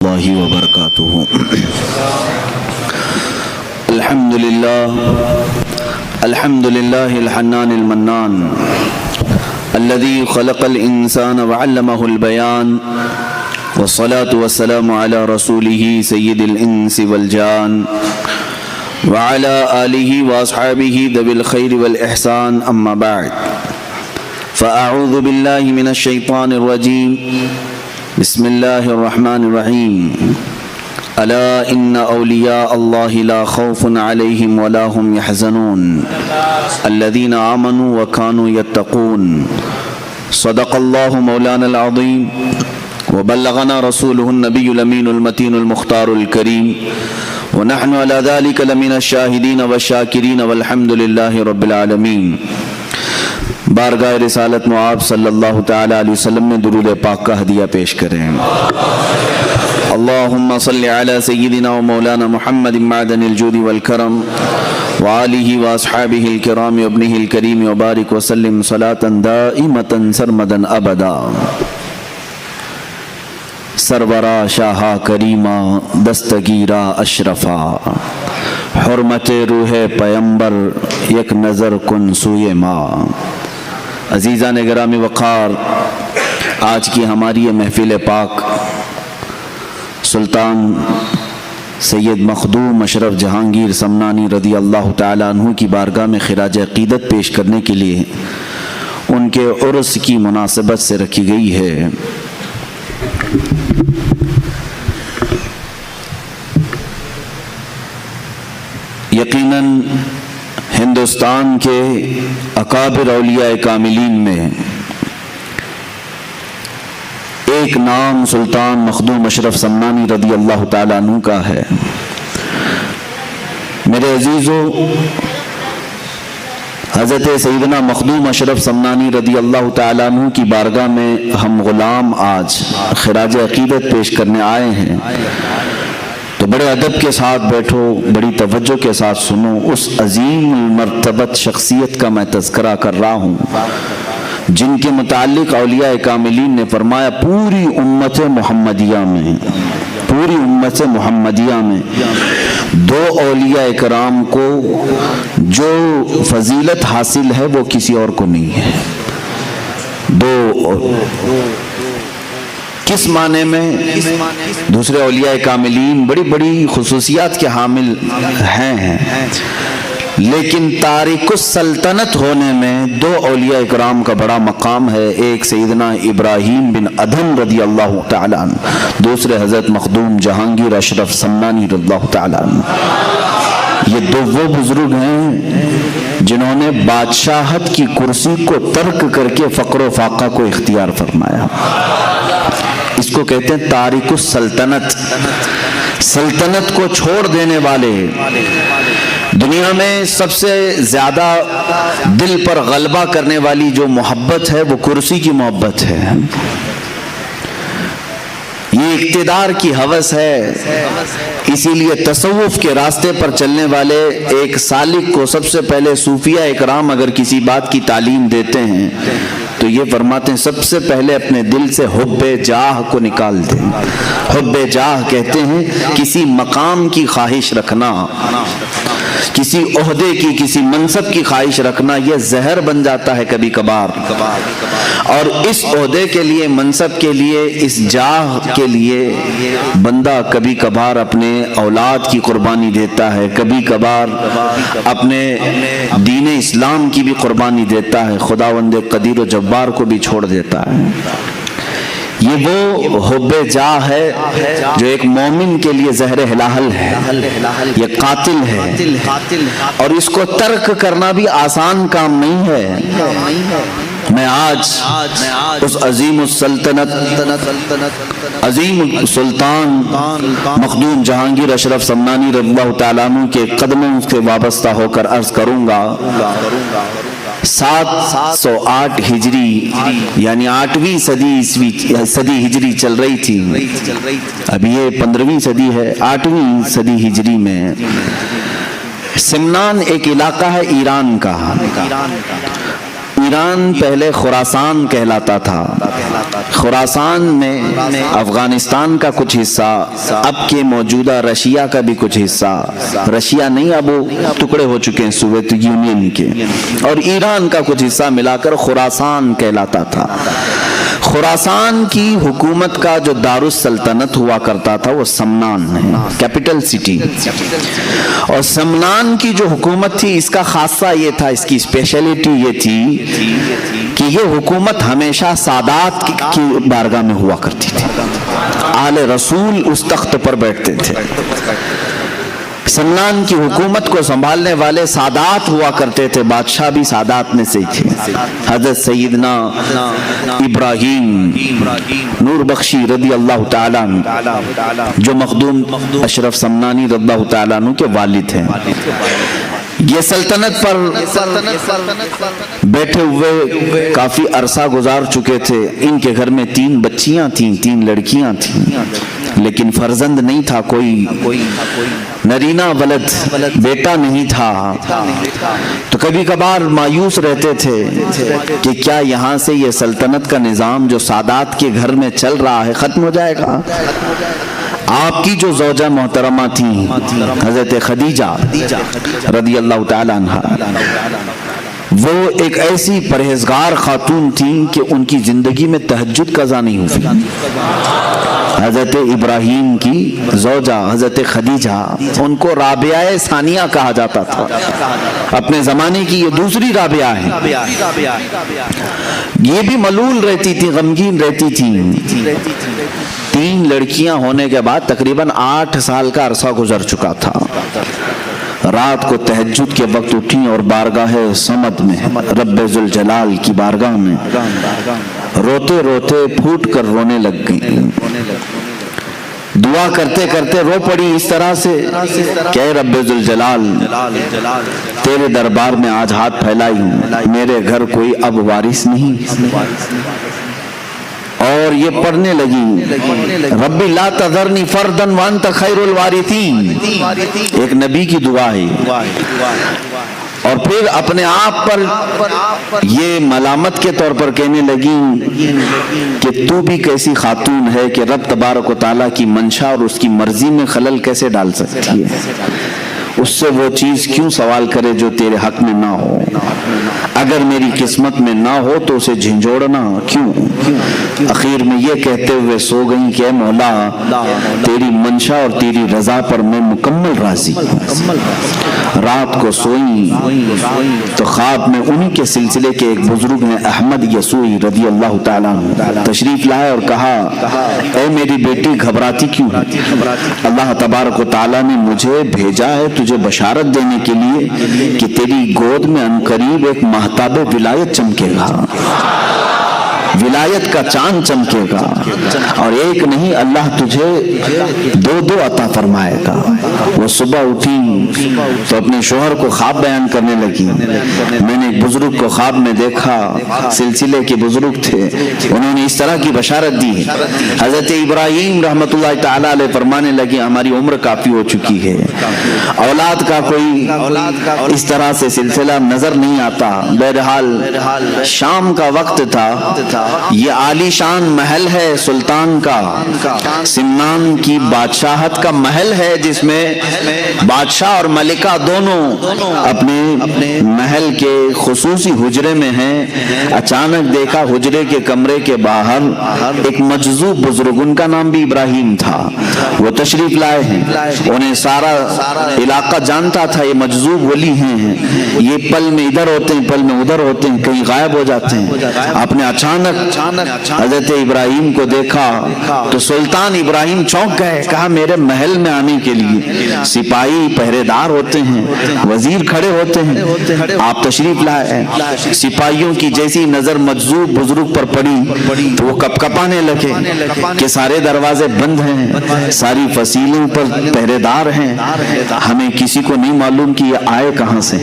اللہ وبرکاتہ۔ الحمد للہ الحنان المنان الذي خلق الانسان وعلمه البيان والصلاة والسلام على رسوله سید الانس والجان وعلى آلہ واصحابہ ذوی الخیر والاحسان، اما بعد فاعوذ باللہ من الشیطان الرجیم، بسم اللہ الرحمن الرحیم۔ الا ان اولیاء اللہ لا خوف علیہم ولا هم يحزنون الذین آمنوا وكانوا يتقون۔ صدق اللہ مولانا العظیم وبلغنا رسولہ النبی الامین المتین المختار الکریم، ونحن على ذلك لمن الشاہدین والشاکرین والحمد للہ رب العالمین۔ بارگاہ رسالت معاب صلی اللہ تعالی علیہ وسلم میں درود پاک کا ہدیہ پیش کریں۔ اللہم صلی علی سیدنا و مولانا محمد معدن الجود والکرم وآلہ واصحابہ الکرام وابنہ الکریم وبارک وسلم صلاة دائمة سرمدا ابدا۔ سرورا شاہا کریمہ دستگیرہ اشرفا، حرمت روح پیمبر یک نظر کن سوئے ماں۔ عزیزان گرامی وقار، آج کی ہماری یہ محفل پاک سلطان سید مخدوم اشرف جہانگیر سمنانی رضی اللہ تعالیٰ عنہ کی بارگاہ میں خراج عقیدت پیش کرنے کے لیے ان کے عرس کی مناسبت سے رکھی گئی ہے۔ یقیناً ہندوستان کے اکابر اولیاء کاملین میں ایک نام سلطان مخدوم اشرف سمنانی رضی اللہ تعالیٰ عنہ کا ہے۔ میرے عزیزو، حضرت سیدنا مخدوم اشرف سمنانی رضی اللہ تعالیٰ عنہ کی بارگاہ میں ہم غلام آج خراج عقیدت پیش کرنے آئے ہیں، تو بڑے ادب کے ساتھ بیٹھو، بڑی توجہ کے ساتھ سنو۔ اس عظیم المرتبت شخصیت کا میں تذکرہ کر رہا ہوں جن کے متعلق اولیاء کاملین نے فرمایا پوری امت محمدیہ میں دو اولیاء کرام کو جو فضیلت حاصل ہے وہ کسی اور کو نہیں ہے۔ کس معنی میں؟ دوسرے اولیاء کاملین بڑی بڑی خصوصیات کے حامل ہیں، لیکن تارک السلطنت ہونے میں دو اولیاء اکرام کا بڑا مقام ہے۔ ایک سیدنا ابراہیم بن ادھم رضی اللہ تعالیٰ عنہ، دوسرے حضرت مخدوم جہانگیر اشرف سمنانی رضی اللہ تعالیٰ عنہ۔ یہ دو وہ بزرگ ہیں جنہوں نے بادشاہت کی کرسی کو ترک کر کے فقر و فاقہ کو اختیار فرمایا۔ اس کو کہتے ہیں تارک السلطنت، سلطنت کو چھوڑ دینے والے۔ دنیا میں سب سے زیادہ دل پر غلبہ کرنے والی جو محبت ہے وہ کرسی کی محبت ہے، یہ اقتدار کی ہوس ہے۔ اسی لیے تصوف کے راستے پر چلنے والے ایک سالک کو سب سے پہلے صوفیہ اکرام اگر کسی بات کی تعلیم دیتے ہیں تو یہ فرماتے ہیں سب سے پہلے اپنے دل سے حب جاہ کو نکال دیں۔ حب جاہ کہتے ہیں کسی مقام کی خواہش رکھنا، کسی عہدے کی، کسی منصب کی خواہش رکھنا، یہ زہر بن جاتا ہے کبھی کبھار۔ اور اس عہدے کے لیے، منصب کے لیے، اس جاہ کے لیے بندہ کبھی کبھار اپنے اولاد کی قربانی دیتا ہے، کبھی کبھار اپنے دین اسلام کی بھی قربانی دیتا ہے، خداوند قدیر و جبار کو بھی چھوڑ دیتا ہے۔ یہ وہ حب جاہ ہے جو ایک مومن کے لیے زہر ہلاہل ہے، یہ قاتل ہے، اور اس کو ترک کرنا بھی آسان کام نہیں ہے۔ میں آج اس عظیم السلطنت، عظیم سلطان مخدوم جہانگیر اشرف سمنانی رضی اللہ تعالیٰ عنہ کے قدموں سے وابستہ ہو کر عرض کروں گا 708 ہجری یعنی 8ویں صدی ہجری چل رہی تھی، اب یہ 15ویں صدی ہے، 8ویں صدی ہجری میں سمنان ایک علاقہ ہے ایران کا۔ ایران پہلے خراسان کہلاتا تھا. خراسان میں افغانستان کا کچھ حصہ، اب کے موجودہ رشیا کا بھی کچھ حصہ، رشیا نہیں اب وہ ٹکڑے ہو چکے ہیں سوویت یونین کے، اور ایران کا کچھ حصہ ملا کر خراسان کہلاتا تھا. خراسان کی حکومت کا جو دارالسلطنت ہوا کرتا تھا وہ سمنان ہے، کیپٹل سٹی. اور سمنان کی جو حکومت تھی اس کا خاصہ یہ تھا، اس کی اسپیشلٹی یہ تھی کہ یہ حکومت ہمیشہ سادات کی بارگاہ میں ہوا کرتی تھی. آل رسول اس تخت پر بیٹھتے تھے. سمنان کی حکومت کو سنبھالنے والے سادات ہوا کرتے تھے، بادشاہ بھی سادات میں سے تھے. حضرت سیدنا ابراہیم نور بخشی رضی اللہ تعالیٰ عنہ جو مخدوم اشرف سمنانی رضی اللہ تعالیٰ عنہ کے والد ہیں، یہ سلطنت پر بیٹھے ہوئے کافی عرصہ گزار چکے تھے. ان کے گھر میں 3 بچیاں تھیں، 3 لڑکیاں تھیں، لیکن فرزند نہیں تھا، کوئی نرینہ ولد بیٹا نہیں تھا. تو کبھی کبھار مایوس رہتے تھے کہ کیا یہاں سے یہ سلطنت کا نظام جو سادات کے گھر میں چل رہا ہے ختم ہو جائے گا. آپ کی جو زوجہ محترمہ تھیں حضرت خدیجہ رضی اللہ تعالی عنہ، وہ ایک ایسی پرہیزگار خاتون تھیں کہ ان کی زندگی میں تہجد قضا نہیں ہوئی. حضرت ابراہیم کی زوجہ حضرت خدیجہ، ان کو رابعہ ثانیہ کہا جاتا تھا. اپنے زمانے کی یہ دوسری رابعہ ہیں. یہ بھی ملول رہتی تھی، غمگین رہتی تھی. 3 لڑکیاں ہونے کے بعد تقریباً 8 سال کا عرصہ گزر چکا تھا. رات کو تہجد کے وقت اٹھیں اور بارگاہ صمد میں، رب ذوالجلال کی بارگاہ میں روتے روتے پھوٹ کر رونے لگ گئیں. دعا کرتے کرتے رو پڑی اس طرح سے کہ اے رب ذوالجلال، تیرے دربار میں آج ہاتھ پھیلائی ہوں، میرے گھر کوئی اب وارث نہیں. اور یہ پڑھنے لگی ربی لا تذرنی فردا وانت خیر الوارثین. ایک نبی کی دعا ہے. اور پھر اپنے آپ پر یہ ملامت کے طور پر کہنے لگی کہ تو بھی کیسی خاتون ہے کہ رب تبارک و تعالیٰ کی منشا اور اس کی مرضی میں خلل کیسے ڈال سکتی ہے. اس سے وہ چیز کیوں سوال کرے جو تیرے حق میں نہ ہو. اگر میری قسمت میں نہ ہو تو اسے جھنجھوڑنا کیوں. اخیر میں یہ کہتے ہوئے سو گئیں کہ اے مولا، تیری منشا اور تیری رضا پر میں مکمل راضی ہوں. رات کو سوئیں تو خواب میں انہی کے سلسلے کے ایک بزرگ نے احمد یسوعی رضی اللہ تعالیٰ عنہ تشریف لائے اور کہا اے میری بیٹی گھبراتی کیوں ہے؟ اللہ تبارک و تعالیٰ نے مجھے بھیجا ہے تجھے بشارت دینے کے لیے کہ تیری گود میں عنقریب ایک مہتاب ولایت چمکے گا، ولایت کا چاند چمکے گا، اور ایک نہیں اللہ تجھے 2 عطا فرمائے گا. وہ صبح اٹھی تو اپنے شوہر کو خواب بیان کرنے لگی. میں نے ایک بزرگ کو خواب میں دیکھا، سلسلے کے بزرگ تھے، انہوں نے اس طرح کی بشارت دی. حضرت ابراہیم رحمت اللہ تعالی علیہ فرمانے لگے ہماری عمر کافی ہو چکی ہے، اولاد کا کوئی اس طرح سے سلسلہ نظر نہیں آتا. بہرحال شام کا وقت تھا. یہ عالی شان محل ہے سلطان کا، سمنان کی بادشاہت کا محل ہے جس میں بادشاہ اور ملکہ دونوں اپنے محل کے خصوصی حجرے میں ہیں. اچانک دیکھا حجرے کے کمرے کے باہر ایک مجذوب بزرگ، ان کا نام بھی ابراہیم تھا، وہ تشریف لائے ہیں. انہیں سارا علاقہ جانتا تھا یہ مجذوب ولی ہیں، یہ پل میں ادھر ہوتے ہیں پل میں ادھر ہوتے ہیں، کہیں غائب ہو جاتے ہیں. آپ نے اچانک حضرت ابراہیم کو دیکھا تو سلطان ابراہیم چونک گئے. کہا میرے محل میں آنے کے لیے سپاہی پہرے دار ہوتے ہیں، وزیر کھڑے ہوتے ہیں، آپ تشریف لائے. سپاہیوں کی جیسی نظر مجذوب بزرگ پر پڑی تو وہ کپ کپانے لگے کہ سارے دروازے بند ہیں، ساری فصیلوں پر پہرے دار ہیں، ہمیں کسی کو نہیں معلوم کہ یہ آئے کہاں سے.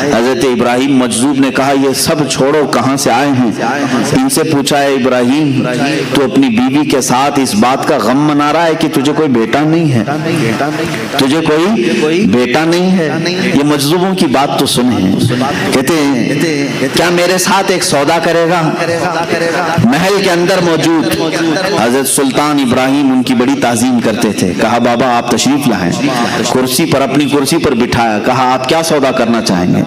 حضرت ابراہیم مجذوب نے کہا یہ سب چھوڑو، کہاں سے آئے ہیں ان سے پوچھو. پوچھا ہے ابراہیم تو اپنی بیوی کے ساتھ اس بات کا غم منا رہا ہے کہ تجھے کوئی بیٹا نہیں ہے، تجھے کوئی بیٹا نہیں ہے؟ یہ مجذوبوں کی بات تو سنیں، کہتے ہیں کیا میرے ساتھ ایک سودا کرے گا؟ محل کے اندر موجود حضرت سلطان ابراہیم ان کی بڑی تعظیم کرتے تھے، کہا بابا آپ تشریف لائیں، کرسی پر اپنی کرسی پر بٹھایا، کہا آپ کیا سودا کرنا چاہیں گے؟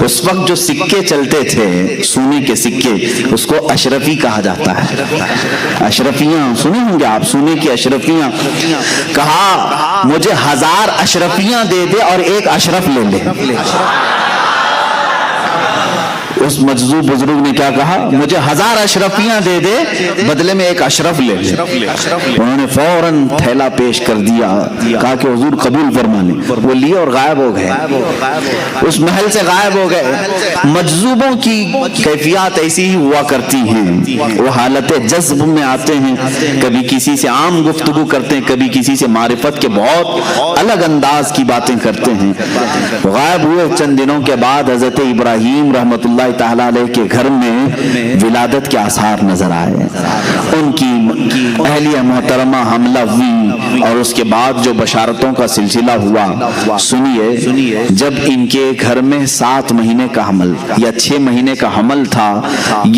اس وقت جو سکے چلتے تھے سونے کے سکے اس کو اشرفی کہا جاتا ہے، اشرفیاں سنے ہوں گے آپ، سونے کی اشرفیاں، کہا مجھے 1000 اشرفیاں دے دے اور ایک اشرف لے لے۔ اس مجذوب بزرگ نے کیا کہا؟ مجھے 1000 اشرفیاں دے دے بدلے میں ایک اشرف لے لے۔ انہوں نے فوراً تھیلا پیش کر دیا، کہا کہ حضور قبول فرما لیں، وہ لیے اور غائب ہو گئے، اس محل سے غائب ہو گئے۔ مجذوبوں کی کیفیات ایسی ہی ہوا کرتی ہیں، وہ حالت جذب میں آتے ہیں، کبھی کسی سے عام گفتگو کرتے ہیں، کبھی کسی سے معرفت کے بہت الگ انداز کی باتیں کرتے ہیں۔ غائب ہوئے چند دنوں کے بعد حضرت ابراہیم رحمۃ اللہ تعالیٰ علیہ کے گھر میں ولادت کے آثار نظر آئے، ان کی اہلیہ محترمہ حملہ ہوئی اور اس کے بعد جو بشارتوں کا سلسلہ ہوا سنیے، جب ان کے گھر میں 7 مہینے کا حمل یا 6 مہینے کا حمل تھا،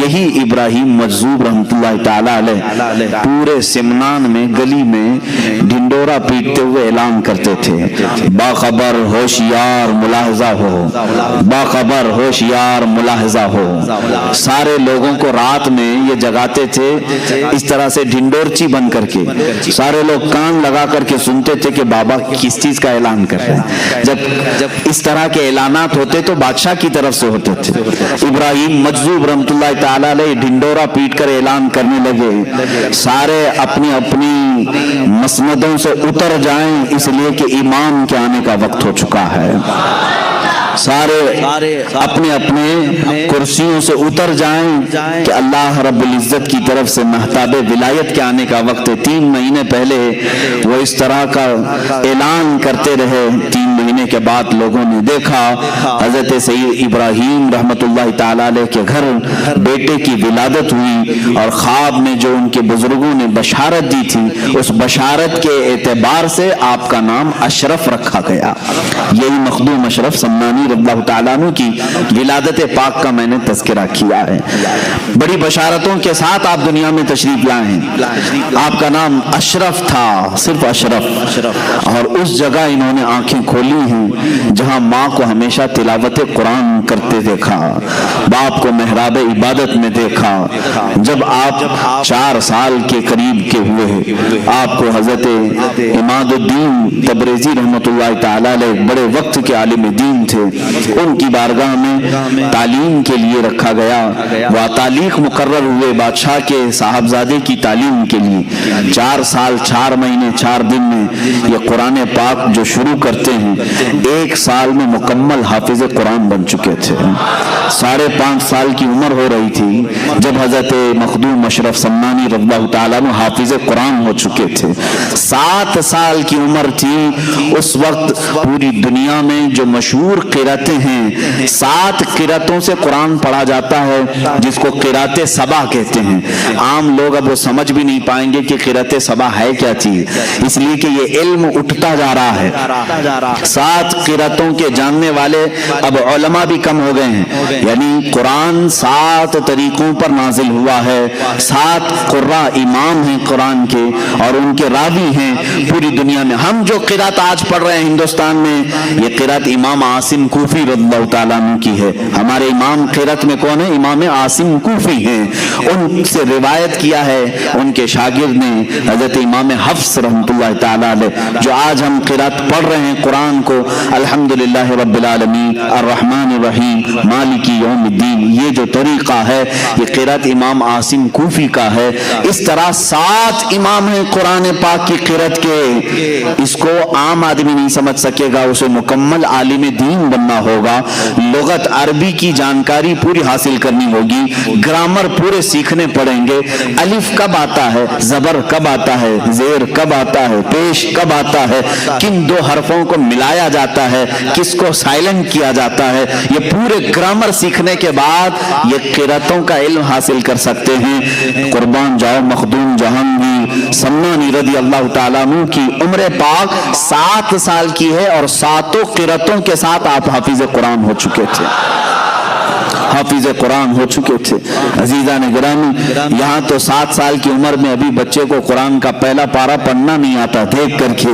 یہی ابراہیم مجذوب رحمۃ اللہ تعالیٰ علیہ پورے سمنان میں گلی میں ڈھنڈورا پیٹتے ہوئے اعلان کرتے تھے، باخبر ہوشیار ملاحظہ ہو، باخبر ہوشیار ملاحظہ ہو۔ سارے لوگوں کو رات میں یہ جگاتے تھے اس طرح سے ڈھنڈورچی بن کر کے، سارے لوگ کان لگا کر کے سنتے تھے کہ بابا کس چیز کا اعلان کر رہے ہیں۔ جب اس طرح کے اعلانات ہوتے تو بادشاہ کی طرف سے ہوتے تھے۔ ابراہیم مجذوب رحمۃ اللہ تعالیٰ علیہ ڈھنڈورا پیٹ کر اعلان کرنے لگے، سارے اپنی اپنی مسندوں سے اتر جائیں اس لیے کہ امام کے آنے کا وقت ہو چکا ہے، سارے اپنے اپنے کرسیوں سے اتر جائیں کہ اللہ رب العزت کی طرف سے مہتاب ولایت کے آنے کا وقت ہے۔ 3 مہینے پہلے وہ اس طرح کا اعلان کرتے رہے، 3 مہینے کے بعد لوگوں نے دیکھا حضرت سید ابراہیم رحمۃ اللہ تعالیٰ علیہ کے گھر بیٹے کی ولادت ہوئی، اور خواب میں جو ان کے بزرگوں نے بشارت دی تھی اس بشارت کے اعتبار سے آپ کا نام اشرف رکھا گیا۔ یہی مخدوم اشرف سمنانی رضی اللہ تعالیٰ عنہ کی ولادت پاک کا میں نے تذکرہ کیا ہے۔ بڑی بشارتوں کے ساتھ آپ دنیا میں تشریف لائے ہیں، آپ کا نام اشرف تھا، صرف اشرف، اور اس جگہ انہوں نے آنکھیں کھولی ہیں جہاں ماں کو ہمیشہ تلاوت قرآن کرتے دیکھا، باپ کو محراب عبادت میں دیکھا۔ جب آپ 4 سال کے قریب کے ہوئے، آپ کو حضرت عماد الدین تبریزی رحمۃ اللہ تعالیٰ علیہ بڑے وقت کے عالم دین تھے، ان کی بارگاہ میں تعلیم کے لیے رکھا گیا، وہ تعلیق مقرر ہوئے بادشاہ کے صاحبزادے کی تعلیم کے لیے۔ 4 سال 4 مہینے 4 دن میں یہ قرآن پاک جو شروع کرتے ہیں 1 سال میں مکمل حافظ قرآن بن چکے تھے۔ 5.5 سال کی عمر ہو رہی تھی جب حضرت مخدوم اشرف سمنانی رضی اللہ تعالیٰ عنہ حافظ قرآن ہو چکے تھے۔ 7 سال کی عمر تھی اس وقت پوری دنیا میں جو مشہور قرأتیں ہیں، 7 قرأتوں سے قرآن پڑھا جاتا ہے جس کو قرأت سبا کہتے ہیں۔ عام لوگ اب وہ سمجھ بھی نہیں پائیں گے کہ قرأت سبا ہے کیا چیز، اس لیے کہ یہ علم اٹھتا جا رہا ہے۔ 7 قرأتوں کے جاننے والے اب علماء بھی کم ہو گئے ہیں، یعنی قرآن 7 طریقوں پر نازل ہوا ہے، 7 قراء امام ہیں قرآن کے اور ان کے راوی ہیں پوری دنیا میں۔ ہم جو قرأت آج پڑھ رہے ہیں ہندوستان میں، یہ قرأت امام عاصم کوفی رضی اللہ تعالیٰ عنہ کی ہے۔ ہمارے امام قرأت میں کون ہے؟ امام عاصم کوفی ہیں، ان سے روایت کیا ہے ان کے شاگرد نے حضرت امام حفص رحمۃ اللہ تعالیٰ علیہ۔ جو آج ہم قرأت پڑھ رہے ہیں قرآن کو، الحمدللہ رب العالمین الرحمن الرحیم مالک یوم الدین، یہ جو طریقہ ہے یہ قرأت امام عاصم کوفی کا ہے۔ اس طرح 7 امام ہیں قرآن پاک کی قرأت کے، اس کو عام آدمی نہیں سمجھ سکے گا، اسے مکمل عالم دین بننا کرنا ہوگا, لغت عربی کی جانکاری پوری حاصل کرنی ہوگی, گرامر پورے سیکھنے پڑیں گے, الف کب آتا ہے, زبر کب آتا ہے, زیر کب آتا ہے, پیش کب آتا ہے, کن دو حرفوں کو ملایا جاتا ہے, کس کو سائلنٹ کیا جاتا ہے, یہ پورے گرامر سیکھنے کے بعد یہ قراتوں کا علم حاصل کر سکتے ہیں. قربان جاؤ مخدوم جہانگیر سمنانی رضی اللہ تعالیٰ عنہ کی عمر پاک 7 سال کی ہے اور 7 قراتوں کے ساتھ آپ حافظ قرآن ہو چکے تھے, حافظ قرآن ہو چکے تھے. عزیزان گرامی, یہاں تو 7 سال کی عمر میں ابھی بچے کو قرآن کا پہلا پارہ پڑھنا نہیں آتا. دیکھ کر کے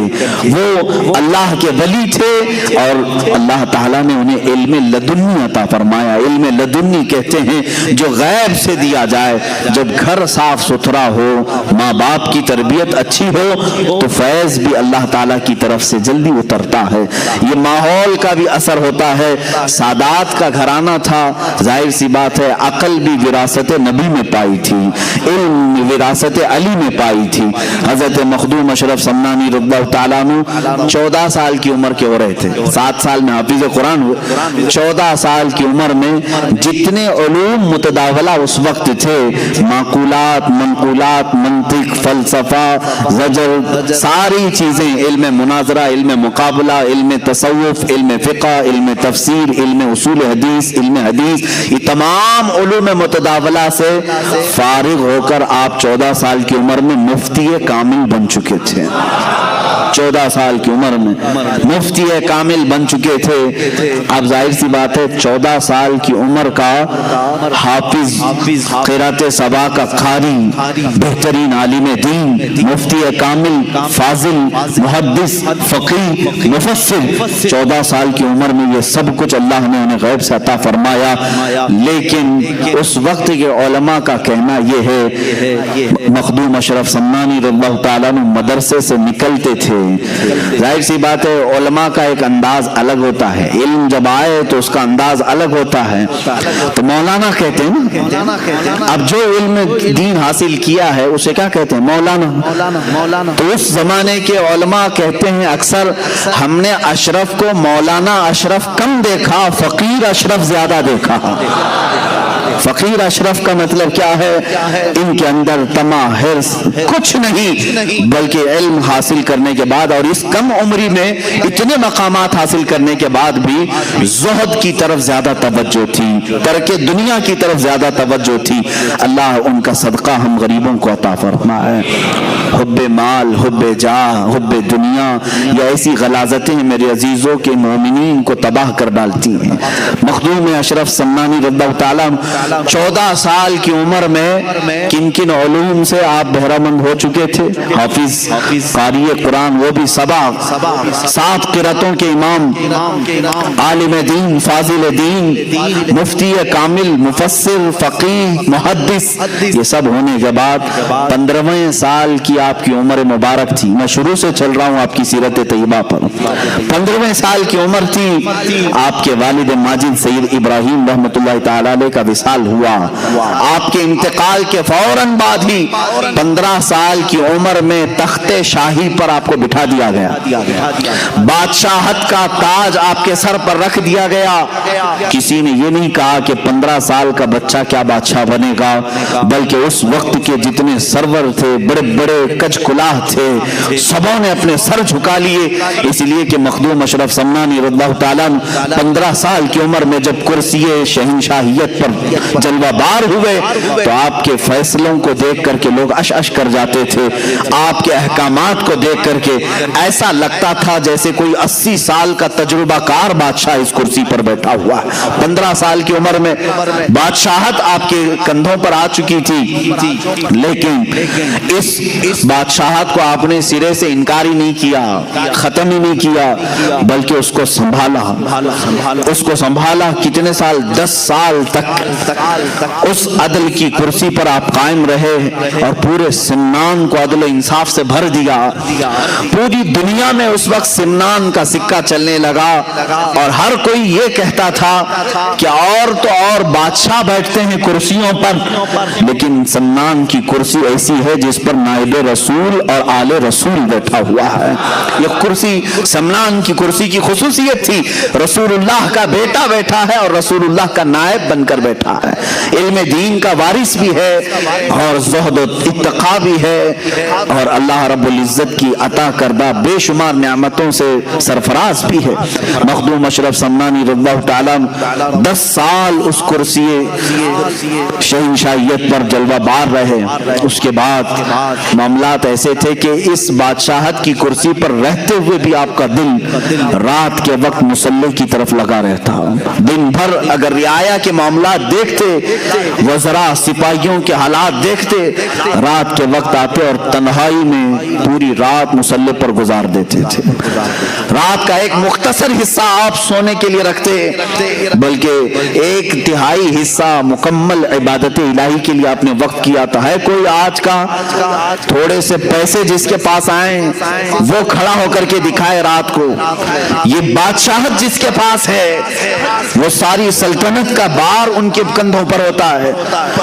وہ اللہ کے ولی تھے اور اللہ تعالیٰ نے انہیں علم لدنی عطا فرمایا. علم لدنی کہتے ہیں جو غیب سے دیا جائے. جب گھر صاف ستھرا ہو, ماں باپ کی تربیت اچھی ہو, تو فیض بھی اللہ تعالیٰ کی طرف سے جلدی اترتا ہے. یہ ماحول کا بھی اثر ہوتا ہے. سادات کا گھرانہ تھا, ظاہر سی بات ہے عقل بھی وراثت نبی میں پائی تھی, علم وراثت علی میں پائی تھی. حضرت مخدوم اشرف سمنانی رضی اللہ تعالیٰ عنہ 14 سال کی عمر کے ہو رہے تھے. 7 سال میں حافظ قرآن ہوئے, 14 سال کی عمر میں جتنے علوم متداولہ اس وقت تھے, معقولات, منقولات, منطق, فلسفہ, زجر, ساری چیزیں, علم مناظرہ, علم مقابلہ, علم تصوف, علم فقہ, علم تفسیر, علم اصول حدیث, علم حدیث, یہ تمام علوم متداولہ سے فارغ ہو کر آپ 14 سال کی عمر میں مفتی کامل بن چکے تھے. 14 سال کی عمر میں مفتی کامل بن چکے تھے. اب ظاہر سی بات ہے 14 سال کی عمر کا حافظ, قرات سبا کا قاری, بہترین عالم دین, مفتی کامل, فاضل, محدث, فقیہ, مفسر, 14 سال کی عمر میں یہ سب کچھ اللہ نے انہیں غیب سے عطا فرمایا. لیکن اس وقت کے علماء کا کہنا یہ ہے مخدوم اشرف سمنانی رضی اللہ تعالیٰ عنہ مدرسے سے نکلتے تھے. ظاہر سی بات ہے علماء کا ایک انداز الگ ہوتا ہے, علم جب آئے تو اس کا انداز الگ ہوتا ہے. تو مولانا کہتے ہیں نا, اب جو علم دین حاصل کیا ہے اسے کیا کہتے ہیں, مولانا. تو اس زمانے کے علماء کہتے ہیں اکثر ہم نے اشرف کو مولانا اشرف کم دیکھا, فقیر اشرف زیادہ دیکھا. فقیر اشرف کا مطلب کیا ہے, ان کے اندر طمع, حرص کچھ نہیں, بلکہ علم حاصل کرنے کے بعد اور اس کم عمری میں اتنے مقامات حاصل کرنے کے بعد بھی زہد کی طرف زیادہ توجہ تھی, ترک دنیا کی طرف زیادہ توجہ تھی. اللہ ان کا صدقہ ہم غریبوں کو عطا فرمائے. حب مال, حب جاہ, حب دنیا, یہ ایسی غلاظتیں میرے عزیزوں کے مومنین کو تباہ کر ڈالتی ہیں. مخدوم اشرف سمنانی رضی اللہ تعالیٰ 14 سال کی عمر میں کن کن علوم سے آپ بہرہ مند ہو چکے تھے. حافظ, قاری قرآن, وہ بھی 7 قراتوں کے امام, عالم دین, فاضل دین, مفتی کامل, مفسر, فقیہ, محدث, یہ سب ہونے کے بعد 15ویں سال کی آپ کی عمر مبارک تھی. میں شروع سے چل رہا ہوں آپ کی سیرت طیبہ پر. 15ویں سال کی عمر تھی, آپ کے والد ماجد سید ابراہیم رحمۃ اللہ تعالی علیہ کا وصال ہوا. آپ کے انتقال کے فوراً بعد ہی 15 سال کی عمر میں تخت شاہی پر آپ کو بٹھا دیا گیا, بادشاہت کا تاج آپ کے سر پر رکھ دیا گیا. کسی نے یہ نہیں کہا کہ 15 سال کا بچہ کیا بادشاہ بنے گا, بلکہ اس وقت کے جتنے سرور تھے, بڑے بڑے کج کلاہ تھے, سبوں نے اپنے سر جھکا لیے. اس لیے کہ مخدوم اشرف سمنانی رضی اللہ تعالیٰ 15 سال کی عمر میں جب کرسی شہنشاہیت پر جلوہ بار ہوئے تو آپ کے فیصلوں کو دیکھ کر کے لوگ اش اش کر جاتے تھے. آپ کے احکامات کو دیکھ کر کے ایسا لگتا تھا جیسے کوئی 80 سال کا تجربہ کار بادشاہ اس کرسی پر بیٹھا ہوا ہے. 15 سال کی عمر میں بادشاہت آپ کے کندھوں پر آ چکی تھی, لیکن اس بادشاہت کو آپ نے سرے سے انکار ہی نہیں کیا, ختم ہی نہیں کیا, بلکہ اس کو سنبھالا. کتنے سال, 10 سال تک اس عدل کی کرسی پر آپ قائم رہے اور پورے سمنان کو عدل و انصاف سے بھر دیا. پوری دنیا میں اس وقت سمنان کا سکہ چلنے لگا اور ہر کوئی یہ کہتا تھا کہ اور تو اور بادشاہ بیٹھتے ہیں کرسیوں پر، لیکن سمنان کی کرسی ایسی ہے جس پر نائب رسول اور آل رسول بیٹھا ہوا ہے. یہ کرسی سمنان کی کرسی کی خصوصیت تھی. رسول اللہ کا بیٹا بیٹھا ہے اور رسول اللہ کا نائب بن کر بیٹھا ہے. علم دین کا وارث بھی ہے اور زہد و اتقا بھی ہے اور اللہ رب العزت کی عطا کردہ بے شمار نعمتوں سے سرفراز بھی ہے. مخدوم اشرف سمنانی رضی اللہ تعالیٰ 10 سال اس کرسی شہنشاہیت پر جلوہ بار رہے. اس کے بعد معاملات ایسے تھے کہ اس بادشاہت کی کرسی پر رہتے ہوئے بھی آپ کا دل رات کے وقت مصلی کی طرف لگا رہتا. دن بھر اگر رعایا کے معاملات دیکھتے، وزراء سپاہیوں کے حالات دیکھتے، رات کے وقت آتے اور تنہائی میں پوری رات مصلی پر گزار دیتے تھے. رات کا ایک مختصر حصہ آپ سونے کے لیے رکھتے، بلکہ 1/3 حصہ مکمل عبادت الہی کے لیے آپ نے وقت کیا تھا. ہے کوئی آج کا تھوڑے سے پیسے جس کے پاس آئیں وہ کھڑا ہو کر کے دکھائے رات کو؟ یہ بادشاہت جس کے پاس ہے وہ ساری سلطنت کا بار ان کے کندھوں پر ہوتا ہے،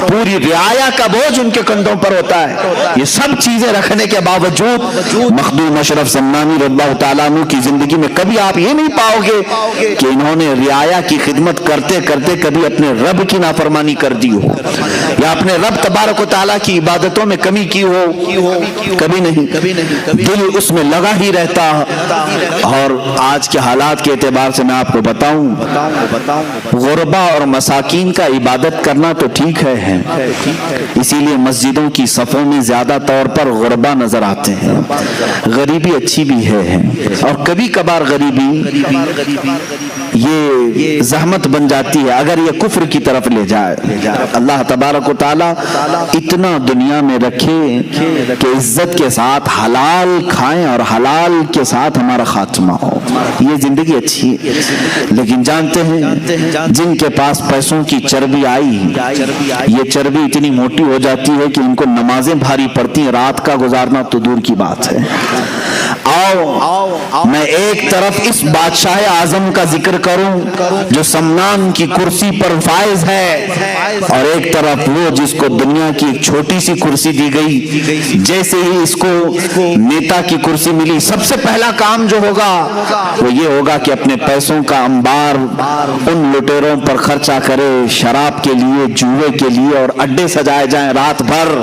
پوری رعایا کا بوجھ ان کے کندھوں پر ہوتا ہے. یہ سب چیزیں رکھنے کے باوجود مخدوم اشرف سمنانی رضی اللہ تعالیٰ عنہ کی زندگی میں کبھی آپ یہ نہیں پاؤ گے کہ انہوں نے رعایا کی خدمت کرتے کرتے کبھی اپنے رب کی نافرمانی کر دی ہو یا اپنے رب تبارک و تعالیٰ کی عبادتوں میں کمی کی ہو. کبھی نہیں. دل اس میں لگا ہی رہتا. اور آج کے حالات کے اعتبار سے میں آپ کو بتاؤں، غربا اور مساکین کا عبادت کرنا تو ٹھیک ہے، اسی لیے مسجدوں کی صفوں میں زیادہ طور پر غربا نظر آتے ہیں. غریبی اچھی بھی ہے اور کبھی کبھار غریبی یہ زحمت بن جاتی ہے اگر یہ کفر کی طرف لے جائے. اللہ تبارک و تعالیٰ اتنا دنیا میں رکھے کہ عزت کے ساتھ حلال کھائیں اور حلال کے ساتھ ہمارا خاتمہ ہو. یہ زندگی اچھی ہے، لیکن جانتے ہیں جن کے پاس پیسوں کی چربی آئی، یہ چربی اتنی موٹی ہو جاتی ہے کہ ان کو نمازیں بھاری پڑتی ہیں، رات کا گزارنا تو دور کی بات ہے. آؤ میں ایک طرف اس بادشاہ اعظم کا ذکر کروں جو سمنان کی کرسی پر فائز ہے، اور ایک طرف وہ جس کو دنیا کی ایک چھوٹی سی کرسی دی گئی. جیسے ہی اس کو نیتا کی کرسی ملی، سب سے پہلا کام جو ہوگا وہ یہ ہوگا کہ اپنے پیسوں کا انبار ان لٹیروں پر خرچہ کرے، شراب کے لیے، جوئے کے لیے، اور اڈے سجائے جائیں رات بھر.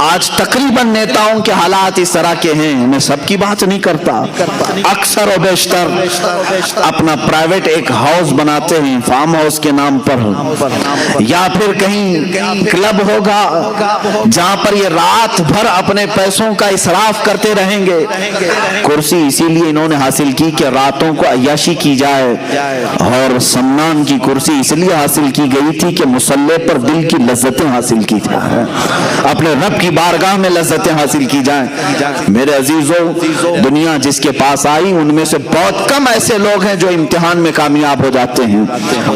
آج تقریباً نیتاؤں کے حالات اس طرح کے ہیں. میں سب کی بات نہیں کرتا، اکثر و بیشتر اپنا پرائیویٹ ایک ہاؤس بناتے ہیں فارم ہاؤس کے نام پر، یا پھر کہیں کلب ہوگا جہاں پر یہ رات بھر اپنے پیسوں کا اسراف کرتے رہیں گے. کرسی اسی لیے انہوں نے حاصل کی کہ راتوں کو عیاشی کی جائے، اور سمنان کی کرسی اس لیے حاصل کی گئی تھی کہ مصلی پر دل کی لذتیں حاصل کی جائیں، اپنے رب کی بارگاہ میں لذتیں حاصل کی جائیں. میرے عزیزوں، دنیا جس کے پاس آئی ان میں سے بہت کم ایسے لوگ ہیں جو امتحان میں کامیاب ہو جاتے ہیں،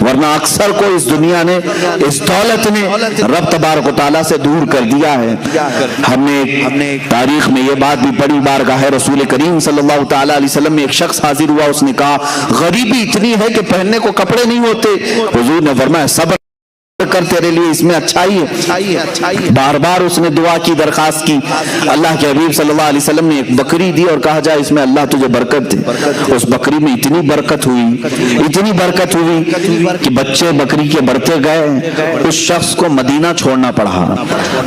ورنہ اکثر کو اس دنیا نے، اس دولت نے رب تبارک و تعالیٰ سے دور کر دیا ہے. ہم نے تاریخ میں یہ بات بھی پڑھی، بارگاہ رسول کریم صلی اللہ تعالیٰ علیہ وسلم میں ایک شخص حاضر ہوا، اس نے کہا غریبی اتنی ہے کہ پہننے کو کپڑے نہیں ہوتے. حضور نے فرمایا صبر کر، تیرے لیے اس میں اچھائی ہے. بار بار اس نے دعا کی، درخواست کی. اللہ کے حبیب صلی اللہ علیہ وسلم نے ایک بکری دی اور کہا جائے اس میں اللہ تجھے برکت دے. اس بکری میں اتنی برکت ہوئی کہ بچے بکری کے بڑھتے گئے. اس شخص کو مدینہ چھوڑنا پڑا،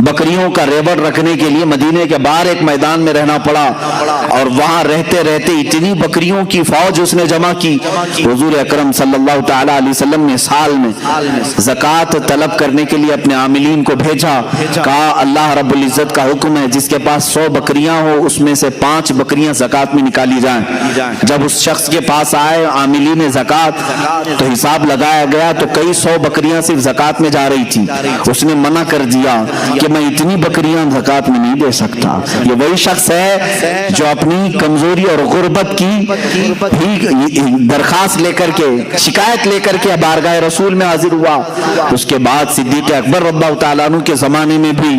بکریوں کا ریوڑ رکھنے کے لیے مدینے کے باہر ایک میدان میں رہنا پڑا، اور وہاں رہتے رہتے اتنی بکریوں کی فوج اس نے جمع کی. حضور اکرم صلی اللہ تعالی علیہ وسلم نے سال میں زکوٰۃ طلب کرنے کے لیے اپنے عاملین کو بھیجا. کہا اللہ رب العزت کا حکم ہے جس کے پاس 100 بکریاں ہو اس میں سے 5 بکریاں زکوٰۃ میں نکالی جائیں. جب اس شخص کے پاس آئے عاملین زکوٰۃ تو حساب لگایا گیا تو کئی 100 بکریاں صرف زکوٰۃ میں جا رہی تھی. اس نے منع کر دیا کہ میں اتنی بکریاں زکوٰۃ میں نہیں دے سکتا. یہ وہی شخص ہے جو اپنی کمزوری اور غربت کی درخواست لے کر کے، شکایت لے کر کے بارگاہ رسول میں حاضر ہوا. اس کے بعد صدیق اکبر رضی اللہ تعالیٰ عنہ کے زمانے میں بھی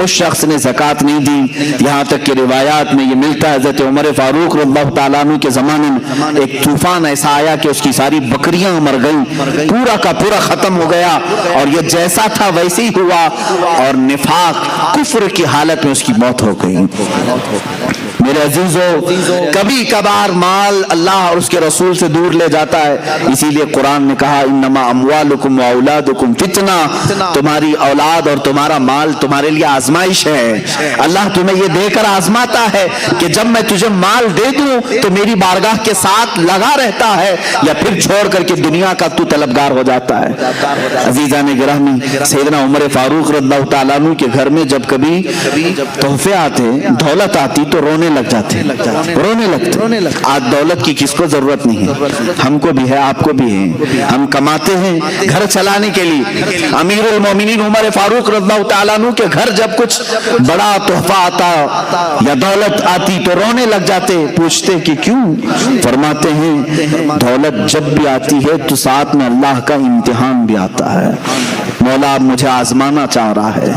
اس شخص نے زکوٰۃ نہیں دی، یہاں تک کہ روایات میں یہ ملتا ہے حضرت عمر فاروق رضی اللہ تعالیٰ عنہ کے زمانے میں ایک طوفان ایسا آیا کہ اس کی ساری بکریاں مر گئیں، پورا کا پورا ختم ہو گیا، اور یہ جیسا تھا ویسے ہی ہوا، اور نفاق کفر کی حالت میں اس کی موت ہو گئی۔ میرے عزیزو، کبھی کبھار مال اللہ اور اس کے رسول سے دور لے جاتا ہے، اسی لیے قرآن نے کہا انما اموالکم واولادکم فتنہ، تمہاری اولاد اور تمہارا مال تمہارے لیے آزمائش ہے۔ اللہ تمہیں یہ دے کر آزماتا ہے کہ جب میں تجھے مال دے دوں تو میری بارگاہ کے ساتھ لگا رہتا ہے، یا پھر چھوڑ کر کے دنیا کا تو طلبگار ہو جاتا ہے۔ عزیزان گرامی، سیدنا عمر فاروق رضی اللہ تعالیٰ عنہ کے گھر میں جب کبھی تحفے آتے، دولت آتی تو رونے لگ جاتے، رونے لگتے۔ آج دولت کی کس کو ضرورت نہیں ہے، ہم کو بھی ہے، آپ کو بھی ہے، ہم کماتے ہیں گھر چلانے کے لیے۔ امیر المومنین عمر فاروق رضی اللہ تعالیٰ عنہ کے گھر جب کچھ بڑا تحفہ آتا یا دولت آتی تو رونے لگ جاتے، پوچھتے کہ کیوں؟ فرماتے ہیں دولت جب بھی آتی ہے تو ساتھ میں اللہ کا امتحان بھی آتا ہے، مولا مجھے آزمانا چاہ رہا ہے،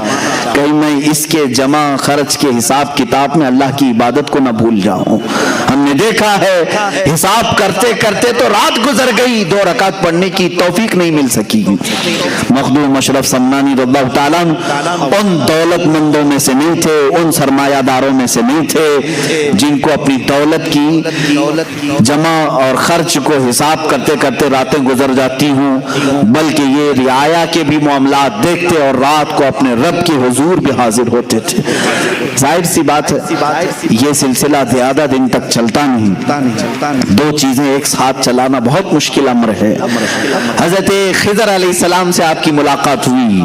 کہیں میں اس کے جمع خرچ کے حساب کتاب میں اللہ کی عبادت کو نہ بھول جاؤں۔ ہم نے دیکھا ہے حساب کرتے کرتے تو رات گزر گئی، 2 رکعت پڑھنے کی توفیق نہیں مل سکی۔ مخدوم اشرف سمنانی رضی اللہ تعالیٰ ان دولت مندوں میں سے نہیں تھے، ان سرمایہ داروں میں سے نہیں تھے جن کو اپنی دولت کی جمع اور خرچ کو حساب کرتے کرتے راتیں گزر جاتی ہوں، بلکہ یہ رعایا کے بھی معاملات دیکھتے اور رات کو اپنے رب کے حضور بھی حاضر ہوتے تھے۔ ظاہر سی بات ہے یہ سلسلہ زیادہ دن تک چلتا نہیں، 2 چیزیں ایک ساتھ چلانا بہت مشکل امر ہے۔ حضرت خضر علیہ السلام سے آپ کی ملاقات ہوئی،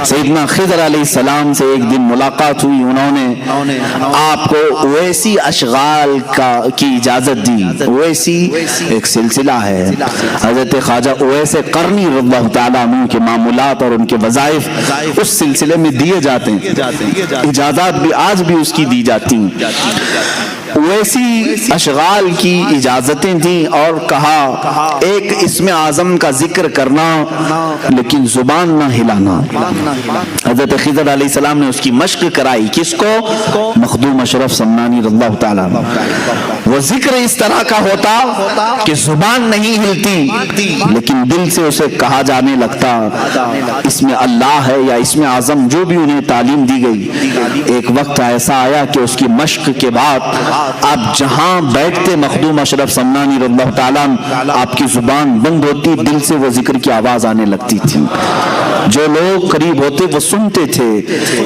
سیدنا خضر علیہ السلام سے ایک دن ملاقات ہوئی، انہوں نے آپ کو اویسی اشغال کی اجازت دی۔ اویسی ایک سلسلہ ہے، حضرت خواجہ اویس قرنی رضی اللہ تعالیٰ عنہ کے معمولات اور ان کے وظائف اس سلسلے میں دیے جاتے ہیں، اجازت بھی آج بھی اس کی دی جاتی ہیں۔ ویسی اشغال کی اجازتیں دیں اور کہا ایک اسم اعظم کا ذکر کرنا لیکن زبان نہ ہلانا۔ حضرت خضر علیہ السلام نے اس کی مشق کرائی، کس کو؟ مخدوم اشرف سمنانی رضی اللہ تعالیٰ عنہ۔ وہ ذکر اس طرح کا ہوتا کہ زبان نہیں ہلتی لیکن دل سے اسے کہا جانے لگتا، اس میں اللہ ہے یا اسم اعظم جو بھی انہیں تعلیم دی گئی۔ ایک وقت ایسا آیا کہ اس کی مشق کے بعد آپ جہاں بیٹھتے مخدوم اشرف سمنانی رضی اللہ تعالیٰ عنہ، آپ کی زبان بند ہوتی، دل سے وہ ذکر کی آواز آنے لگتی تھی، جو لوگ قریب ہوتے وہ سنتے تھے۔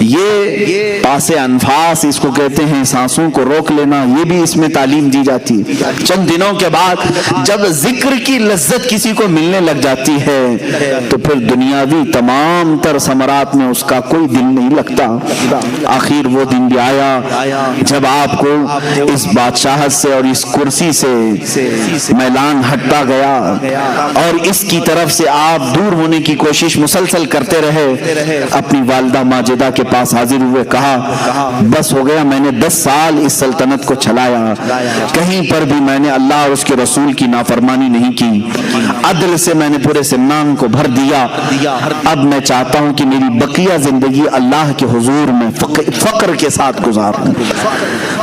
یہ پاس انفاس اس کو کہتے ہیں، سانسوں کو روک لینا، یہ بھی اس میں تعلیم دی جاتی۔ چند دنوں کے بعد جب ذکر کی لذت کسی کو ملنے لگ جاتی ہے تو پھر دنیاوی تمام تر ثمرات میں اس کا کوئی دل نہیں لگتا۔ آخر وہ دن بھی آیا جب آپ کو اس بادشاہت سے اور اس کرسی سے میلان ہٹتا گیا اور اس کی طرف سے آپ دور ہونے کی کوشش مسلسل کرتے رہے۔ اپنی والدہ ماجدہ کے پاس حاضر ہوئے، کہا بس ہو گیا، میں نے 10 سال اس سلطنت کو چلایا، کہیں پر بھی میں نے اللہ اور اس کے رسول کی نافرمانی نہیں کی، عدل سے میں نے پورے سمنان کو بھر دیا۔ اب میں چاہتا ہوں کہ میری بقیہ زندگی اللہ کے حضور میں فقر کے ساتھ گزاروں،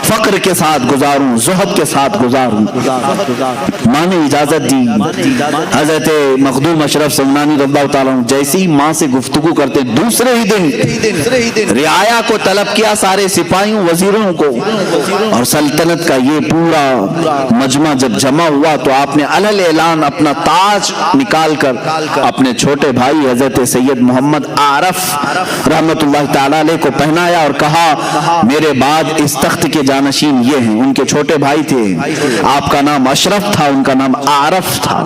فقر کے ساتھ گزاروں، زہد کے ساتھ گزاروں۔ ماں نے اجازت دی۔ حضرت مخدوم اشرف سمنانی رضی اللہ تعالیٰ جیسی ہی ماں سے گفتگو کرتے دوسرے ہی دن رعایا کو طلب کیا، سارے سپاہیوں وزیروں کو، اور سلطنت کا یہ پورا مجمع جب جمع ہوا تو آپ نے علل اعلان اپنا تاج نکال کر اپنے چھوٹے بھائی حضرت سید محمد عارف رحمت اللہ تعالی علیہ کو پہنایا اور کہا میرے بعد اس تخت کے جانشین یہ ہیں۔ ان کے چھوٹے بھائی تھے، آپ کا نام اشرف تھا، ان کا نام عارف تھا۔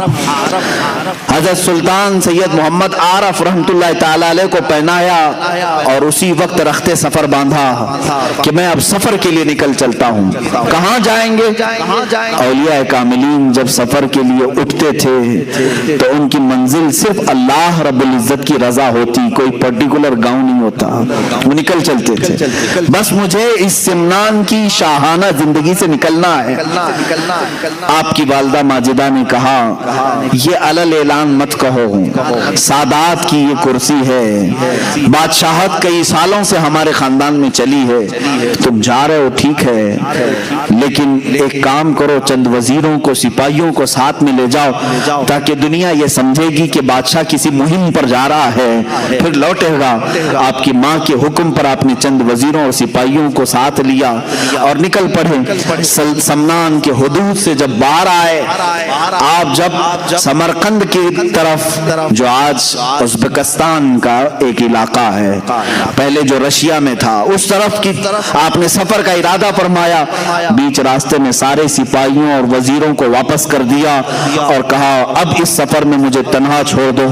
حضرت سلطان سید محمد عارف رحمت اللہ تعالی علیہ کو پہنایا اور اسی وقت رخت سفر باندھا کہ میں اب سفر کے لیے نکل چلتا ہوں۔ کہاں جائیں گے؟ اولیاء کاملین جب سفر کے لیے اٹھتے تھے تو ان کی منزل صرف اللہ رب العزت کی رضا ہوتی، کوئی پرٹیکولر گاؤں نہیں ہوتا، وہ نکل چلتے تھے۔ بس مجھے اس سمنان کی شاہانہ زندگی سے نکلنا ہے۔ آپ کی والدہ ماجدہ نے کہا یہ علل اعلان مت کہو، سادات کی یہ کرسی ہے، بادشاہت کئی سالوں سے ہمارے خاندان میں چلی ہے، تم جا رہے ہو ٹھیک ہے، لیکن ایک کام کرو، چند وزیروں کو سپاہیوں کو ساتھ میں لے جاؤ تاکہ دنیا یہ سمجھے گی کہ بادشاہ کسی مہم پر جا رہا ہے، پھر لوٹے گا۔ آپ کی ماں کے حکم پر آپ نے چند وزیروں اور سپاہیوں کو ساتھ لیا اور نکل پڑے۔ سمنان کے حدود سے جب باہر آئے، آپ جب سمرقند کی طرف، جو آج ازبکستان کا ایک علاقہ ہے، پہلے جو رشیا میں تھا، اس طرف کی آپ نے سفر کا ارادہ فرمایا، بیچ راستے میں سارے سپاہیوں اور وزیروں کو واپس کر دیا اور کہا اب اس سفر میں مجھے تنہا چھوڑ دو،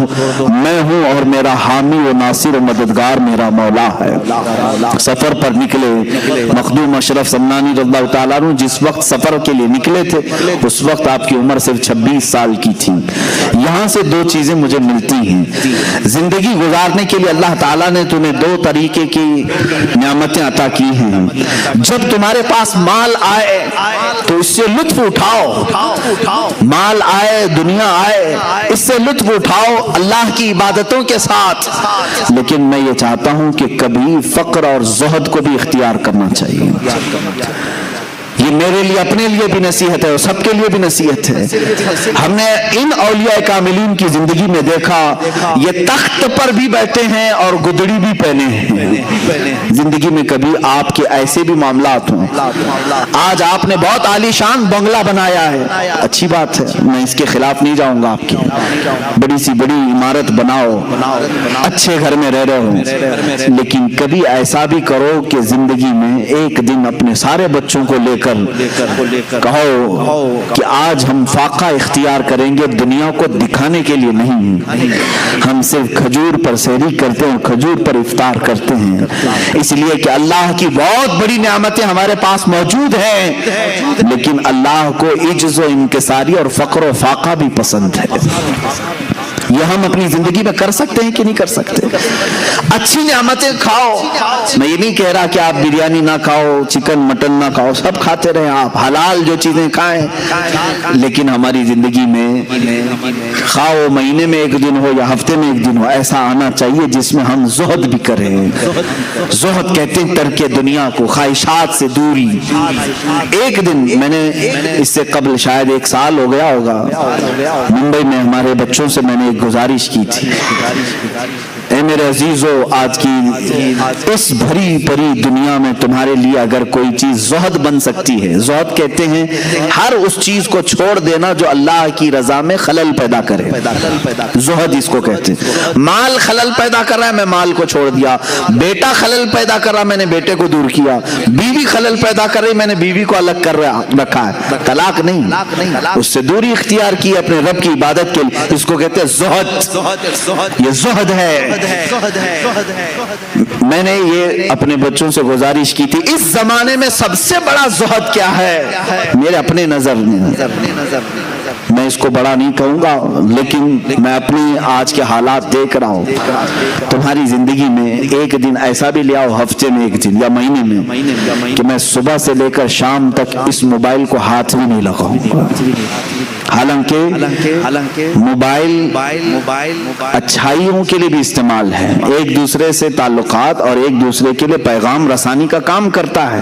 میں ہوں اور میرا حامی و ناصر و مددگار میرا مولا ہے۔ سفر پر نکلے۔ مخدوم اشرف سمنانی رضی اللہ تعالیٰ عنہ جس وقت سفر کے لیے نکلے تھے، اس وقت آپ کی عمر صرف 26 سال کی تھی۔ یہاں سے دو چیزیں مجھے ملتی ہیں۔ زندگی گزارنے کے لیے اللہ تعالیٰ نے تمہیں دو طریقے کی نعمتیں عطا کی ہیں۔ جب تمہارے پاس مال آئے تو اس سے لطف اٹھاؤ، مال آئے، دنیا آئے، اس سے لطف اٹھاؤ اللہ کی عبادتوں کے ساتھ، لیکن میں یہ چاہتا ہوں کہ کبھی فقر اور زہد کو بھی اختیار کرنا چاہیے۔ یہ میرے لیے، اپنے لیے بھی نصیحت ہے اور سب کے لیے بھی نصیحت ہے۔ ہم نے ان اولیاء کاملین کی زندگی میں دیکھا، یہ تخت پر بھی بیٹھے ہیں اور گدڑی بھی پہنے ہیں۔ زندگی میں کبھی آپ کے ایسے بھی معاملات ہوں۔ آج آپ نے بہت عالی شان بنگلہ بنایا ہے، اچھی بات ہے، میں اس کے خلاف نہیں جاؤں گا، آپ کی بڑی سی بڑی عمارت بناؤ، اچھے گھر میں رہ رہے ہو، لیکن کبھی ایسا بھی کرو کہ زندگی میں ایک دن اپنے سارے بچوں کو لے کر کہو کہ آج ہم فاقہ اختیار کریں گے، دنیا کو دکھانے کے لیے نہیں، ہم صرف کھجور پر سحری کرتے ہیں، کھجور پر افطار کرتے ہیں، اس لیے کہ اللہ کی بہت بڑی نعمتیں ہمارے پاس موجود ہیں، لیکن اللہ کو عجز و انکساری اور فقر و فاقہ بھی پسند ہے۔ یہ ہم اپنی زندگی میں کر سکتے ہیں کہ نہیں کر سکتے؟ اچھی نعمتیں کھاؤ، میں یہ نہیں کہہ رہا کہ آپ بریانی نہ کھاؤ، چکن مٹن نہ کھاؤ، سب کھاتے رہیں، آپ حلال جو چیزیں کھائیں، لیکن ہماری زندگی میں کھاؤ، مہینے میں ایک دن ہو یا ہفتے میں ایک دن ہو، ایسا آنا چاہیے جس میں ہم زہد بھی کریں۔ زہد کہتے ہیں ترک دنیا کو، خواہشات سے دوری۔ ایک دن میں نے اس سے قبل شاید 1 سال ہو گیا ہوگا، ممبئی میں ہمارے بچوں سے میں نے گزارش کی تھی، اے میرے عزیزو، آج کی اس بھری پری دنیا میں تمہارے لیے اگر کوئی چیز زہد بن سکتی ہے، زہد کہتے ہیں ہر اس چیز کو چھوڑ دینا جو اللہ کی رضا میں خلل پیدا کرے، زہد اس کو کہتے ہیں۔ مال خلل پیدا کر رہا ہے، میں مال کو چھوڑ دیا، بیٹا خلل پیدا کر رہا، میں نے بیٹے کو دور کیا، بیوی خلل پیدا کر رہی، میں نے بیوی کو الگ کر رکھا ہے، طلاق نہیں، اس سے دوری اختیار کی اپنے رب کی عبادت کے لیے، اس کو کہتے ہیں زہد، یہ زہد ہے۔ میں نے یہ اپنے بچوں سے گزارش کی تھی، اس زمانے میں سب سے بڑا زہد کیا ہے میرے اپنے نظر میں، میں اس کو بڑا نہیں کہوں گا، لیکن میں اپنی آج کے حالات دیکھ رہا ہوں۔ تمہاری زندگی میں ایک دن ایسا بھی لے آؤ، ہفتے میں ایک دن یا مہینے میں، کہ میں صبح سے لے کر شام تک اس موبائل کو ہاتھ بھی نہیں لگاؤں گا۔ حالانکہ موبائل اچھائیوں کے لیے بھی استعمال ہے، ایک دوسرے سے تعلقات اور ایک دوسرے کے لیے پیغام رسانی کا کام کرتا ہے،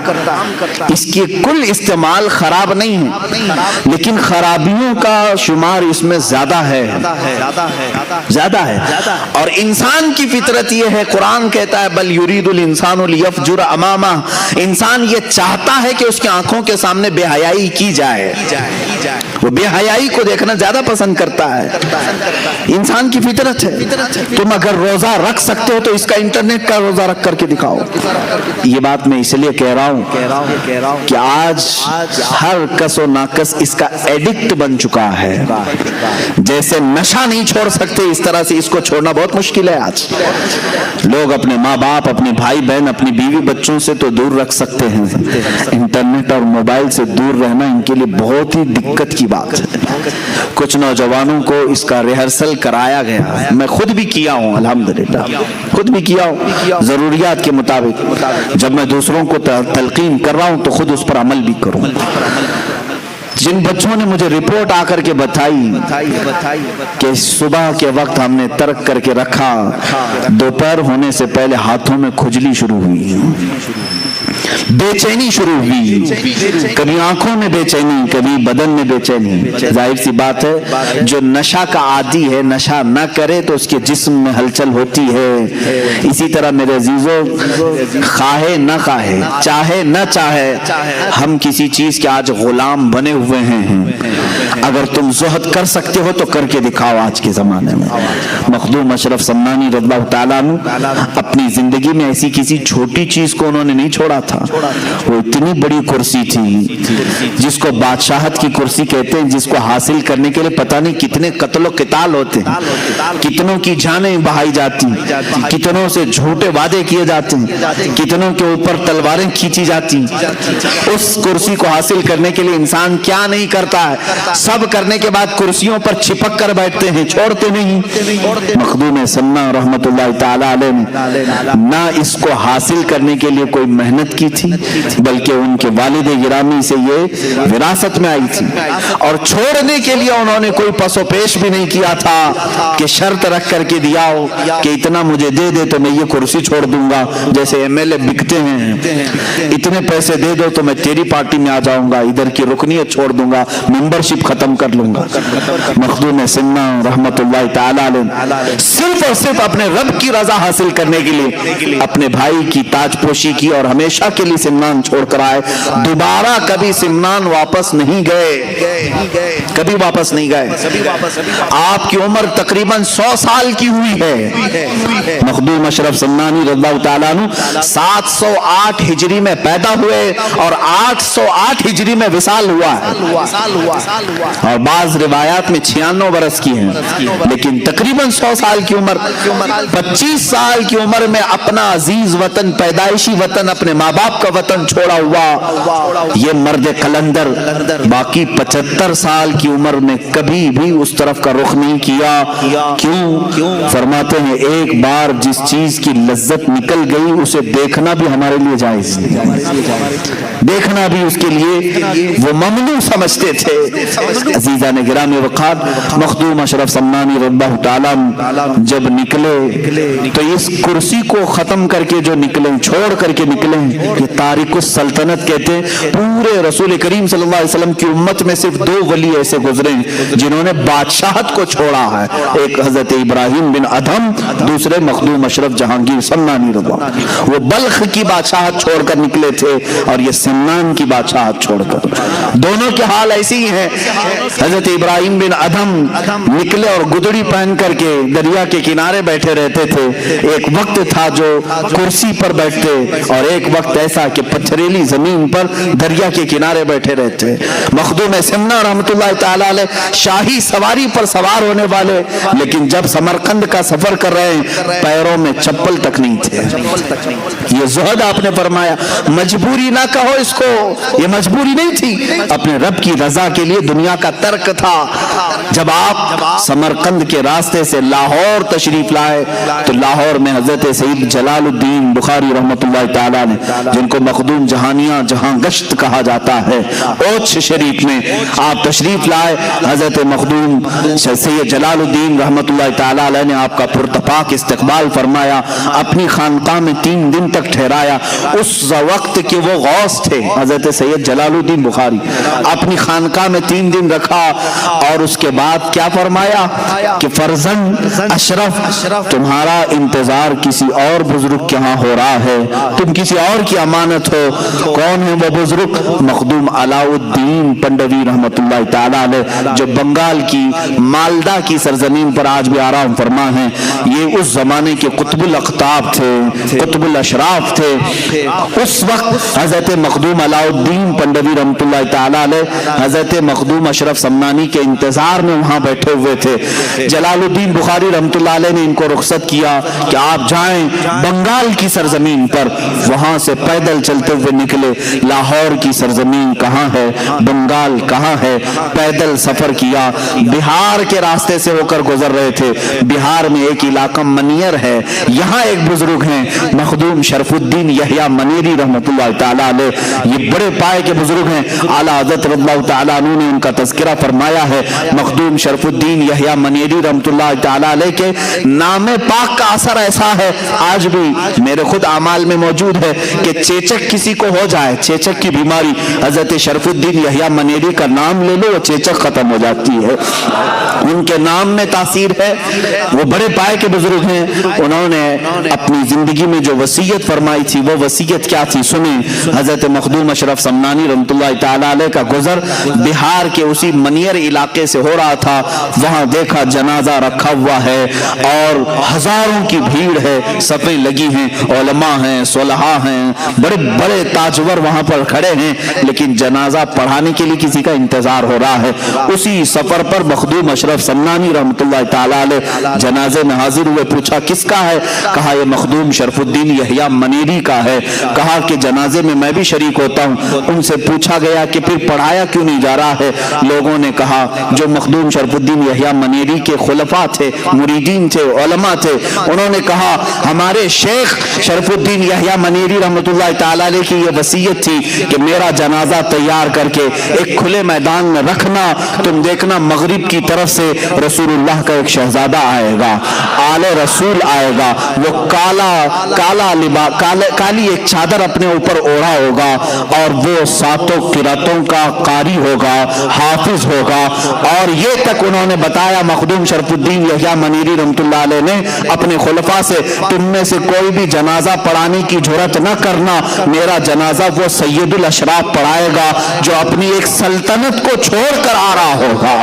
اس کی کل استعمال خراب نہیں ہے، لیکن خرابیوں کا شمار اس میں زیادہ ہے، اور انسان کی فطرت یہ ہے، قرآن کہتا ہے بل یرید الانسان لیفجر امامہ، انسان یہ چاہتا ہے کہ اس کی آنکھوں کے سامنے بے حیائی کی جائے، وہ بے حیائی کو دیکھنا زیادہ پسند کرتا ہے، انسان کی فطرت ہے۔ تم اگر روزہ رکھ سکتے ہو تو اس کا انٹرنیٹ کا روزہ رکھ کر کے دکھاؤ۔ یہ بات میں اس لیے کہہ رہا ہوں کہ آج ہر کس و ناکس اس کا ایڈکٹ بن چکا ہے، جیسے نشہ نہیں چھوڑ سکتے اس طرح سے اس کو چھوڑنا بہت مشکل ہے۔ آج لوگ اپنے ماں باپ، اپنے بھائی بہن، اپنی بیوی بچوں سے تو دور رکھ سکتے ہیں، انٹرنیٹ اور موبائل سے دور رہنا ان کے لیے بہت ہی دقت کی بات ہے۔ کچھ نوجوانوں کو اس کا ریہرسل کرایا گیا، میں خود بھی کیا ہوں، الحمدللہ خود بھی کیا ہوں ضروریات کے مطابق۔ جب میں دوسروں کو تلقین کر رہا ہوں تو خود اس پر عمل بھی کروں۔ جن بچوں نے مجھے رپورٹ آ کر کے بتائی کہ صبح کے وقت ہم نے ترک کر کے رکھا، دوپہر ہونے سے پہلے ہاتھوں میں کھجلی شروع ہوئی، بے چینی شروع ہوئی، کبھی آنکھوں میں بے چینی، کبھی بدن میں بے چینی۔ ظاہر سی بات ہے جو نشہ کا عادی ہے نشہ نہ کرے تو اس کے جسم میں ہلچل ہوتی ہے۔ اسی طرح میرے عزیزو، خواہے نہ خواہے، چاہے نہ چاہے، ہم کسی چیز کے آج غلام بنے ہوئے ہیں۔ اگر تم زہد کر سکتے ہو تو کر کے دکھاؤ۔ آج کے زمانے میں مخدوم اشرف سمنانی رضی اللہ تعالیٰ عنہ اپنی زندگی میں ایسی کسی چھوٹی چیز کو انہوں نے نہیں چھوڑا تھا۔ وہ اتنی بڑی کرسی تھی جس کو بادشاہت کی کرسی کہتے ہیں، جس کو حاصل کرنے کے لیے پتہ نہیں کتنے قتل و قتال ہوتے ہیں، کتنوں کی جانیں بہائی جاتی ہیں، کتنوں سے جھوٹے وعدے کیے جاتے ہیں، کتنوں کے اوپر تلواریں کھینچی جاتی ہیں۔ اس کرسی کو حاصل کرنے کے لیے انسان کیا نہیں کرتا ہے، سب کرنے کے بعد کرسیوں پر چھپک کر بیٹھتے ہیں، چھوڑتے نہیں۔ مخدوم سمنا رحمت اللہ تعالی علیہ نے نہ اس کو حاصل کرنے کے لیے کوئی محنت کی تھی، بلکہ ان کے والد گرامی سے یہ وراثت میں آئی تھی، اور چھوڑنے کے لیے انہوں نے کوئی پس و پیش بھی نہیں کیا تھا کہ شرط رکھ کر کے دیا ہو کہ اتنا مجھے دے دے تو میں یہ کرسی چھوڑ دوں گا، جیسے ایم ایل اے بکتے ہیں، اتنے پیسے دے دو تو میں تیری پارٹی میں آ جاؤں گا، ادھر کی رکنیت چھوڑ دوں گا، ممبرشپ ختم کر لوں گا۔ مخدوم سمنا رحمت اللہ تعالی علیہ صرف اور صرف اپنے رب کی رضا حاصل کرنے کے لیے اپنے بھائی کی تاج پوشی کی اور ہمیشہ کے لیے سمنان چھوڑ کر آئے۔ دوبارہ کبھی سمنان واپس نہیں گئے، کبھی واپس نہیں گئے۔ آپ کی عمر تقریباً 100 سال کی ہوئی ہے۔ مخدوم اشرف سمنانی رضی اللہ تعالیٰ عنہ 708 ہجری میں پیدا ہوئے اور 808 ہجری میں وصال ہوا ہے، اور بعض روایات میں 96 برس کی ہیں، لیکن تقریباً 100 سال کی عمر، 25 سال کی عمر میں اپنا عزیز وطن، پیدائشی وطن، اپنے ماں باپ کا وطن چھوڑا ہوا یہ مرد قلندر باقی 75 سال کی عمر میں کبھی بھی اس طرف کا رخ نہیں کیا۔ کیوں؟ فرماتے ہیں ایک بار جس چیز کی لذت نکل گئی اسے دیکھنا بھی ہمارے لیے جائز نہیں، دیکھنا بھی اس کے لیے وہ ممنوع سمجھتے تھے۔ عزیزان گرامی وقار، مخدوم اشرف سمنانی رضی اللہ تعالیٰ جب نکلے تو اس کرسی کو ختم کر کے جو نکلے، چھوڑ کر کے نکلے، یہ تارک السلطنت کہتے ہیں۔ پورے رسول کریم صلی اللہ علیہ وسلم کی امت میں صرف 2 ولی ایسے گزرے جنہوں نے بادشاہت کو چھوڑا ہے، ایک حضرت ابراہیم بن ادھم، دوسرے مخدوم اشرف جہانگیر سمنانی رضی اللہ عنہ۔ وہ بلخ کی بادشاہت چھوڑ کر نکلے تھے اور یہ سمنان کی بادشاہت چھوڑ کر، دونوں کے حال ایسی ہی ہیں۔ حضرت ابراہیم بن ادھم نکلے اور گدڑی پہن کر کے دریا کے کنارے بیٹھے رہتے تھے۔ ایک وقت تھا جو کرسی پر بیٹھتے اور ایک وقت ایسا کہ پتھریلی زمین پر دریا کے کنارے بیٹھے رہتے۔ مخدوم سمنا رحمت اللہ تعالی علیہ شاہی سواری پر سوار ہونے والے، لیکن جب سمرقند کا سفر کر رہے ہیں پیروں میں چپل تک نہیں تھے۔ یہ زہد آپ نے فرمایا، مجبوری نہ کہو اس کو، یہ مجبوری نہیں تھی، اپنے رب کی رضا کے لیے دنیا کا ترک تھا۔ جب آپ سمرقند کے راستے سے لاہور تشریف لائے تو لاہور میں حضرت سید جلال الدین بخاری رحمت اللہ تعالیٰ نے، جن کو مخدوم جہانیاں جہاں گشت کہا جاتا ہے، اوچھ شریف میں آپ تشریف لائے۔ حضرت مخدوم سید جلال الدین رحمت اللہ تعالیٰ علیہ نے آپ کا پرتپاک استقبال فرمایا، اپنی خانقاہ میں 3 دن تک ٹھہرایا۔ اس وقت کے وہ غوث تھے حضرت سید جلال الدین بخاری، اپنی خانقاہ میں 3 دن رکھا اور اس کے بعد کیا فرمایا کہ فرزند اشرف، تمہارا انتظار کسی اور بزرگ کے ہاں ہو رہا ہے، تم کسی اور کی امانت ہو۔ کون ہے وہ بزرگ؟ مخدوم علاء الدین پنڈوی رحمت اللہ تعالیٰ علیہ، جو بنگال کی مالدہ کی سرزمین پر آج بھی آرام فرما ہیں۔ یہ اس زمانے کے قطب الاقطاب تھے، قطب الاشراف تھے۔ اس وقت حضرت مخدوم علاء الدین پنڈوی رحمت اللہ تعالیٰ علیہ حضرت مخدوم اشرف سمنانی کے انتظار بہار میں وہاں بیٹھے ہوئے تھے۔ جلال الدین بخاری رحمۃ اللہ علیہ نے ان کو رخصت کیا کہ آپ جائیں بنگال کی سرزمین پر، وہاں سے پیدل چلتے ہوئے نکلے۔ لاہور کی سرزمین کہاں ہے، بنگال کہاں ہے، پیدل سفر کیا، بہار کے راستے سے ہو کر گزر رہے تھے۔ بہار میں ایک علاقہ منیر ہے، یہاں ایک بزرگ ہیں مخدوم شرف الدین یحییٰ منیری رحمۃ اللہ تعالیٰ علیہ، یہ بڑے پائے کے بزرگ ہیں۔ اعلیٰ حضرت رضی اللہ تعالیٰ عنہ نے ان کا تذکرہ فرمایا ہے۔ مخدوم شرف الدین یحییٰ منیری رحمۃ اللہ تعالیٰ علیہ کے نام پاک کا اثر ایسا ہے، آج بھی میرے خود اعمال میں موجود ہے کہ چیچک کسی کو ہو جائے، چیچک کی بیماری، حضرت شرف الدین یحییٰ منیری کا نام لے لو، وہ چیچک ختم ہو جاتی ہے۔ ان کے نام میں تاثیر ہے، وہ بڑے پائے کے بزرگ ہیں۔ انہوں نے اپنی زندگی میں جو وصیت فرمائی تھی، وہ وصیت کیا تھی سنیں۔ حضرت مخدوم اشرف سمنانی رحمۃ اللہ تعالیٰ علیہ کا گزر بہار کے اسی منیر علاقے سے ہو رہا تھا، وہاں دیکھا جنازہ رکھا ہوا ہے اور ہزاروں کی بھیڑ ہے، صفیں لگی ہیں، علماء ہیں، صلحاء ہیں، بڑے بڑے تاجور وہاں پر کھڑے ہیں، لیکن جنازہ پڑھانے کے لیے کسی کا انتظار ہو رہا ہے۔ اسی سفر پر مخدوم اشرف سمنانی رحمۃ اللہ تعالیٰ علیہ جنازے میں حاضر ہوئے، پوچھا کس کا ہے؟ کہا یہ مخدوم شرف الدین یحییٰ منیری کا ہے۔ کہا کہ جنازے میں بھی شریک ہوتا ہوں۔ ان سے پوچھا گیا کہ پھر پڑھایا کیوں نہیں جا رہا ہے؟ لوگوں نے کہا جو مخدوم شرف الدین یحییٰ منیری کے خلفاء تھے، مریدین تھے، علماء تھے، انہوں نے کہا ہمارے شیخ شرف الدین یحییٰ منیری رحمۃ اللہ تعالیٰ علیہ کی یہ وصیت تھی کہ میرا جنازہ تیار کر کے ایک کھلے میدان میں رکھنا، تم دیکھنا مغرب کی طرف سے رسول اللہ کا ایک شہزادہ آئے گا، آل رسول آئے گا، وہ کالی ایک چادر اپنے اوپر اوڑھا ہوگا اور وہ ساتوں قراتوں کا قاری ہوگا، حافظ ہوگا۔ اور یہ تک انہوں نے بتایا مخدوم شرف الدین یحییٰ منیری رحمۃ اللہ علیہ نے اپنے خلفاء سے، تم میں سے کوئی بھی جنازہ پڑھانے کی جرات نہ کرنا، میرا جنازہ وہ سید الاشراف پڑھائے گا جو اپنی ایک سلطنت کو چھوڑ کر آ رہا ہوگا،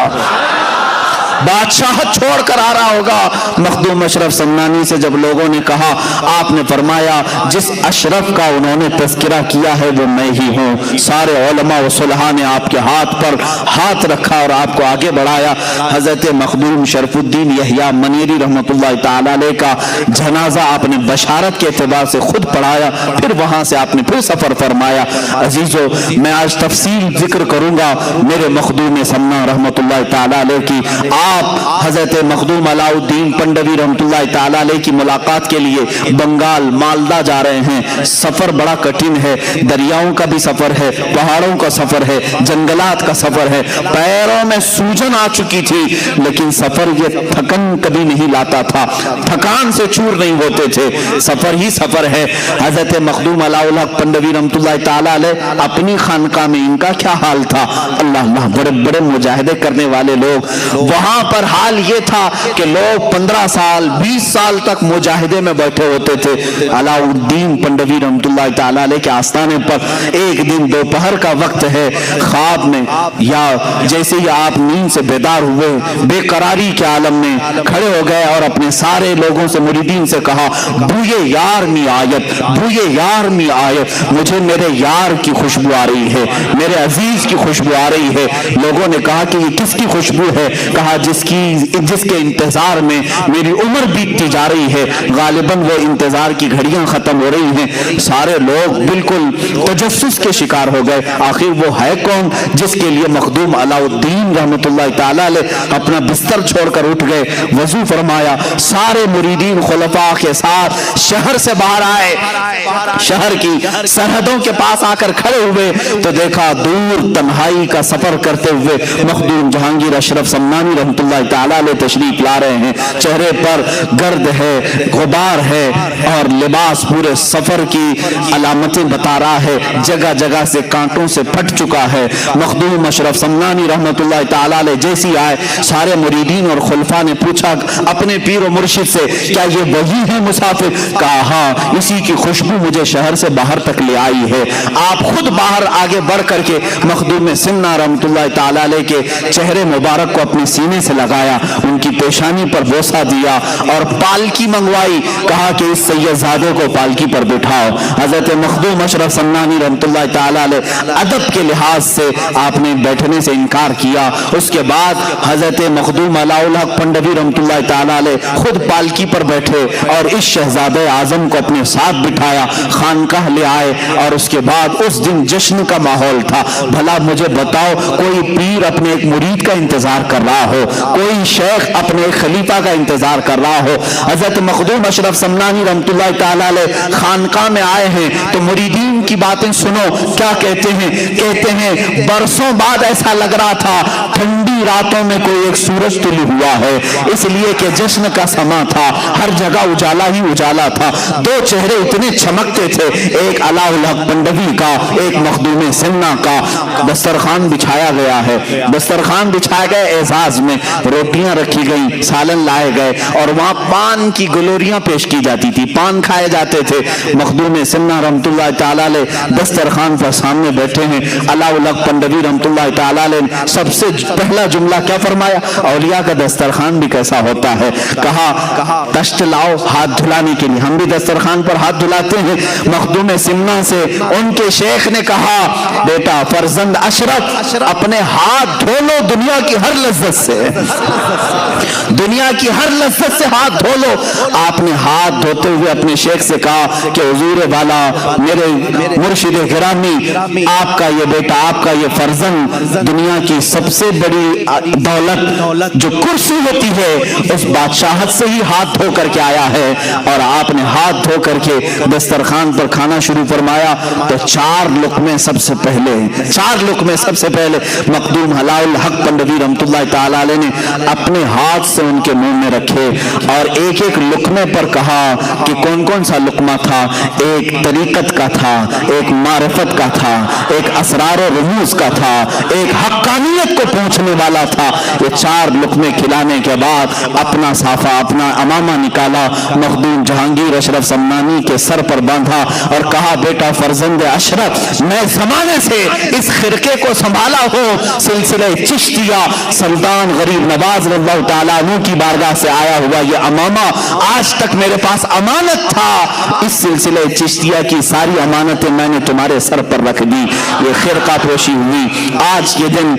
بادشاہت چھوڑ کر آ رہا ہوگا۔ مخدوم اشرف سمنانی سے جب لوگوں نے کہا، آپ نے فرمایا جس اشرف کا انہوں نے تذکرہ کیا ہے وہ میں ہی ہوں۔ سارے علماء و صلحاء نے آپ کے ہاتھ پر ہاتھ رکھا اور آپ کو آگے بڑھایا۔ حضرت مخدوم شرف الدین یحییٰ منیری رحمۃ اللہ تعالیٰ علیہ کا جنازہ آپ نے بشارت کے اعتبار سے خود پڑھایا، پھر وہاں سے آپ نے پھر سفر فرمایا۔ عزیزو، میں آج تفصیل ذکر کروں گا میرے مخدوم سمنا رحمۃ اللہ تعالیٰ علیہ کی۔ آپ حضرت مخدوم علاء الدین پنڈوی رحمۃ اللہ تعالیٰ علیہ کی ملاقات کے لیے بنگال مالدہ جا رہے ہیں۔ سفر بڑا کٹھن ہے، دریاؤں کا بھی سفر ہے، پہاڑوں کا سفر ہے، جنگلات کا سفر ہے، پیروں میں سوجن آ چکی تھی، لیکن سفر یہ تھکن کبھی نہیں لاتا تھا، تھکان سے چور نہیں ہوتے تھے، سفر ہی سفر ہے۔ حضرت مخدوم علاء الحق پنڈوی رحمۃ اللہ تعالیٰ علیہ اپنی خانقاہ میں ان کا کیا حال تھا؟ اللہ، بڑے بڑے مجاہدے کرنے والے لوگ، وہاں پر حال یہ تھا کہ لوگ 15 سال 20 سال تک مجاہدے میں بیٹھے ہوتے تھے۔ علاء الدین پنڈوی رحمۃ اللہ تعالیٰ علیہ کے آستانے پر ایک دن دوپہر کا وقت ہے، خواب میں یا جیسے ہی آپ نیند سے بیدار ہوئے، بے قراری کے عالم میں کھڑے ہو گئے اور اپنے سارے لوگوں سے، مریدین سے کہا، بوئے یار می آیت، بوئے یار می آیت، مجھے میرے یار کی خوشبو آ رہی ہے، میرے عزیز کی خوشبو آ رہی ہے۔ لوگوں نے کہا کہ یہ کس کی خوشبو ہے؟ کہا جس کے انتظار میں میری عمر بیتتی جا رہی ہے، غالباً وہ انتظار کی گھڑیاں ختم ہو رہی ہیں۔ سارے لوگ بالکل تجسس کے شکار ہو گئے، آخر وہ ہے کون جس کے لیے مخدوم علاء الدین رحمۃ اللہ تعالیٰ علیہ اپنا بستر چھوڑ کر اٹھ گئے، وضو فرمایا، سارے مریدین خلفاء کے ساتھ شہر سے باہر آئے، شہر کی سرحدوں کے پاس آ کر کھڑے ہوئے تو دیکھا دور تنہائی کا سفر کرتے ہوئے مخدوم جہانگیر اشرف سمنانی رحمۃ اللہ تعالیٰ علیہ تشریف لا رہے ہیں۔ چہرے پر گرد ہے، غبار ہے اور لباس پورے سفر کی علامتیں بتا رہا ہے، جگہ جگہ سے کانٹوں سے پھٹ چکا ہے۔ مخدوم اشرف سمنانی رحمۃ اللہ تعالیٰ علیہ جیسی آئے، سارے مریدین اور خلفاء نے پوچھا اپنے پیر و مرشد سے، کیا یہ وہی ہے مسافر؟ کہا ہاں، اسی کی خوشبو مجھے شہر سے باہر تک لے آئی ہے۔ آپ خود باہر آگے بڑھ کر کے مخدوم سمنا رحمۃ اللہ تعالیٰ علیہ کے چہرے مبارک کو اپنے سینے سے لگایا, ان کی پیشانی پر بوسہ دیا اور پالکی منگوائی. کہا کہ اس سیدزادے کو پالکی پر بٹھاؤ. حضرت مخدوم اشرف سمنانی رحمۃ اللہ تعالی علیہ ادب کے لحاظ سے آپ نے بیٹھنے سے انکار کیا. اس کے بعد حضرت مخدوم علاء الحق پنڈوی رحمۃ اللہ تعالی علیہ خود پالکی پر بیٹھے اور اس شہزادہ اعظم کو اپنے ساتھ بٹھایا, خانقاہ لے آئے, اور اس کے بعد اس دن جشن کا ماحول تھا. بھلا مجھے بتاؤ, کوئی پیر اپنے ایک مرید کا انتظار کر رہا ہو, کوئی شیخ اپنے ایک خلیفہ کا انتظار کر رہا ہو. حضرت مخدوم اشرف سمنانی رحمۃ اللہ تعالی علیہ خانقاہ میں آئے ہیں تو مریدین کی باتیں سنو کیا کہتے ہیں. کہتے ہیں برسوں بعد ایسا لگ رہا تھا ٹھنڈی راتوں میں کوئی ایک سورج طلوع ہوا ہے, اس لیے کہ جشن کا سما تھا, ہر جگہ اجالا ہی اجالا تھا. دو چہرے اتنے چمکتے تھے, ایک علاء الحق پنڈوی کا, ایک مخدوم سمنا کا. دسترخوان بچھایا گیا ہے, دسترخوان بچھائے گئے, اعزاز میں روٹیاں رکھی گئیں, سالن لائے گئے, اور وہاں پان کی گلوریاں پیش کی جاتی تھی, پان کھائے جاتے تھے. مخدوم سمنا رحمۃ اللہ تعالی علیہ دسترخوان پر سامنے بیٹھے ہیں. علاء الحق پنڈوی رحمۃ اللہ تعالی علیہ سب سے پہلا جملہ کیا فرمایا, اولیاء کا دسترخوان بھی کیسا ہوتا ہے. کہا تشت لاؤ ہاتھ دھلانے کے لیے, ہم بھی دسترخوان پر ہاتھ دھلاتے ہیں. مخدوم سمنا سے ان کے شیخ نے کہا, بیٹا فرزند اشرف اپنے ہاتھ دھو لو دنیا کی ہر لذت سے, دنیا کی ہر لذت سے ہاتھ دھو لو. آپ نے ہاتھ دھوتے ہوئے اپنے شیخ سے کہا کہ حضور والا, میرے مرشد گرامی, آپ کا یہ بیٹا, آپ کا یہ فرزند دنیا کی سب سے بڑی دولت جو کرسی ہوتی ہے اس بادشاہت سے ہی ہاتھ دھو کر کے آیا ہے. اور آپ نے ہاتھ دھو کر کے دسترخوان پر کھانا شروع فرمایا تو چار لقمے سب سے پہلے مخدوم علاء الحق پنڈوی رحمۃ اللہ تعالی علیہ نے اپنے ہاتھ سے ان کے منہ میں رکھے, اور ایک ایک لقمے پر کہا کہ کون کون سا لقمہ تھا. ایک طریقت کا تھا, ایک معرفت کا تھا, ایک اسرار و رموز کا تھا, ایک حقانیت کو پہنچنے والا تھا. یہ چار لقمے کھلانے کے بعد اپنا صافہ, اپنا امامہ نکالا, مخدوم جہانگیر اشرف سمنانی کے سر پر باندھا اور کہا, بیٹا فرزند اشرف, میں زمانے سے اس خرقے کو سنبھالا ہوں, سلسلہ چشتیہ سلطان غریب نواز رضی اللہ تعالیٰ عنہ کی بارگاہ سے آیا ہوا یہ امامہ آج تک میرے پاس امانت تھا. اس سلسلہ چشتیہ کی ساری امانتیں میں نے تمہارے سر پر رکھ دی. یہ خرقہ پوشی ہوئی, آج کے دن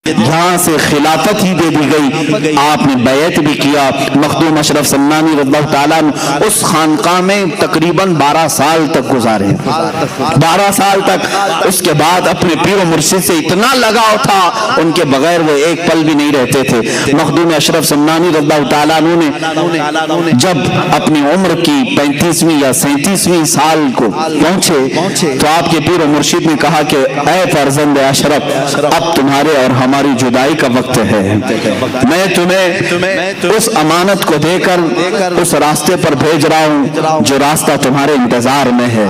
یہاں سے خلافت ہی دے دی گئی. آپ نے بیعت بھی کیا. مخدوم اشرف سمنانی رضی اللہ تعالیٰ اس خانقاہ میں تقریباً 12 سال تک گزارے, 12 سال تک. اس کے بعد اپنے پیر و مرشد سے اتنا لگاؤ تھا, ان کے بغیر وہ ایک پل بھی نہیں رہتے تھے. مخدوم اشرف سمنانی رضی اللہ تعالیٰ نے جب اپنی عمر کی 35ویں یا 37ویں سال کو پہنچے تو آپ کے پیر و مرشد نے کہا کہ اے فرزند اشرف, اب تمہارے اور ہمارے جدائی کا وقت ہے. میں تمہیں اس امانت کو دے کر اس راستے پر بھیج رہا ہوں جو راستہ تمہارے انتظار میں ہے.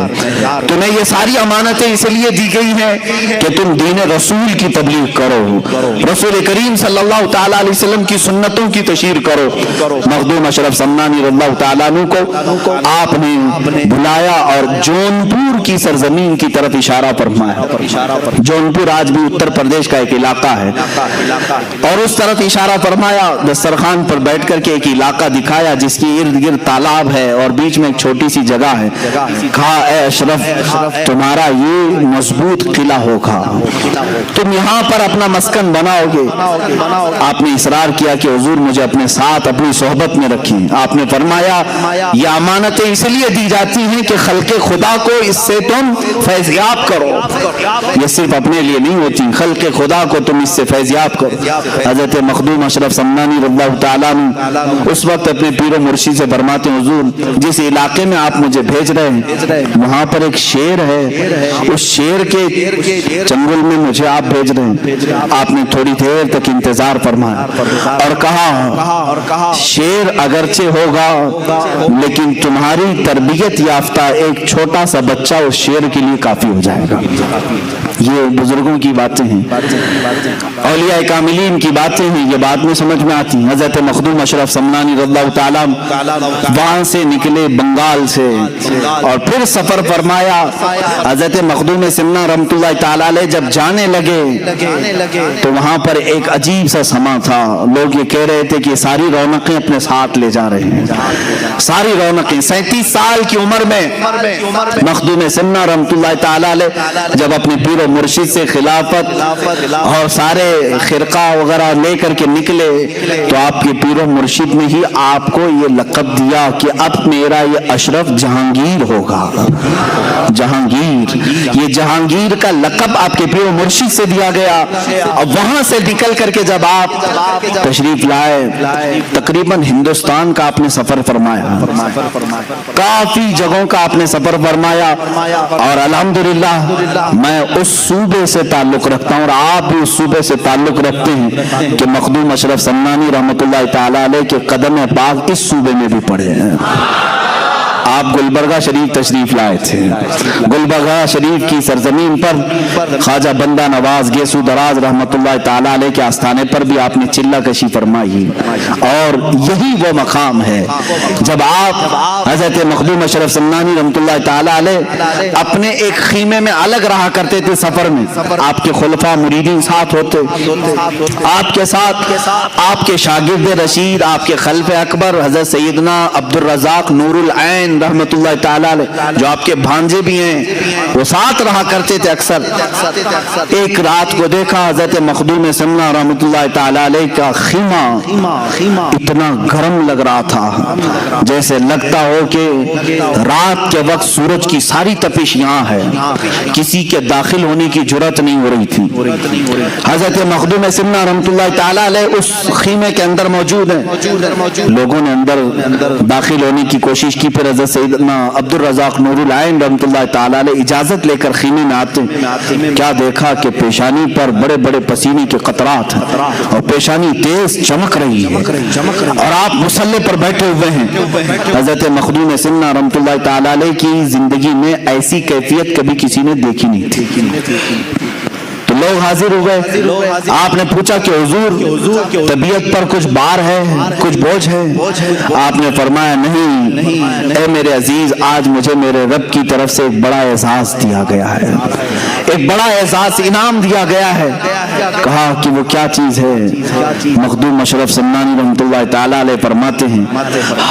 تمہیں یہ ساری امانتیں اس لیے دی گئی ہیں کہ تم دین رسول کی تبلیغ کرو, رسول کریم صلی اللہ تعالیٰ علیہ وسلم کی سنتوں کی تشہیر کرو. مخدوم اشرف سمنانی رضی اللہ تعالیٰ عنہ کو آپ نے بلایا اور جونپور کی سرزمین کی طرف اشارہ فرمایا. جونپور آج بھی اتر پردیش کا ایک علاقہ ہے, اور اس طرف اشارہ فرمایا. دسترخوان پر بیٹھ کر کے ایک علاقہ دکھایا جس کی ارد گرد تالاب ہے اور بیچ میں ایک چھوٹی سی جگہ ہے. کہا, اے اشرف, تمہارا یہ مضبوط قلعہ ہوگا, تم یہاں پر اپنا مسکن بناؤ گے. آپ نے اصرار کیا کہ حضور مجھے اپنے ساتھ اپنی صحبت میں رکھیں. آپ نے فرمایا, یہ امانتیں اس لیے دی جاتی ہیں کہ خلق خدا کو اس سے تم فیضیاب کرو. یہ صرف اپنے لیے نہیں ہوتی, خلق خدا کو تم اس سے فیضیاب کرو. حضرت مخدوم اشرف سمنانی رضی اللہ تعالیٰ عنہ اس وقت اپنے پیر و مرشد سے فرماتے ہیں, حضور جس علاقے میں آپ مجھے بھیج رہے ہیں وہاں پر ایک شیر ہے, اس شیر کے چنگل میں مجھے آپ بھیج رہے ہیں. آپ نے تھوڑی دیر تک انتظار فرمایا اور کہا, شیر اگرچہ ہوگا لیکن تمہاری تربیت یافتہ ایک چھوٹا سا بچہ اس شیر کے لیے کافی ہو جائے گا. یہ بزرگوں کی باتیں ہیں، اولیاء کاملین کی باتیں ہیں، یہ بات میں سمجھ میں آتی ہیں۔ حضرت مخدوم اشرف سمنانی رضی اللہ تعالیٰ وہاں سے نکلے بنگال سے اور پھر سفر فرمایا۔ حضرت مخدوم سمنا رحمۃ اللہ تعالیٰ علیہ جب جانے لگے تو وہاں پر ایک عجیب سا سما تھا، لوگ یہ کہہ رہے تھے کہ ساری رونقیں اپنے ساتھ لے جا رہے ہیں، ساری رونقیں۔ 37 سال کی عمر میں مخدوم سمنا رحمۃ اللہ تعالیٰ علیہ جب اپنے پیر و مرشد سے خلافت اور سارے خرقہ وغیرہ لے کر کے نکلے تو آپ کے پیر و مرشد نے ہی آپ کو یہ لقب دیا کہ اب میرا یہ اشرف جہانگیر ہوگا۔ جہانگیر، یہ جہانگیر کا لقب آپ کے پیر و مرشد سے دیا گیا۔ اور وہاں سے نکل کر کے جب آپ تشریف لائے، تقریباً ہندوستان کا آپ نے سفر فرمایا، کافی جگہوں کا آپ نے سفر فرمایا، اور الحمدللہ میں اس صوبے سے تعلق رکھتا ہوں اور آپ بھی اس صوبے سے تعلق رکھتے ہیں کہ مخدوم اشرف سمنانی رحمۃ اللہ تعالیٰ علیہ کے قدم پاک اس صوبے میں بھی پڑے ہیں۔ آپ گلبرگہ شریف تشریف لائے تھے، گلبرگہ شریف کی سرزمین پر خواجہ بندہ نواز گیسو دراز رحمت اللہ تعالیٰ علیہ کے آستانے پر بھی آپ نے چلہ کشی فرمائی، اور یہی وہ مقام ہے جب آپ حضرت مخدوم اشرف سمنانی رحمت اللہ تعالیٰ علیہ اپنے ایک خیمے میں الگ رہا کرتے تھے سفر میں، آپ کے خلفاء مریدین ساتھ ہوتے، آپ کے ساتھ آپ کے شاگرد رشید، آپ کے خلف اکبر حضرت سیدنا عبدالرزاق نور العین رحمت اللہ تعالیٰ علیہ جو آپ کے بھانجے بھی ہیں، وہ ساتھ رہا کرتے تھے اکثر۔ ایک رات کو دیکھا حضرت مخدوم سمنا رحمت اللہ تعالیٰ علیہ کا خیمہ اتنا گرم لگ رہا تھا، جیسے لگتا ہو کہ رات کے وقت سورج کی ساری تپش یہاں ہے، کسی کے داخل ہونے کی جرات نہیں ہو رہی تھی۔ حضرت مخدوم سمنا رحمت اللہ تعالیٰ علیہ اس خیمے کے اندر موجود ہیں، لوگوں نے اندر داخل ہونے کی کوشش کی، پھر حضرت سیدنا عبدالرزاق نور العین رحمت اللہ تعالیٰ علیہ اجازت لے کر خیمے میں آتے، کیا دیکھا کہ پیشانی پر بڑے بڑے پسینے کے قطرات ہیں اور پیشانی تیز چمک رہی ہے، اور آپ مصلی پر بیٹھے ہوئے ہیں۔ حضرت مخدوم سمنا رحمت اللہ تعالیٰ علیہ کی زندگی میں ایسی کیفیت کبھی کسی نے دیکھی نہیں تھی۔ تو لوگ حاضر ہوئے، آپ نے پوچھا کہ حضور طبیعت پر کچھ بار ہے، کچھ بوجھ ہے؟ آپ نے فرمایا نہیں اے میرے عزیز، آج مجھے میرے رب کی طرف سے ایک بڑا اعزاز دیا گیا ہے، ایک بڑا اعزاز انعام دیا گیا ہے۔ کہا کہ وہ کیا چیز ہے؟ مخدوم اشرف سمنانی رحمۃ اللہ تعالیٰ علیہ فرماتے ہیں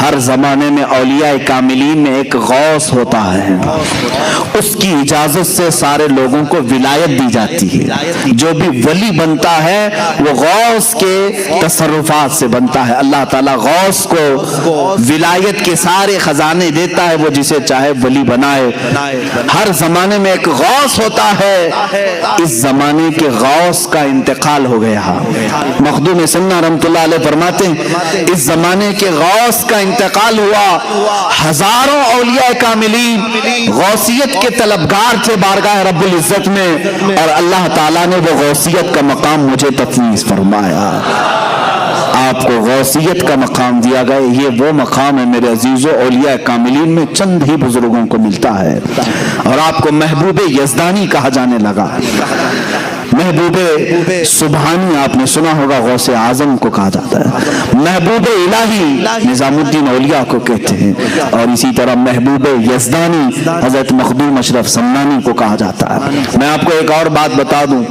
ہر زمانے میں اولیاء کاملین میں ایک غوث ہوتا ہے، اس کی اجازت سے سارے لوگوں کو ولایت دی جاتی ہے، جو بھی ولی بنتا ہے وہ غوث کے تصرفات سے بنتا ہے، اللہ تعالیٰ غوث کو ولایت کے سارے خزانے دیتا ہے، وہ جسے چاہے ولی بنائے۔ ہر زمانے میں ایک غوث ہوتا ہے، اس زمانے کے غوث کا انتقال ہو گیا۔ مخدوم سمنا رحمت اللہ علیہ فرماتے ہیں اس زمانے کے غوث کا انتقال ہوا، ہزاروں اولیاء کاملین غوثیت کے طلبگار تھے بارگاہ رب العزت میں، اور اللہ تعالیٰ نے وہ غوثیت کا مقام مجھے تفویض فرمایا، آپ کو غوثیت کا مقام دیا گیا۔ یہ وہ مقام ہے میرے عزیزو، اولیاء کاملین میں چند ہی بزرگوں کو ملتا ہے، اور آپ کو محبوب یزدانی کہا جانے لگا۔ محبوب سبحانی آپ نے سنا ہوگا، غوث اعظم کو کہا جاتا ہے، محبوب الہی نظام الدین اولیاء کو کہتے ہیں، اور اسی طرح محبوب یزدانی حضرت مخدوم اشرف سمنانی کو کہا جاتا ہے۔ میں آپ کو ایک اور بات بتا دوں،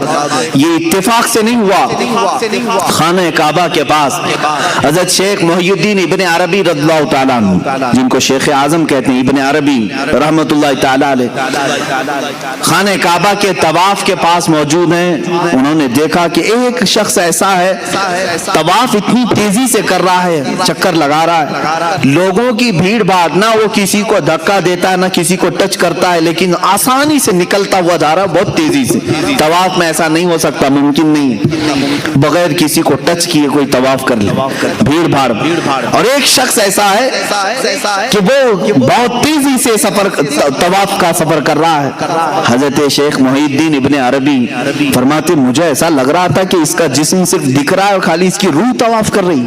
یہ اتفاق سے نہیں ہوا، خانہ کعبہ کے پاس حضرت شیخ محی الدین ابن عربی رضی اللہ تعالیٰ عنہ، جن کو شیخ اعظم کہتے ہیں، ابن عربی رحمت اللہ تعالیٰ علیہ، خانہ کعبہ کے طواف کے پاس موجود ہیں۔ انہوں نے دیکھا کہ ایک شخص ایسا ہے طواف اتنی تیزی سے کر رہا ہے، چکر لگا رہا ہے، لوگوں کی بھیڑ بھاڑ، نہ وہ کسی کو دھکا دیتا ہے نہ کسی کو ٹچ کرتا ہے، لیکن آسانی سے نکلتا ہوا جا رہا ہے بہت تیزی سے۔ طواف میں ایسا نہیں ہو سکتا، ممکن نہیں، بغیر کسی کو ٹچ کیے کوئی طواف کر لے، بھیڑ بھاڑ۔ اور ایک شخص ایسا ہے کہ وہ بہت تیزی سے طواف کا سفر کر رہا ہے۔ حضرت شیخ محی الدین ابن عربی فرماتے مجھے ایسا لگ رہا تھا کہ اس کا جسم صرف دکھ رہا ہے اور خالی اس کی روح طواف کر رہی.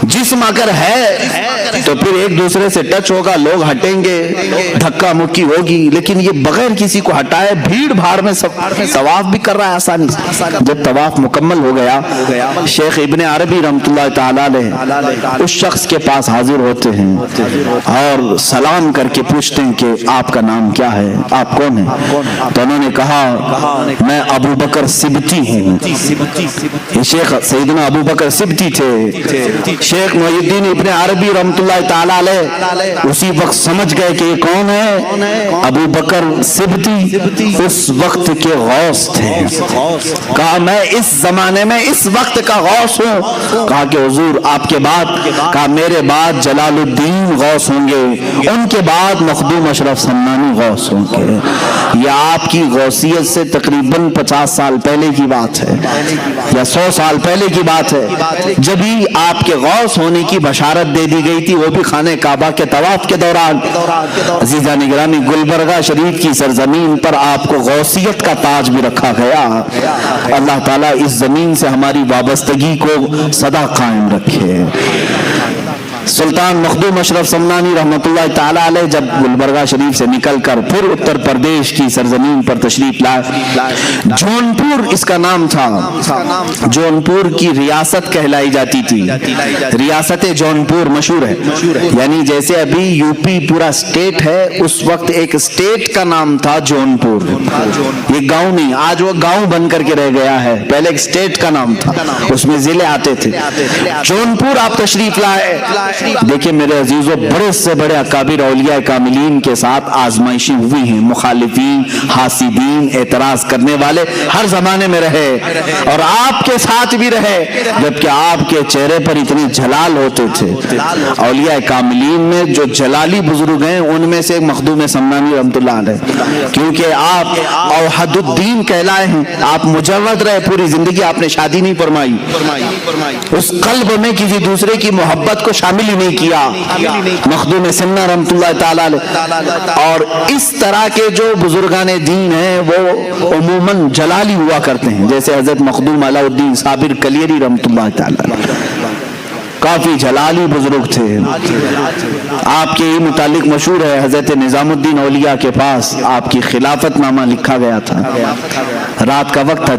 جسم اگر ہے تو پھر ایک دوسرے سے ٹچ ہوگا, لوگ ہٹیں گے, دھکا مکی ہوگی, لیکن یہ بغیر کسی کو ہٹائے بھیڑ بھاڑ میں طواف بھی کر رہا ہے آسانی سے. جب طواف مکمل ہو گیا, شیخ ابن عربی رحمۃ اللہ تعالی علیہ اس شخص کے پاس حاضر ہوتے ہیں اور سلام کر کے پوچھتے ہیں کہ آپ کا نام کیا ہے, آپ کون ہیں؟ تو انہوں نے کہا میں ابو بکر سبتی ہوں. یہ شیخ سیدنا ابو بکر سبتی تھے. شیخ محی الدین ابن عربی رحمۃ اللہ تعالی علیہ اسی وقت سمجھ گئے کہ یہ کون ہے؟ ابو بکر سبتی اس وقت کے غوث تھے. کہا میں اس زمانے میں اس وقت کا غوث ہوں. کہا کہ حضور آپ کے بعد؟ کہا میرے بعد جلال الدین غوث ہوں گے, ان کے بعد مخدوم اشرف سمنانی غوث ہوں گے. یہ آپ کی غوثیت سے تقریباً 50 سال پہلے کی بات ہے یا 100 سال پہلے کی بات ہے, جب ہی آپ کے غوث ہونے کی بشارت دے دی گئی تھی, وہ بھی خانہ کعبہ کے طواف کے دوران. عزیزان گرامی, گلبرگہ شریف کی سرزمین پر آپ کو غوثیت کا تاج بھی رکھا گیا. اللہ تعالیٰ اس زمین سے ہماری وابستگی کو سدا قائم رکھے. سلطان مخدوم اشرف سمنانی رحمۃ اللہ تعالی علیہ جب گلبرگہ شریف سے نکل کر پھر اتر پردیش کی سرزمین پر تشریف لائے, جونپور اس کا نام تھا. جونپور کی ریاست کہلائی جاتی تھی. ریاست جونپور مشہور ہے, یعنی جیسے ابھی یو پی پورا اسٹیٹ ہے, اس وقت ایک اسٹیٹ کا نام تھا جونپور. یہ گاؤں نہیں, آج وہ گاؤں بن کر کے رہ گیا ہے, پہلے ایک اسٹیٹ کا نام تھا, اس میں ضلع آتے تھے. جونپور آپ تشریف لائے. دیکھیں میرے عزیزوں, بڑے سے بڑے اکابر اولیاء کاملین کے ساتھ آزمائشیں ہوئی ہیں. مخالفین, حاسدین, اعتراض کرنے والے ہر زمانے میں رہے اور آپ کے ساتھ بھی رہے, جبکہ آپ کے چہرے پر اتنے جلال ہوتے تھے. اولیاء کاملین میں جو جلالی بزرگ ہیں ان میں سے مخدوم سمنانی رحمۃ اللہ علیہ, کیونکہ آپ اوحد الدین کہلائے ہیں. آپ مجود رہے, پوری زندگی آپ نے شادی نہیں فرمائی, اس قلب میں کسی دوسرے کی محبت کو شامل ہی نہیں کیا. مخدوم سمنا رحمۃ اللہ تعالی علیہ. اور اس طرح کے جو بزرگان دین ہیں وہ عموماً جلالی ہوا کرتے ہیں, جیسے حضرت مخدوم علاء الدین صابر کلیری رحمۃ اللہ تعالی علیہ, کافی جلالی بزرگ تھے. آپ کے ہی متعلق مشہور ہے, حضرت نظام الدین اولیاء کے پاس آپ کی خلافت نامہ لکھا گیا تھا. رات کا وقت تھا,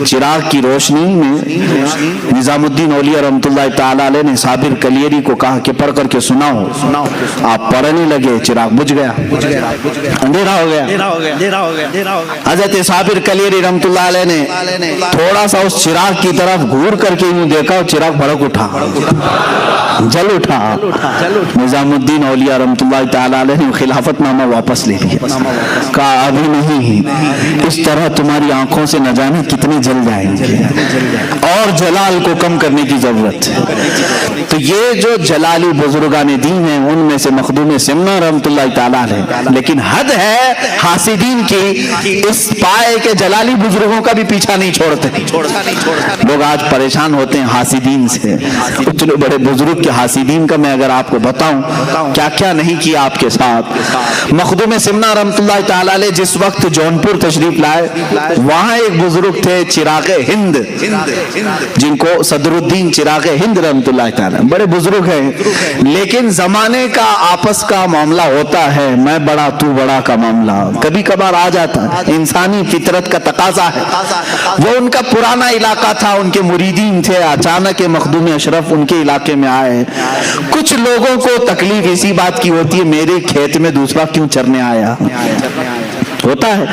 چراغ کی روشنی میں نظام الدین اولیاء رحمۃ اللہ تعالی علیہ نے صابر کلیری کو کہا کہ پڑھ کر کے سناؤ. آپ پڑھنے لگے, چراغ بجھ گیا, اندھیرا ہو گیا. حضرت صابر کلیری رحمۃ اللہ علیہ نے تھوڑا سا اس چراغ کی طرف گھور کر کے یوں دیکھا, چراغ بھڑک اٹھا, جل اٹھا. نظام الدین اولیاء رحمۃ اللہ تعالی علیہ نے خلافت نامہ واپس لے لیا. کہا ابھی نہیں, اس طرح تمہاری آنکھوں سے نہ جانے کتنے جل جائیں گے, اور جلال کو کم کرنے کی ضرورت ہے. تو یہ جو جلالی بزرگان دین ہیں ان میں سے مخدوم سمنا رحمۃ اللہ تعالی علیہ. لیکن حد ہے حاسدین کی, اس پائے کے جلالی بزرگوں کا بھی پیچھا نہیں چھوڑتے. لوگ آج پریشان ہوتے ہیں حاسدین سے. اتنے بڑے بزرگ کے حاسدین کا میں اگر آپ کو بتاؤں کیا کیا نہیں کیا آپ کے ساتھ. مخدوم سمنا رحمۃ اللہ تعالی علیہ جس وقت جونپور تشریف لائے, وہاں ایک بزرگ تھے چراغ ہند, جن کو صدر الدین چراغ ہند رحمۃ اللہ تعالی, بڑے بزرگ ہیں. لیکن زمانے کا آپس کا معاملہ ہوتا ہے, میں بڑا تو بڑا کا معاملہ کبھی کبھار آ جاتا ہے, انسانی فطرت کا تقاضا ہے. وہ ان کا پرانا علاقہ تھا, ان کے مریدین تھے. اچانک مخدوم اشرف ان کے علاقے میں آئے. کچھ لوگوں کو تکلیف اسی بات کی ہوتی ہے, میرے کھیت میں دوسرا کیوں چرنے آیا. ہوتا ہے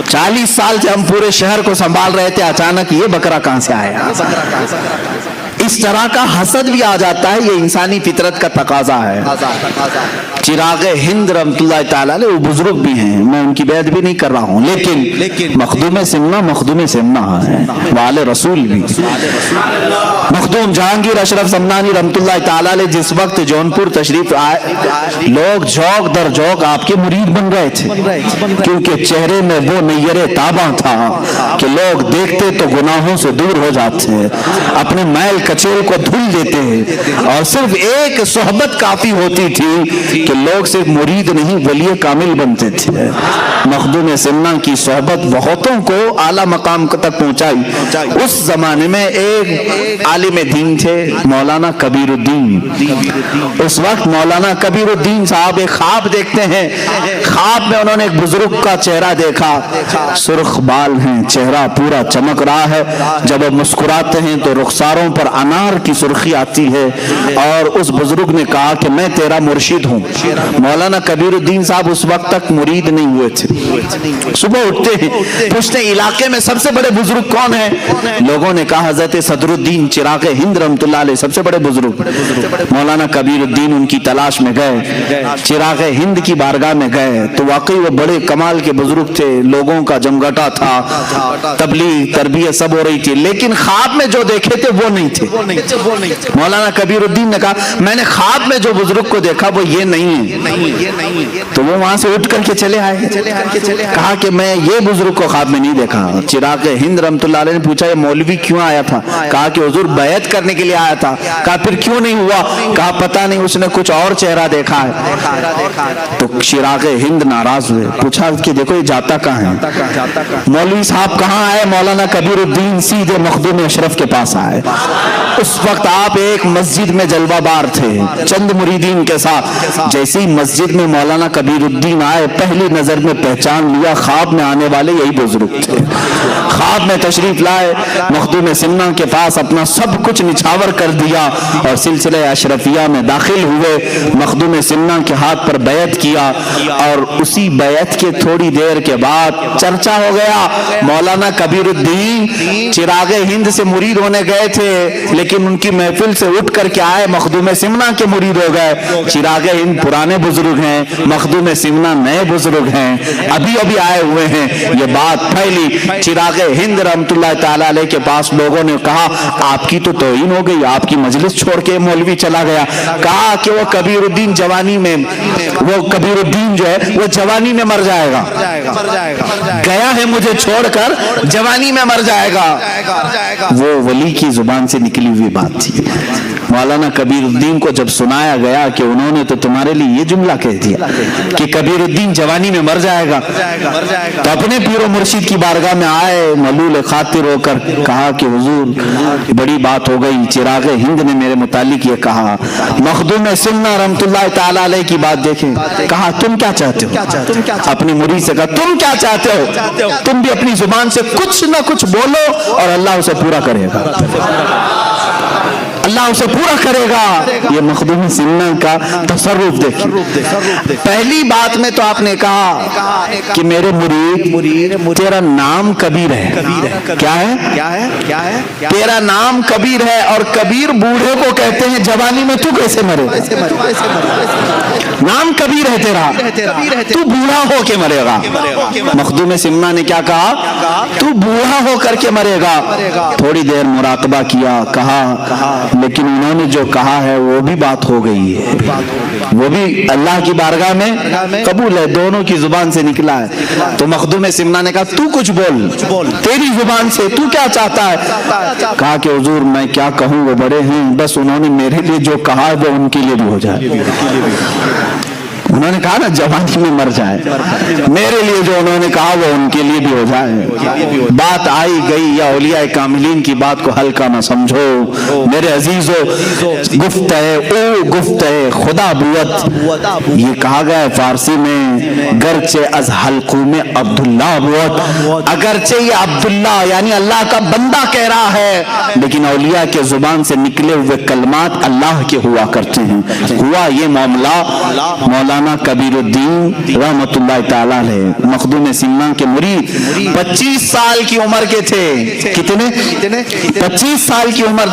40 سال سے ہم پورے شہر کو سنبھال رہے تھے, اچانک یہ بکرا کہاں سے آیا. اس طرح کا حسد بھی آ جاتا ہے, یہ انسانی فطرت کا تقاضا ہے. چراغ ہند رحمۃ اللہ تعالی علیہ وہ بزرگ بھی ہیں, میں ان کی بیعت بھی نہیں کر رہا ہوں, لیکن مخدوم سمنا ہے, وال رسول بھی. مخدوم جہانگیر اشرف سمنانی رحمۃ اللہ تعالی علیہ جس وقت جونپور تشریف آئے, لوگ جوق در جوق آپ کے مرید بن گئے تھے, کیونکہ چہرے میں وہ نیر تاباں تھا کہ لوگ دیکھتے تو گناہوں سے دور ہو جاتے, اپنے میل کچیل کو دھل دیتے ہیں، اور صرف ایک صحبت کافی ہوتی تھی کہ لوگ صرف مرید نہیں ولی کامل بنتے تھے۔ مخدوم سمنا کی صحبت بہتوں کو اعلیٰ مقام تک پہنچائی۔ اس زمانے میں ایک عالم دین تھے مولانا کبیر الدین۔ اس وقت مولانا کبیر الدین صاحب ایک خواب دیکھتے ہیں، خواب میں انہوں نے ایک بزرگ کا چہرہ دیکھا، سرخ بال ہیں، چہرہ پورا چمک رہا ہے، جب وہ مسکراتے ہیں تو رخساروں پر انار کی سرخی آتی ہے، اور اس بزرگ نے کہا کہ میں تیرا مرشد ہوں۔ مولانا کبیر الدین صاحب اس وقت تک مرید نہیں ہوئے تھے۔ صبح اٹھتے ہیں، پوچھتے ہیں علاقے میں سب سے بڑے بزرگ کون ہیں؟ لوگوں نے کہا حضرت صدر الدین چراغ ہند رحمۃ اللہ علیہ سب سے بڑے بزرگ۔ مولانا کبیر الدین ان کی تلاش میں گئے، چراغ ہند کی بارگاہ میں گئے تو واقعی وہ بڑے کمال کے بزرگ تھے، لوگوں کا جمگٹا تھا، تبلیغ تربیت سب ہو رہی تھی، لیکن خواب میں جو دیکھے تھے وہ نہیں تھے۔ مولانا کبیر الدین نے کہا میں نے خواب میں جو بزرگ کو دیکھا وہ یہ نہیں ہے۔ تو وہ وہاں سے اٹھ کر کے چلے آئے، کہا کہ میں یہ بزرگ کو خواب میں نہیں دیکھا۔ چراغ ہند رحمۃ اللہ علیہ نے پوچھا یہ مولوی کیوں آیا تھا؟ کہا کہ حضور بیعت کرنے کے لیے آیا تھا۔ کہا پھر کیوں نہیں ہوا؟ کہا پتہ نہیں، اس نے کچھ اور چہرہ دیکھا ہے۔ تو چراغ ہند ناراض ہوئے، پوچھا کہ دیکھو یہ جاتا کہاں ہے؟ مولوی صاحب کہاں آئے؟ مولانا کبیر الدین سیدھے مخدوم اشرف کے پاس آئے۔ اس وقت آپ ایک مسجد میں جلوہ بار تھے چند مریدین کے ساتھ۔ جیسے ہی مسجد میں مولانا کبیر الدین آئے، پہلی نظر میں پہچان لیا خواب میں آنے والے یہی بزرگ تھے۔ خواب میں تشریف لائے، مخدوم سمنا کے پاس اپنا سب کچھ نچھاور کر دیا اور سلسلہ اشرفیہ میں داخل ہوئے۔ مخدوم سمنا کے ہاتھ پر بیعت کیا، اور اسی بیعت کے تھوڑی دیر کے بعد چرچا ہو گیا مولانا کبیر الدین چراغ ہند سے مرید ہونے گئے تھے، لیکن ان کی محفل سے اٹھ کر کے آئے مخدوم سمنا کے مرید ہو گئے۔ چراغ ہند پرانے بزرگ ہیں، مخدوم سمنا نئے بزرگ ہیں، ابھی ابھی آئے ہوئے ہیں۔ یہ بات پھیلی، چراغ ہند رحمۃ اللہ تعالی علیہ کے پاس لوگوں نے کہا آپ کی تو توہین ہو گئی، آپ کی مجلس چھوڑ کے مولوی چلا گیا۔ کہا کہ وہ کبیر الدین جوانی میں، وہ کبیر الدین جو ہے وہ جوانی میں مر جائے گا، گیا ہے مجھے چھوڑ کر جوانی میں مر جائے گا۔ وہ ولی کی زبان سے نکلی ہوئی بات تھی۔ مولانا کبیر الدین کو جب سنایا گیا کہ انہوں نے تو تمہارے لیے یہ جملہ کہہ دیا کہ کبیر الدین جوانی میں مر جائے گا، تو اپنے پیر و مرشد کی بارگاہ میں آئے، ملول خاطر ہو کر کہا کہ حضور بڑی بات ہو گئی، چراغ ہند نے میرے متعلق یہ کہا۔ مخدوم سمنا رحمۃ اللہ تعالی علیہ کی بات دیکھیں، کہا تم کیا چاہتے ہو؟ اپنی مرید سے کہا تم کیا چاہتے ہو؟ تم بھی اپنی زبان سے کچھ نہ کچھ بولو اور اللہ اسے پورا کرے گا، اللہ اسے پورا کرے گا۔ یہ مخدوم سمنا کا تصرف دیکھیں۔ پہلی بات میں تو آپ نے کہا کہ میرے مرید تیرا نام کبیر ہے۔ کیا ہے؟ تیرا نام کبیر ہے، اور کبیر بوڑھے کو کہتے ہیں، جوانی میں تو کیسے مرے؟ نام کبیر ہے تیرا، تو بوڑھا ہو کے مرے گا۔ مخدوم سمنا نے کیا کہا؟ تو بوڑھا ہو کر کے مرے گا۔ تھوڑی دیر مراقبہ کیا، کہا لیکن انہوں نے جو کہا ہے وہ بھی بات ہو گئی ہے، وہ بھی اللہ کی بارگاہ میں قبول ہے، دونوں کی زبان سے نکلا ہے۔ تو مخدوم سمنا نے کہا تو کچھ بول، تیری زبان سے تو کیا چاہتا ہے؟ کہا کہ حضور میں کیا کہوں، وہ بڑے ہیں، بس انہوں نے میرے لیے جو کہا ہے وہ ان کے لیے بھی ہو جائے۔ انہوں نے کہا نا جوانی میں مر جائے، میرے لیے جو انہوں نے کہا وہ ان کے لیے بھی ہو جائے۔ بات آئی گئی، یا اولیاء کاملین کی بات کو ہلکا نہ سمجھو میرے عزیزو۔ گفت ہے خدا بوت، یہ کہا گیا ہے فارسی میں، گرچہ از حلقوم عبداللہ بوت، اگرچہ یہ عبداللہ یعنی اللہ کا بندہ کہہ رہا ہے، لیکن اولیاء کے زبان سے نکلے ہوئے کلمات اللہ کے ہوا کرتے ہیں۔ ہوا یہ معاملہ، مولانا کبیر الدین رحمت اللہ تعالیٰ علیہ مخدوم سمنا کے مرید 25 سال کی عمر کے تھے۔ کتنے؟ 25 سال کی عمر۔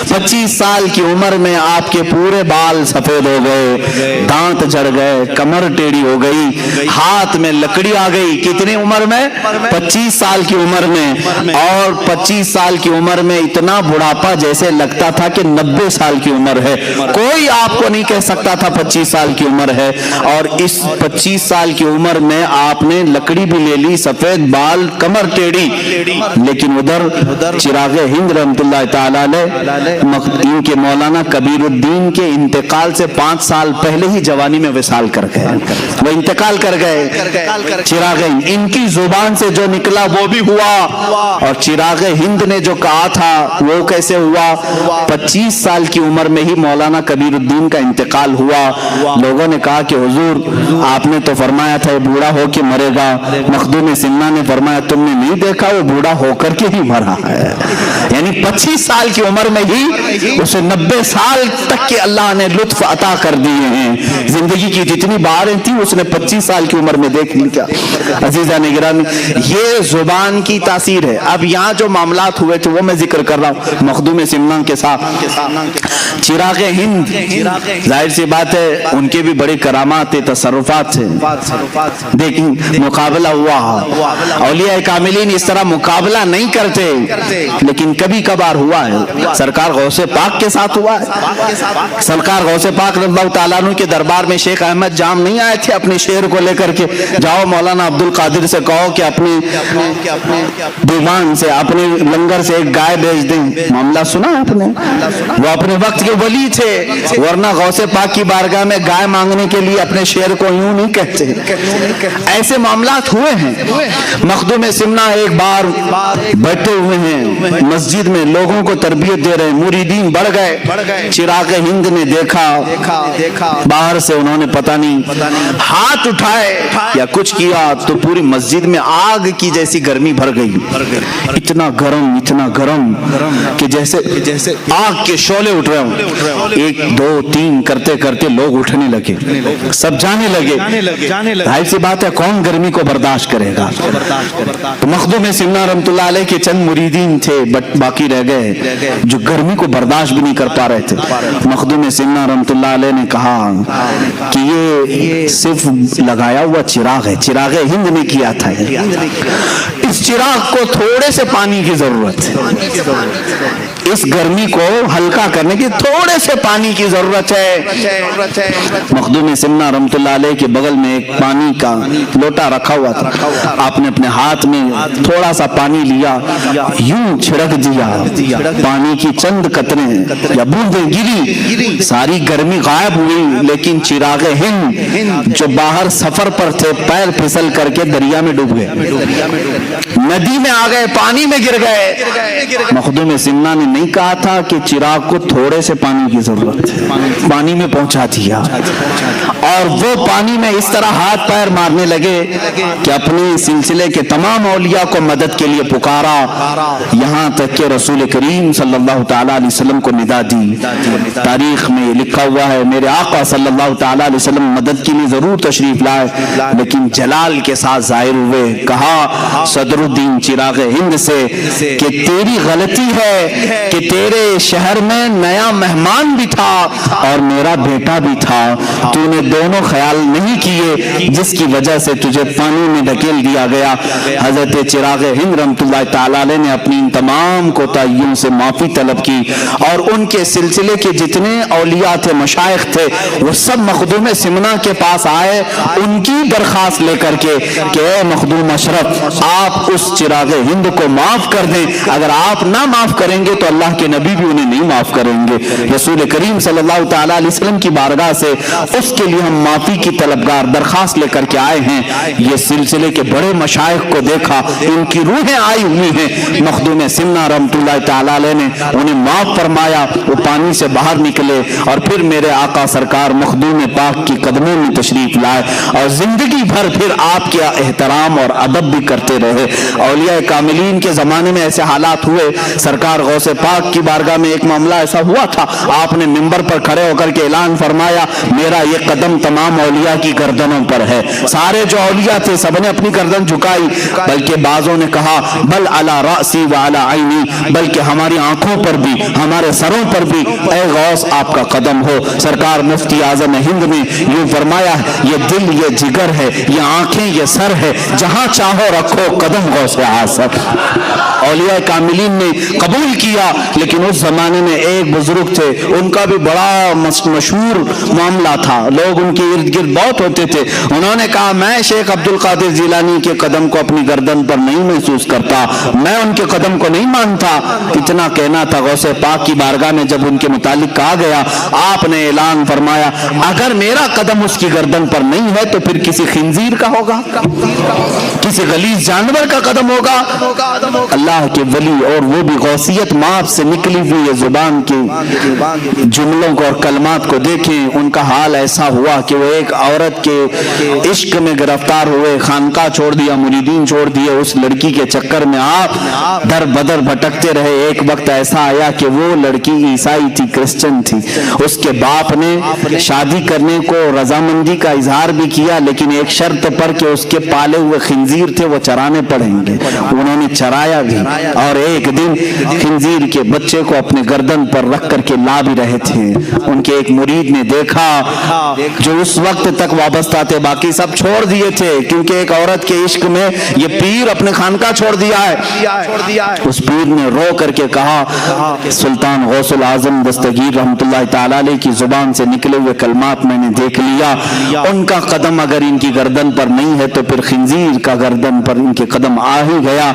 25 سال کی عمر میں آپ کے پورے بال سفید ہو گئے، دانت جھڑ گئے، کمر ٹیڑھی ہو گئی، ہاتھ میں لکڑی آ گئی۔ کتنی عمر میں؟ 25 سال کی عمر میں۔ اور 25 سال کی عمر میں اتنا بڑھاپا جیسے لگتا تھا کہ 90 سال کی عمر ہے۔ کوئی آپ کو نہیں کہہ سکتا تھا 25 سال کی عمر ہے۔ اور اس 25 سال کی عمر میں آپ نے لکڑی بھی لے لی، سفید بال، کمر ٹیڑھی، لیکن ادھر چراغ ہند رحمت اللہ تعالی علیہ ان کے مولانا کبیر الدین کے انتقال سے 5 سال پہلے ہی جوانی میں وصال کر گئے، وہ انتقال کر گئے۔ چراغ ہند ان کی زبان سے جو نکلا وہ بھی ہوا، اور چراغ ہند نے جو کہا تھا وہ کیسے ہوا؟ 25 سال کی عمر میں ہی مولانا کبیر الدین کا انتقال ہوا۔ لوگوں نے کہا کہ حضور آپ نے تو فرمایا تھا یہ بوڑھا ہو کے مرے گا۔ مخدوم سمنا نے فرمایا تم نے نہیں دیکھا وہ بوڑھا ہو کر کے ہی مرا ہے، یعنی 25 سال کی عمر میں ہی اسے 90 سال تک کے اللہ نے لطف عطا کر دیے ہیں۔ زندگی کی جتنی بہاریں تھیں اس نے 25 سال کی عمر میں دیکھ لیا۔ عزیزان گرامی، یہ زبان کی تاثیر ہے۔ اب یہاں جو معاملات ہوئے تھے وہ میں ذکر کر رہا ہوں مخدوم سمنا کے ساتھ۔ چراغ ہند ظاہر سی بات ہے ان کے بھی بڑے کرامات تھے، تصرفات تھے، دیکھیں مقابلہ ہوا۔ اولیاء کاملین اس طرح مقابلہ نہیں کرتے، لیکن کبھی کبھار ہوا ہے۔ سرکار غوث پاک کے ساتھ ہوا ہے۔ سرکار غوث پاک رضی اللہ تعالیٰ عنہ کے دربار میں شیخ احمد جام نہیں آئے تھے اپنے شعر کو لے کر کے، جاؤ مولانا عبد القادر سے کہو کہ اپنے دیوان سے، اپنے لنگر سے ایک گائے بیچ دیں۔ معاملہ سنا آپ نے؟ وہ اپنے وقت کے ولی تھے، ورنہ غوث پاک کی بارگاہ میں گائے مانگنے کے لیے اپنے شعر کو یوں نہیں کہتے۔ ایسے معاملات ہوئے ہیں۔ مخدوم سمنا ایک بار بیٹھے ہوئے ہیں مسجد میں، لوگوں کو تربیت دے رہے ہیں، مریدین بڑھ گئے۔ چراغ ہند نے دیکھا، باہر سے انہوں نے پتہ نہیں ہاتھ اٹھائے یا کچھ کیا تو پوری مسجد میں آگ کی جیسی گرمی بھر گئی، اتنا گرم کہ جیسے آگ کے شعلے اٹھ رہے ہوں۔ 1 2 3 کرتے کرتے لوگ اٹھنے لگے، سب جانے لگے۔ ظاہر سی بات ہے کون گرمی کو برداشت کرے گا؟ تو مخدوم سمنا رحمت اللہ علیہ کے چند مریدین تھے باقی رہ گئے جو گرمی کو برداشت بھی نہیں کر پا رہے تھے۔ مخدوم سمنا رحمت اللہ علیہ نے کہا کہ یہ صرف لگایا ہوا چراغ ہے، چراغ ہند نے کیا تھا، اس چراغ کو تھوڑے سے پانی کی ضرورت ہے، اس گرمی کو ہلکا کرنے کی تھوڑے سے پانی کی ضرورت ہے۔ مخدوم سمنا رحمت اللہ علیہ کے بغل میں ایک پانی کا لوٹا رکھا ہوا تھا، آپ نے اپنے ہاتھ میں تھوڑا سا پانی لیا، یوں چھڑک دیا، پانی کی چند قطریں یا بوندیں گری، ساری گرمی غائب ہوئی۔ لیکن چراغ ہند جو باہر سفر پر تھے پیر پھسل کر کے دریا میں ڈوب گئے، ندی میں آ گئے، پانی میں گر گئے۔ مخدوم سمنا نے نہیں کہا تھا کہ چراغ کو تھوڑے سے پانی کی ضرورت ہے، پانی میں پہنچا دیا، اور وہ پانی میں اس طرح ہاتھ پیر مارنے لگے کہ اپنے سلسلے کے تمام اولیاء کو مدد کے لیے پکارا، یہاں تک کہ رسول کریم صلی اللہ تعالیٰ علیہ وسلم کو ندا دی۔ تاریخ میں لکھا ہوا ہے میرے آقا صلی اللہ تعالیٰ علیہ وسلم مدد کے لیے ضرور تشریف لائے، لیکن جلال کے ساتھ ظاہر ہوئے۔ کہا صدر الدین چراغ ہند سے کہ تیری غلطی ہے کہ تیرے شہر میں نیا مہمان بھی تھا اور میرا بیٹا بھی تھا، تو نے دونوں خیال نہیں کیے جس کی وجہ سے تجھے پانی میں ڈھکیل دیا گیا۔ حضرت چراغ ہند رحمت اللہ تعالیٰ علیہ نے اپنی ان تمام کوتاہیوں سے معافی طلب کی، اور ان کے سلسلے کے جتنے اولیاء تھے، مشائخ تھے، وہ سب مخدوم سمنا کے پاس آئے ان کی درخواست لے کر کے کہ اے مخدوم اشرف آپ اس چراغ ہند کو معاف کر دیں، اگر آپ نہ معاف کریں گے تو اللہ کے نبی بھی انہیں نہیں معاف کریں گے۔ رسول کریم صلی اللہ تعالیٰ علیہ وسلم کی بارگاہ سے اس کے لیے ہم معافی کی طلبگار درخواست لے کر کے آئے ہیں۔ یہ سلسلے کے بڑے مشائخ کو دیکھا، ان کی روحیں آئی ہوئی ہیں، مخدوم سمنا رحمت اللہ تعالیٰ علیہ نے انہیں معاف فرمایا، وہ پانی سے باہر نکلے اور پھر میرے آقا سرکار مخدوم پاک کی قدموں میں تشریف لائے، اور زندگی بھر پھر آپ کے احترام اور ادب بھی کرتے رہے۔ اولیاء کاملین کے زمانے میں ایسے حالات ہوئے، سرکار غوث پاک کی بارگاہ میں ایک معاملہ ایسا ہوا تھا، آپ نے منبر پر کھڑے ہو کر کے اعلان فرمایا میرا یہ قدم تمام اولیاء کی گردنوں پر ہے۔ سارے جو اولیاء تھے سب نے اپنی گردن جھکائی، بلکہ بعضوں نے کہا بل علی رأسی وعلی عینی، بلکہ ہماری آنکھوں پر بھی، ہمارے سروں پر بھی اے غوث آپ کا قدم ہو۔ سرکار مفتی اعظم ہند نے یوں فرمایا یہ دل یہ جگر ہے، یہ آنکھیں یہ سر ہے، جہاں چاہو رکھو قدم غوث اعظم۔ اولیاء کاملین نے قبول کیا، لیکن اس زمانے میں ایک بزرگ تھے، ان کا بھی بڑا مشہور معاملہ تھا، لوگ ان کے ارد گرد بہت ہوتے تھے. انہوں نے کہا میں شیخ عبد القادر جیلانی کے قدم کو اپنی گردن پر نہیں محسوس کرتا, میں ان کے قدم کو نہیں مانتا. اتنا کہنا تھا. غوث پاک کی بارگاہ میں جب ان کے متعلق کہا گیا, آپ نے اعلان فرمایا اگر میرا قدم اس کی گردن پر نہیں ہے تو پھر کسی خنزیر کا ہوگا, کسی غلیظ جانور کا قدم ہوگا. اللہ کے ولی اور وہ بھی غوثیت ماپ سے نکلی ہوئی زبان کے جملوں کو اور کلمات کو دیکھیں. ان کا حال ایسا ہوا کہ وہ ایک عورت کے عشق میں گرفتار ہوئے, خانقاہ چھوڑ دیا, مریدین چھوڑ دیے, اس لڑکی کے چکر میں آپ در بدر بھٹکتے رہے. ایک وقت ایسا آیا کہ وہ لڑکی عیسائی تھی, کرسچن تھی. اس کے باپ نے شادی کرنے کو رضامندی کا اظہار بھی کیا, لیکن ایک شرط پر کہ اس کے پالے ہوئے خنزیر تھے وہ چرانے پڑیں گے. انہوں نے چرایا بھی, اور ایک دن خنزیر کے بچے کو اپنے گردن پر رکھ کر کے لا بھی رہے تھے. ان کے ایک مرید نے دیکھا جو اس وقت تک وابستہ تھے, باقی سب چھوڑ دیے تھے کیونکہ ایک عورت کے عشق میں یہ پیر اپنے خانقاہ چھوڑ دیا ہے. اس پیر نے رو کر کے کہا سلطان غوث العظم دستگیر رحمت اللہ تعالی علیہ کی زبان سے نکلے ہوئے کلمات میں نے دیکھ لیا, ان کا قدم اگر ان کی گردن پر نہیں ہے تو پھر خنزیر کا گردن پر ان کے قدم آ ہی گیا.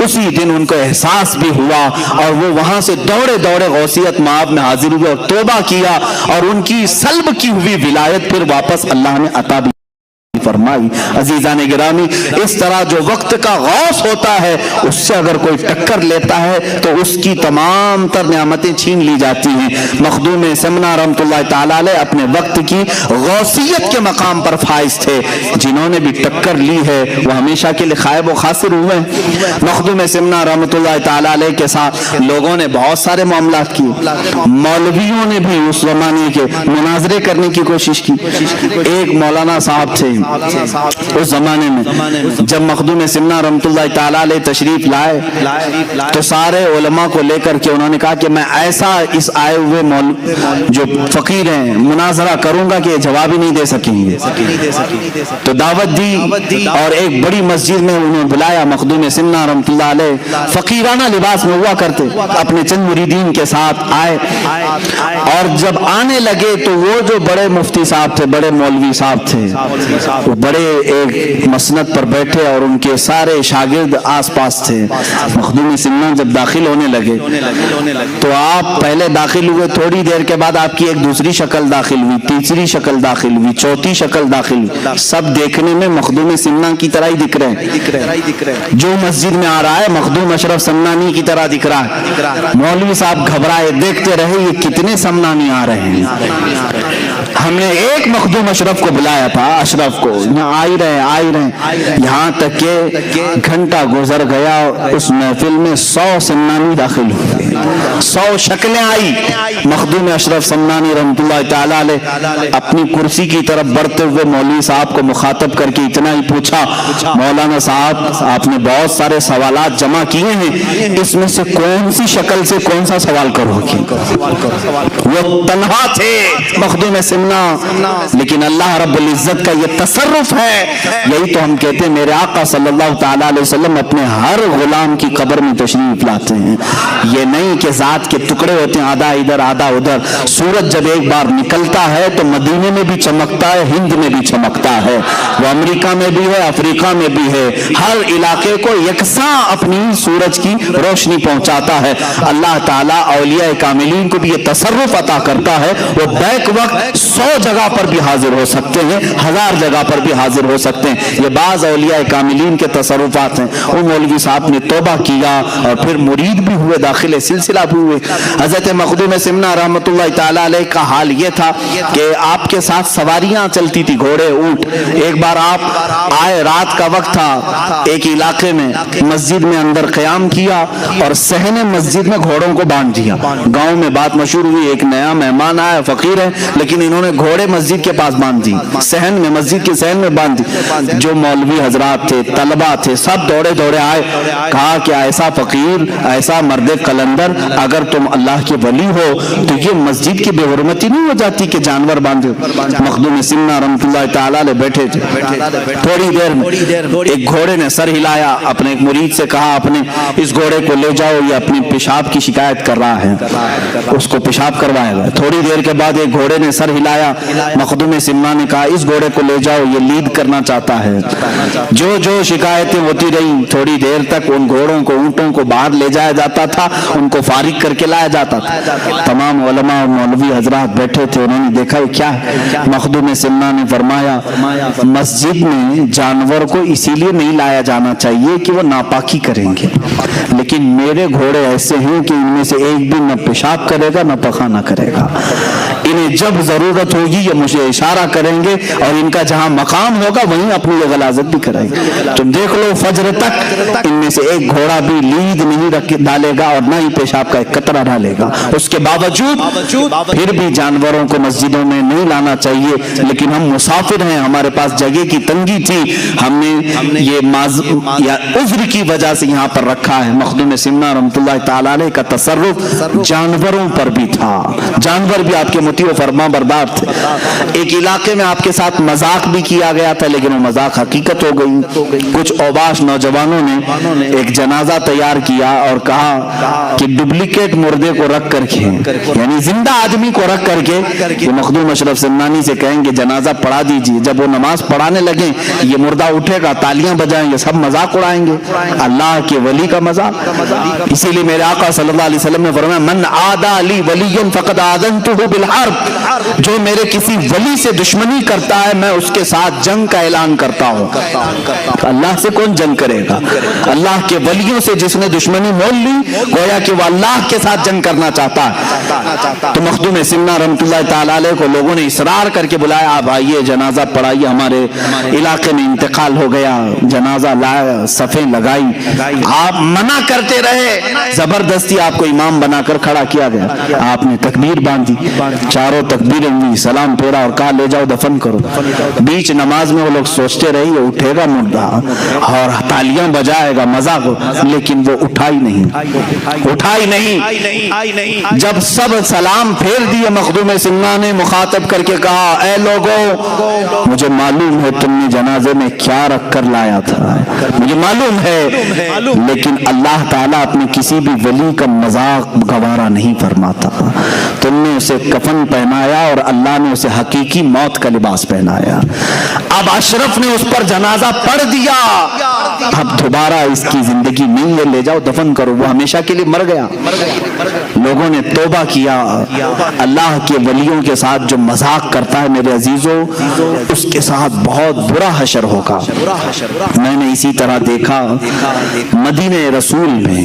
اسی دن ان کو احساس بھی ہوا اور وہ وہاں سے دوڑے دوڑے غوثیت مآب میں حاضر ہوئے اور توبہ کیا, اور ان کی سلب کی ہوئی ولایت پھر واپس اللہ نے عطا بھی فرمائی. عزیزان گرامی, اس طرح جو وقت کا غوث ہوتا ہے اس سے اگر کوئی ٹکر لیتا ہے تو اس کی تمام تر نعمتیں چھین لی جاتی ہیں. مخدوم سمنا رحمت اللہ تعالی علیہ اپنے وقت کی غوثیت کے مقام پر فائز تھے. جنہوں نے بھی ٹکر لی ہے وہ ہمیشہ کے لیے خائب و خاسر ہوئے. مخدوم سمنا رحمت اللہ تعالی علیہ کے ساتھ لوگوں نے بہت سارے معاملات کیے, مولویوں نے بھی اس زمانے کے مناظرے کرنے کی کوشش کی. ایک مولانا صاحب تھے اس زمانے میں, جب مخدوم سمنا رحمت اللہ تعالی علیہ تشریف لائے تو سارے علماء کو لے کر کے انہوں نے کہا کہ میں ایسا اس آئے ہوئے جو فقیر ہیں مناظرہ کروں گا کہ جواب ہی نہیں دے سکیں گے. تو دعوت دی اور ایک بڑی مسجد میں انہوں نے بلایا. مخدوم سمنا رحمت اللہ علیہ فقیرانہ لباس میں ہوا کرتے, اپنے چند مریدین کے ساتھ آئے, اور جب آنے لگے تو وہ جو بڑے مفتی صاحب تھے, بڑے مولوی صاحب تھے, وہ بڑے ایک مسند پر بیٹھے اور ان کے سارے شاگرد آس پاس تھے. مخدوم سمنا جب داخل ہونے لگے تو آپ پہلے داخل ہوئے, تھوڑی دیر کے بعد آپ کی ایک دوسری شکل داخل ہوئی, تیسری شکل داخل ہوئی, چوتھی شکل داخل ہوئی. سب دیکھنے میں مخدوم سمنا کی طرح ہی دکھ رہے ہیں. جو مسجد میں آ رہا ہے مخدوم اشرف سمنانی کی طرح دکھ رہا ہے. مولوی صاحب گھبرائے, دیکھتے رہے یہ کتنے سمنانی آ رہے ہیں. ہم نے ایک مخدوم اشرف کو بلایا تھا, اشرف کو, یہاں آئی رہے, یہاں تک کہ گھنٹہ گزر گیا. اس محفل میں 100 سمنانی داخل ہوئے, 100 شکلیں آئی. مخدوم اشرف سمنانی رحمت اللہ تعالی علیہ اپنی کرسی کی طرف بڑھتے ہوئے مولوی صاحب کو مخاطب کر کے اتنا ہی پوچھا, مولانا صاحب آپ نے بہت سارے سوالات جمع کیے ہیں, اس میں سے کون سی شکل سے کون سا سوال کرو گی؟ وہ تنہا تھے مخدوم سمنا, لیکن اللہ رب العزت کا یہ تصرف ہے. یہی تو ہم کہتے ہیں میرے آقا صلی اللہ تعالی علیہ وسلم اپنے ہر غلام کی قبر میں تشریف لاتے ہیں. یہ نہیں کہ ذات کے ٹکڑے ہوتے ہیں, آدھا ادھر آدھا ادھر. سورج جب ایک بار نکلتا ہے تو مدینے میں بھی چمکتا ہے, ہند میں بھی چمکتا ہے, وہ امریکہ میں بھی ہے, افریقہ میں بھی ہے. ہر علاقے کو یکساں اپنی سورج کی روشنی پہنچاتا ہے. اللہ تعالیٰ اولیاء کاملین کو بھی یہ تصرف عطا کرتا ہے, وہ بیک وقت 100 جگہ پر بھی حاضر ہو سکتے ہیں, 1000 جگہ پر بھی حاضر ہو سکتے ہیں. یہ بعض اولیاء کاملین کے تصرفات ہیں. وہ مولوی صاحب نے توبہ کیا اور پھر مرید بھی ہوئے, داخل سلسلہ بھی ہوئے. حضرت مخدوم سمنا رحمت اللہ تعالی علیہ کا حال یہ تھا کہ آپ کے ساتھ سواریاں چلتی تھی, گھوڑے, اونٹ. ایک بار آپ آئے, رات کا وقت تھا, ایک علاقے میں مسجد میں اندر قیام کیا اور صحن مسجد میں گھوڑوں کو باندھ دیا. گاؤں میں بات مشہور ہوئی, ایک نیا مہمان آیا, فقیر ہے, لیکن انہوں نے گھوڑے مسجد کے پاس باندھ دی, صحن میں, مسجد کے صحن میں باندھ دی. جو مولوی حضرات تھے, طلبہ تھے, سب دوڑے دوڑے آئے. کہا کہ ایسا فقیر, ایسا مرد قلندر, اگر تم اللہ کے ولی ہو تو یہ مسجد کی بے حرمتی نہیں ہو جاتی کہ جانور باندھے. مخدوم سمنا رحمت اللہ تعالی علیہ بیٹھے تھے. تھوڑی دیر میں ایک گھوڑے نے سر ہلایا, اپنے ایک مرید سے کہا اپنے اس گھوڑے کو لے جاؤ, یہ اپنی پیشاب کی شکایت کر رہا ہے. اس کو پیشاب کروایا گیا. تھوڑی دیر کے بعد ایک گھوڑے نے سر ہلایا, کھلایا. مخدوم سمنا نے کہا اس گھوڑے کو لے جاؤ, یہ لیڈ کرنا چاہتا ہے. جو جو شکایتیں ہوتی رہی, تھوڑی دیر تک ان گھوڑوں کو, اونٹوں کو باہر لے جایا جاتا تھا, ان کو فارغ کر کے لایا جاتا تھا. تمام علماء اور مولوی حضرات بیٹھے تھے, انہوں نے دیکھا یہ کیا ہے. مخدوم سمنا نے فرمایا مسجد میں جانور کو اسی لیے نہیں لایا جانا چاہیے کہ وہ ناپاکی کریں گے, لیکن میرے گھوڑے ایسے ہیں کہ ان میں سے ایک بھی نہ پیشاب کرے گا نہ پخانہ کرے گا. انہیں جب ضرورت ہوگی یہ مجھے اشارہ کریں گے, اور ان کا جہاں مقام ہوگا وہیں اپنی یہ غلاظت بھی کریں گے. تم دیکھ لو فجر تک ان میں سے ایک گھوڑا بھی لید نہیں رکھ ڈالے گا اور نہ ہی پیشاب کا ایک قطرہ ڈالے گا. اس کے باوجود پھر بھی جانوروں کو مسجدوں میں نہیں لانا چاہیے, لیکن ہم مسافر ہیں, ہمارے پاس جگہ کی تنگی تھی, ہم نے یہ عذر کی وجہ سے یہاں پر رکھا ہے. مخدوم سمنا رحمۃ اللہ تعالی علیہ کا تصرف جانوروں پر بھی تھا, جانور بھی آپ کے مطیع و فرما بردار تھے. ایک علاقے میں آپ کے ساتھ مذاق بھی کیا گیا تھا, لیکن وہ مذاق حقیقت ہو گئی. کچھ اوباش نوجوانوں نے ایک جنازہ تیار کیا اور کہا کہ ڈپلیکیٹ مردے کو رکھ کر کے, یعنی زندہ آدمی کو رکھ کر کے مخدوم اشرف سمنانی سے کہیں گے جنازہ پڑھا دیجیے. جب وہ نماز پڑھانے لگیں یہ مردہ اٹھے گا, تالیاں بجائیں گے, سب مذاق اڑائیں گے. اللہ کے ولی کا مذاق. اسی لیے میرے آقا صلی اللہ علیہ وسلم نے فرمایا من عادى لي وليا فقد آذنته بالحرب, جو میرے کسی ولی سے دشمنی کرتا ہے میں اس کے ساتھ جنگ کا اعلان کرتا ہوں. اللہ سے کون جنگ کرے گا؟ اللہ کے ولیوں سے جس نے دشمنی مول لی گویا کہ وہ اللہ کے ساتھ جنگ کرنا چاہتا ہے. تو مخدوم سمنا رحمۃ اللہ تعالی علیہ کو لوگوں نے اصرار کر کے بلایا, آپ آئیے جنازہ پڑھائیے, ہمارے علاقے میں انتقال ہو گیا. جنازہ لایا, صفیں لگائی, آپ منع کرتے رہے, زبردستی آپ کو امام بنا کر کھڑا کیا گیا. آپ نے تکبیر باندھی, چاروں تکبیریں ہوئی, سلام پھیرا اور کہا لے جاؤ دفن کرو. بیچ نماز میں وہ لوگ سوچتے رہے یہ اٹھے گا مردہ اور تالیاں بجائے گا, مذاق, لیکن وہ اٹھا ہی نہیں. جب سب سلام پھیر دیے مخدوم سمنا نے مخاطب کر کے کہا اے لوگوں مجھے معلوم ہے تم نے جنازے میں کیا رکھ کر لایا تھا, مجھے معلوم ہے, لیکن اللہ تعالیٰ اپنے کسی بھی ولی کا مذاق گوارا نہیں فرماتا. تم نے اسے کفن پہنایا اور اللہ نے اسے حقیقی موت کا لباس پہنایا. اب اشرف نے اس پر جنازہ پڑھ دیا, اب دوبارہ اس کی زندگی نہیں ہے, لے جاؤ دفن کرو. وہ ہمیشہ کے لیے مر گیا. لوگوں نے توبہ کیا. اللہ کے ولیوں کے ساتھ جو مذاق کرتا ہے میرے عزیزوں, اس کے ساتھ بہت برا حشر ہوگا. میں نے اسی طرح دیکھا مدینہ رسول میں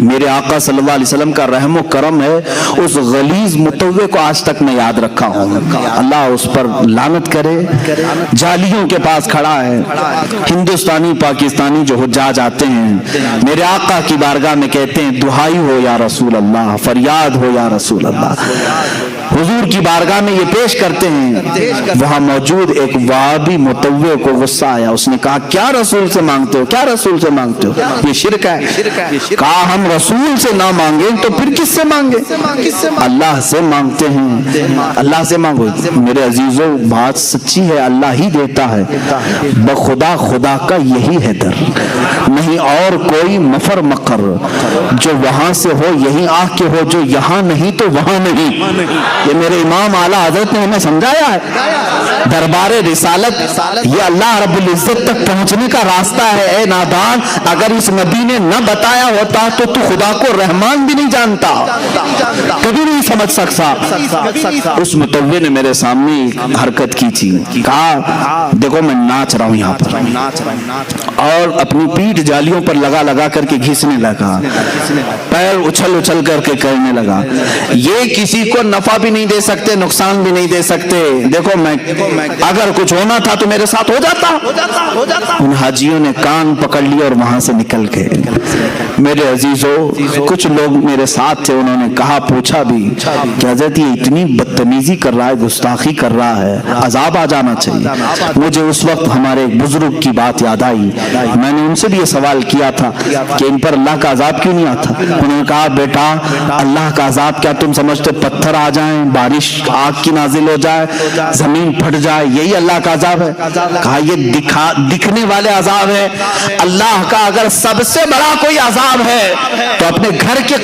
میرے آقا صلی اللہ علیہ وسلم کا رحم و کرم ہے, اس غلیظ متوع کو آج تک میں یاد رکھا ہوں. اللہ اس پر لعنت کرے. جالیوں کے پاس کھڑا ہے, ہندوستانی پاکستانی جو حجاج آتے ہیں میرے آقا کی بارگاہ میں کہتے ہیں دعائی ہو یا رسول اللہ, فریاد ہو یا رسول اللہ. حضور کی بارگاہ میں یہ پیش کرتے ہیں. وہاں موجود ایک وہابی متوع کو غصہ آیا, اس نے کہا کیا رسول سے مانگتے ہو, کیا رسول سے مانگتے ہو, یہ شرک ہے. کہا ہم رسول سے نہ مانگیں تو پھر کس سے مانگیں, اللہ سے مانگتے ہیں, اللہ سے مانگو. میرے عزیزوں بات سچی ہے, اللہ ہی دیتا ہے, بخدا خدا کا یہی ہے در, نہیں اور کوئی مفر مقر. جو وہاں سے ہو یہی آ کے ہو, جو یہاں نہیں تو وہاں نہیں. یہ میرے امام اعلیٰ حضرت نے ہمیں سمجھایا ہے. دربار رسالت یہ اللہ رب العزت تک پہنچنے کا راستہ ہے. اے نادان, اگر اس نبی نے نہ بتایا ہوتا تو خدا کو رحمان بھی نہیں جانتا, کبھی نہیں سمجھ سکتا. اس متوع نے میرے سامنے حرکت کی تھی, کہا دیکھو میں ناچ رہا ہوں یہاں پر, اور اپنی پیٹھ جالیوں پر لگا لگا کر کے گھسنے لگا, پیر اچھل اچھل کر کے کرنے لگا. یہ کسی کو نفع بھی نہیں دے سکتے, نقصان بھی نہیں دے سکتے. دیکھو میں اگر کچھ ہونا تھا تو میرے ساتھ ہو جاتا. ان حاجیوں نے کان پکڑ لیا اور وہاں سے نکل گئے. میرے عزیزوں کچھ لوگ میرے ساتھ تھے, انہوں نے کہا پوچھا بھی کہ حضرت یہ اتنی بدتمیزی کر رہا ہے, گستاخی کر رہا ہے, عذاب آ جانا چاہیے. مجھے اس وقت ہمارے ایک بزرگ کی بات یاد آئی. میں نے ان سے بھی یہ سوال کیا تھا کہ ان پر اللہ کا عذاب کیوں نہیں آتا. انہوں نے کہا بیٹا اللہ کا عذاب کیا تم سمجھتے پتھر آ جائیں, بارش آگ کی نازل ہو جائے, زمین پھٹ جائے, یہی اللہ کا عذاب ہے. کہا یہ دکھنے والے عذاب ہے. اللہ کا اگر سب سے بڑا کوئی عذاب ہے تو اپنے گھر کے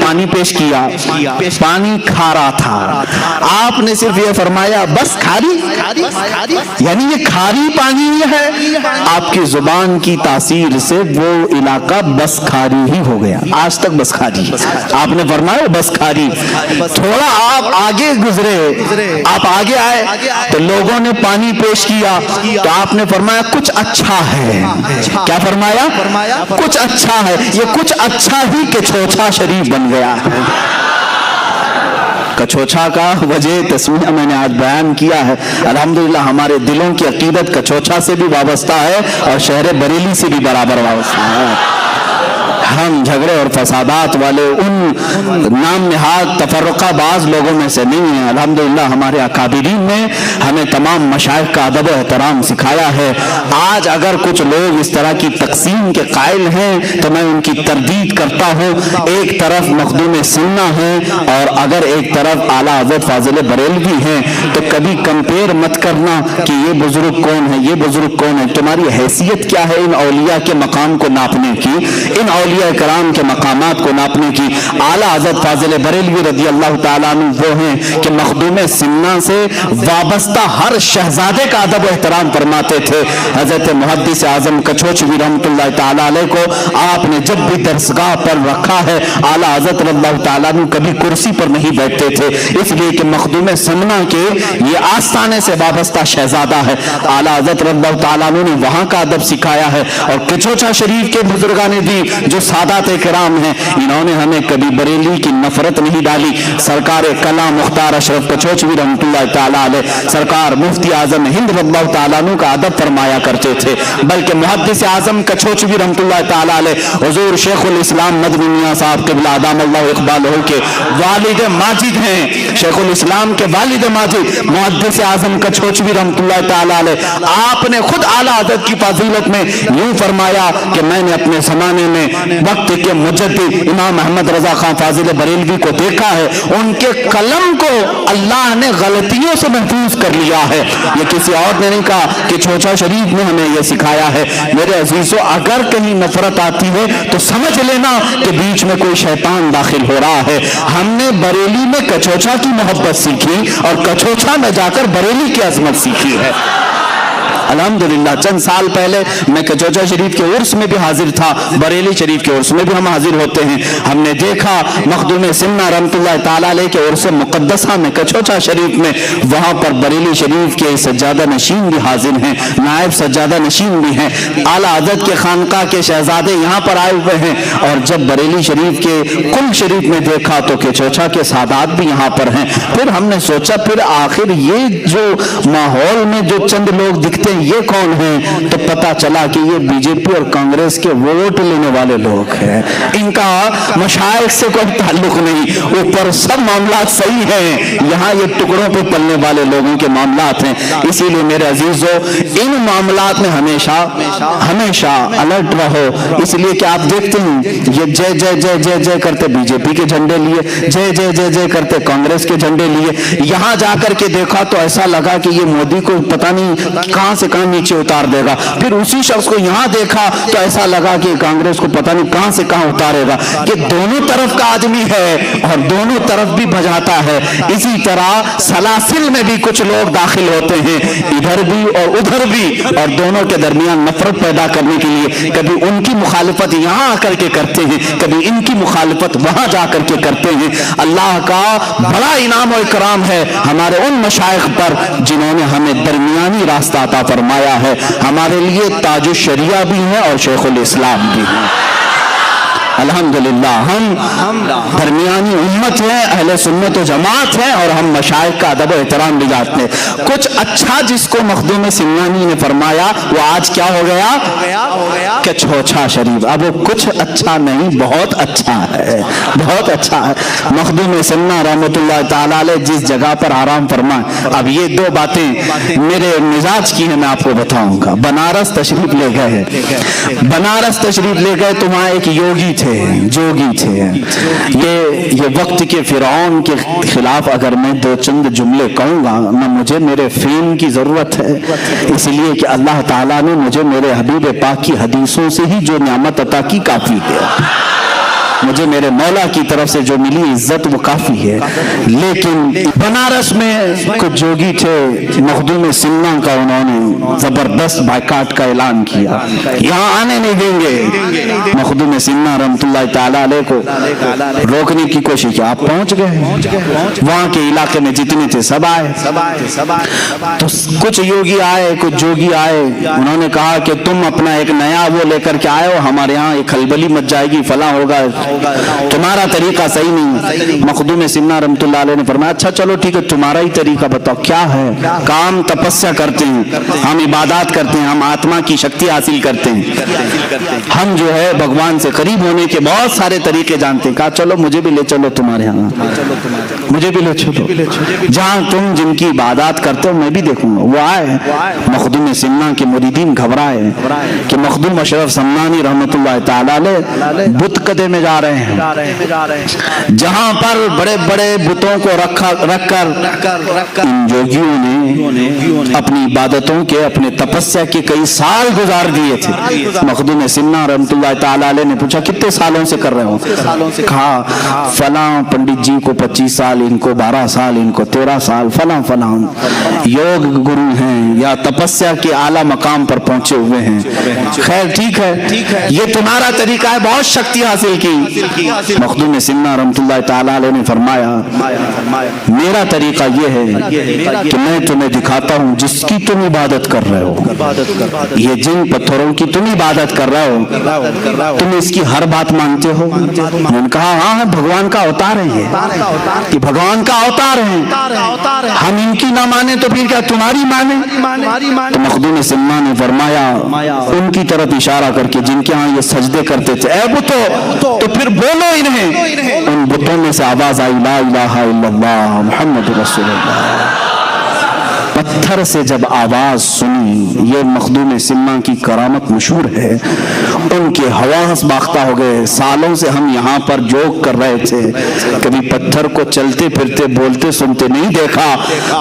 پانی پیش کیا، پانی کھارا تھا، آپ نے صرف یہ فرمایا بس کھاری، یعنی یہ کھاری پانی ہے۔ آپ کی زبان کی تاثیر سے وہ علاقہ بس کھاری ہی ہو گیا، آج تک بس کھاری۔ آپ نے فرمایا بس کھاری۔ تھوڑا آپ آگے گزرے، آپ آگے آئے تو لوگوں نے پانی پیش کیا تو آپ نے فرمایا کچھ اچھا ہے۔ کیا فرمایا؟ کچھ اچھا ہے۔ یہ کچھ اچھا ہی کچھوچھا شریف بن گیا ہے۔ کچھوچھا کا وجہ تسمیہ میں نے آج بیان کیا ہے۔ الحمدللہ ہمارے دلوں کی عقیدت کچھوچھا سے بھی وابستہ ہے اور شہر بریلی سے بھی برابر وابستہ ہے۔ ہم جھگڑے اور فسادات والے ان نام نہاد تفرقہ باز لوگوں میں سے نہیں ہیں۔ الحمدللہ ہمارے اکابرین نے ہمیں تمام مشائخ کا ادب و احترام سکھایا ہے۔ آج اگر کچھ لوگ اس طرح کی تقسیم کے قائل ہیں تو میں ان کی تردید کرتا ہوں۔ ایک طرف مخدوم سنہ ہے اور اگر ایک طرف اعلیٰ حضرت فاضل بریلوی ہیں تو کبھی کمپیئر مت کرنا کہ یہ بزرگ کون ہے، یہ بزرگ کون ہے۔ تمہاری حیثیت کیا ہے ان اولیاء کے مقام کو ناپنے کی، ان اولیاء کرام کے مقامات کو ناپنے کی؟ اعلیٰ حضرت فاضل بریلوی رضی اللہ تعالیٰ عنہ وہ ہیں کہ مخدوم سنہ سے وابستہ ہر شہزادے کا ادب و احترام فرماتے تھے۔ حضرت محدث اعظم کچھوچوی رحمۃ اللہ تعالیٰ علیہ کو آپ نے جب بھی درسگاہ پر رکھا ہے، اعلیٰ حضرت رضی اللہ تعالیٰ عنہ کبھی کرسی پر نہیں بیٹھتے تھے، اس لیے کہ مخدوم سنہ کے یہ آستانے سے وابستہ شہزادہ ہے۔ اعلیٰ حضرت رضی اللہ تعالیٰ عنہ نے وہاں کا ادب سکھایا ہے۔ اور کچھوچھا شریف کے بزرگان دی جو سادات کرام ہیں، انہوں نے ہمیں کبھی بریلی کی نفرت نہیں ڈالی۔ سرکار کلام مختار اشرف کچھوچوی رحمۃ اللہ تعالیٰ علیہ، سرکار مفتی اعظم ہند رضی اللہ تعالیٰ عنہ کا ادب فرمایا کرتے تھے۔ بلکہ محدث اعظم کچھوچوی رحمۃ اللہ تعالیٰ علیہ حضور شیخ الاسلام مدنی میاں صاحب قبلہ ادام اللہ اقبالہ کے والد ماجد ہیں۔ شیخ الاسلام کے والد ماجد محدث اعظم کچھوچوی رحمۃ اللہ تعالیٰ علیہ، آپ نے خود اعلیٰ حضرت کی فضیلت میں یوں فرمایا کہ میں نے اپنے زمانے میں وقت کے مجدد امام احمد رضا خان فاضل بریلوی کو دیکھا ہے، ان کے قلم کو اللہ نے غلطیوں سے محفوظ کر لیا ہے۔ یہ کسی اور نے نہیں کہا، کہ کچھوچھا شریف نے ہمیں یہ سکھایا ہے۔ میرے عزیزو، اگر کہیں نفرت آتی ہے تو سمجھ لینا کہ بیچ میں کوئی شیطان داخل ہو رہا ہے۔ ہم نے بریلی میں کچھوچھا کی محبت سیکھی اور کچھوچھا میں جا کر بریلی کی عظمت سیکھی ہے۔ الحمدللہ چند سال پہلے میں کچھوچھا شریف کے عرس میں بھی حاضر تھا، بریلی شریف کے عرس میں بھی ہم حاضر ہوتے ہیں۔ ہم نے دیکھا مخدوم سنہ رحمۃ اللہ تعالیٰ علیہ کے عرس مقدسہ میں کچھوچھا شریف میں، وہاں پر بریلی شریف کے سجادہ نشین بھی حاضر ہیں، نائب سجادہ نشین بھی ہیں، اعلیٰ حضرت کے خانقاہ کے شہزادے یہاں پر آئے ہوئے ہیں۔ اور جب بریلی شریف کے کل شریف میں دیکھا تو کچھوچھا کے سادات بھی یہاں پر ہیں۔ پھر ہم نے سوچا پھر آخر یہ جو ماحول میں جو چند لوگ دکھتے ہیں یہ کون ہیں؟ تو پتا چلا کہ یہ بی جے پی اور کانگریس کے ووٹ لینے والے لوگ ہیں، ان کا مشائخ سے کوئی تعلق نہیں، اوپر سب معاملات صحیح ہیں، یہاں یہ ٹکڑوں پہ پلنے والے لوگوں کے معاملات ہیں۔ اسی لیے میرے عزیزو، ان معاملات میں ہمیشہ الرٹ رہو، اس لیے کہ آپ دیکھتے ہیں یہ جے جے جے جے جے کرتے بی جے پی کے جھنڈے لیے، جے جے جے جے کرتے کانگریس کے جھنڈے لیے، یہاں جا کر کے دیکھا تو ایسا لگا کہ یہ مودی کو پتہ نہیں کہاں سے کہاں نیچے اتار دے گا، پھر اسی شخص کو یہاں دیکھا تو ایسا لگا کہ کانگریس کو پتہ نہیں کہاں سے کہاں اتارے گا۔ کہ دونوں طرف کا آدمی ہے اور دونوں طرف بھی بجاتا ہے۔ اسی طرح سلاسل میں بھی کچھ لوگ داخل ہوتے ہیں، ادھر بھی اور ادھر بھی، اور دونوں کے درمیان نفرت پیدا کرنے کے لیے کبھی ان کی مخالفت یہاں آ کر کے کرتے ہیں، کبھی ان کی مخالفت وہاں جا کر کے کرتے ہیں۔ اللہ کا بڑا انعام و اکرام ہے ہمارے ان مشائخ پر جنہوں نے ہمیں درمیانی راستہ عطا فرمایا ہے۔ ہمارے لیے تاج الشریعہ بھی ہیں اور شیخ الاسلام بھی ہیں۔ الحمدللہ ہم درمیانی امت ہیں، اہل سنت و جماعت ہیں، اور ہم مشائخ کا ادب و احترام بھی جانتے ہیں۔ کچھ اچھا جس کو مخدوم سنانی نے فرمایا وہ آج کیا ہو گیا؟ کچھوچھا شریف۔ اب وہ کچھ اچھا نہیں، بہت اچھا ہے، بہت اچھا ہے۔ مخدوم سنہ رحمۃ اللہ تعالیٰ علیہ جس جگہ پر آرام فرمائیں۔ اب یہ دو باتیں میرے مزاج کی ہیں، میں آپ کو بتاؤں گا۔ بنارس تشریف لے گئے، بنارس تشریف لے گئے تو وہاں ایک یوگی تھے، جوگی تھے۔ یہ وقت کے فرعون کے خلاف اگر میں دو چند جملے کہوں گا نہ، مجھے میرے فیم کی ضرورت ہے، اس لیے کہ اللہ تعالیٰ نے مجھے میرے حبیب پاک کی حدیثوں سے ہی جو نعمت عطا کی کافی ہے۔ مجھے میرے مولا کی طرف سے جو ملی عزت وہ کافی ہے. لیکن بنارس میں کچھ جوگی تھے مخدوم سمنا کا، انہوں نے زبردست بائیکاٹ کا اعلان کیا، یہاں آنے نہیں دیں گے. مخدوم سمنا رحمۃ اللہ تعالیٰ علیہ کو روکنے کی کوشش کی، آپ پہنچ گئے، وہاں کے علاقے میں جتنے تھے سب آئے. تو کچھ یوگی آئے، کچھ جوگی آئے، انہوں نے کہا کہ تم اپنا ایک نیا وہ لے کر کے آئے ہو، ہمارے ہاں ایک کھلبلی مچ جائے گی، فلاں ہوگا، تمہارا طریقہ صحیح نہیں. مخدوم سمنا رحمۃ اللہ علیہ نے فرمایا اچھا چلو ٹھیک ہے، تمہارا ہی طریقہ بتاؤ کیا ہے. کام تپسیا کرتے ہیں، ہم عبادات کرتے ہیں، ہم آتما کی شکتی حاصل کرتے ہیں، ہم جو ہے بھگوان سے قریب ہونے کے بہت سارے طریقے جانتے ہیں. کہا چلو مجھے بھی لے چلو تمہارے ہاں، مجھے بھی لے چلو، جہاں تم جن کی عبادات کرتے ہو میں بھی دیکھوں گا. وہ آئے، مخدوم سمنا کے مریدین گھبرائے کہ مخدوم اشرف سمنانی رحمۃ اللہ تعالیٰ علیہ بت قدے میں جا رہے ہیں، جہاں پر بڑے بڑے بتوں کو رکھ کر ان جوگیوں نے اپنی عبادتوں کے، اپنے تپسیا کے کئی سال گزار دیے تھے. مخدوم سمنا رحمۃ اللہ تعالیٰ علیہ نے پوچھا کتنے سالوں سے کر رہے ہو؟ کہا فلاں پنڈت جی کو 25 سال، ان کو 12 سال، ان کو 13 سال، فلاں فلاں یوگ گرو ہیں یا تپسیا کے اعلیٰ مقام پر پہنچے ہوئے ہیں. خیر ٹھیک ہے، یہ تمہارا طریقہ ہے، بہت شکتی حاصل کی. مخدوم سمنا رحمۃ اللہ تعالیٰ علیہ نے فرمایا میرا طریقہ یہ ہے کہ میں تمہیں دکھاتا ہوں جس کی تم عبادت کر رہے ہو، یہ جن پتھروں کی تم عبادت کر رہے ہو، تم اس کی ہر بات مانتے ہو؟ میں نے کہا ہاں بھگوان کا اوتار ہے، یہ بھگوان کا اوتار ہے، ہم ان کی نہ مانے تو پھر کیا تمہاری مانے؟ تو مخدوم سمنا نے فرمایا ان کی طرف اشارہ کر کے جن کے ہاں یہ سجدے کرتے تھے، اے بتو تو پھر بولو انہیں. ان بتوں میں سے آواز آئی لا الہ الا اللہ محمد رسول اللہ. پتھر سے جب آواز سنی، یہ مخدوم سمنا کی کرامت مشہور ہے، ان کے حواس باختہ ہو گئے. سالوں سے ہم یہاں پر جوگ کر رہے تھے، کبھی پتھر کو چلتے پھرتے بولتے سنتے نہیں دیکھا.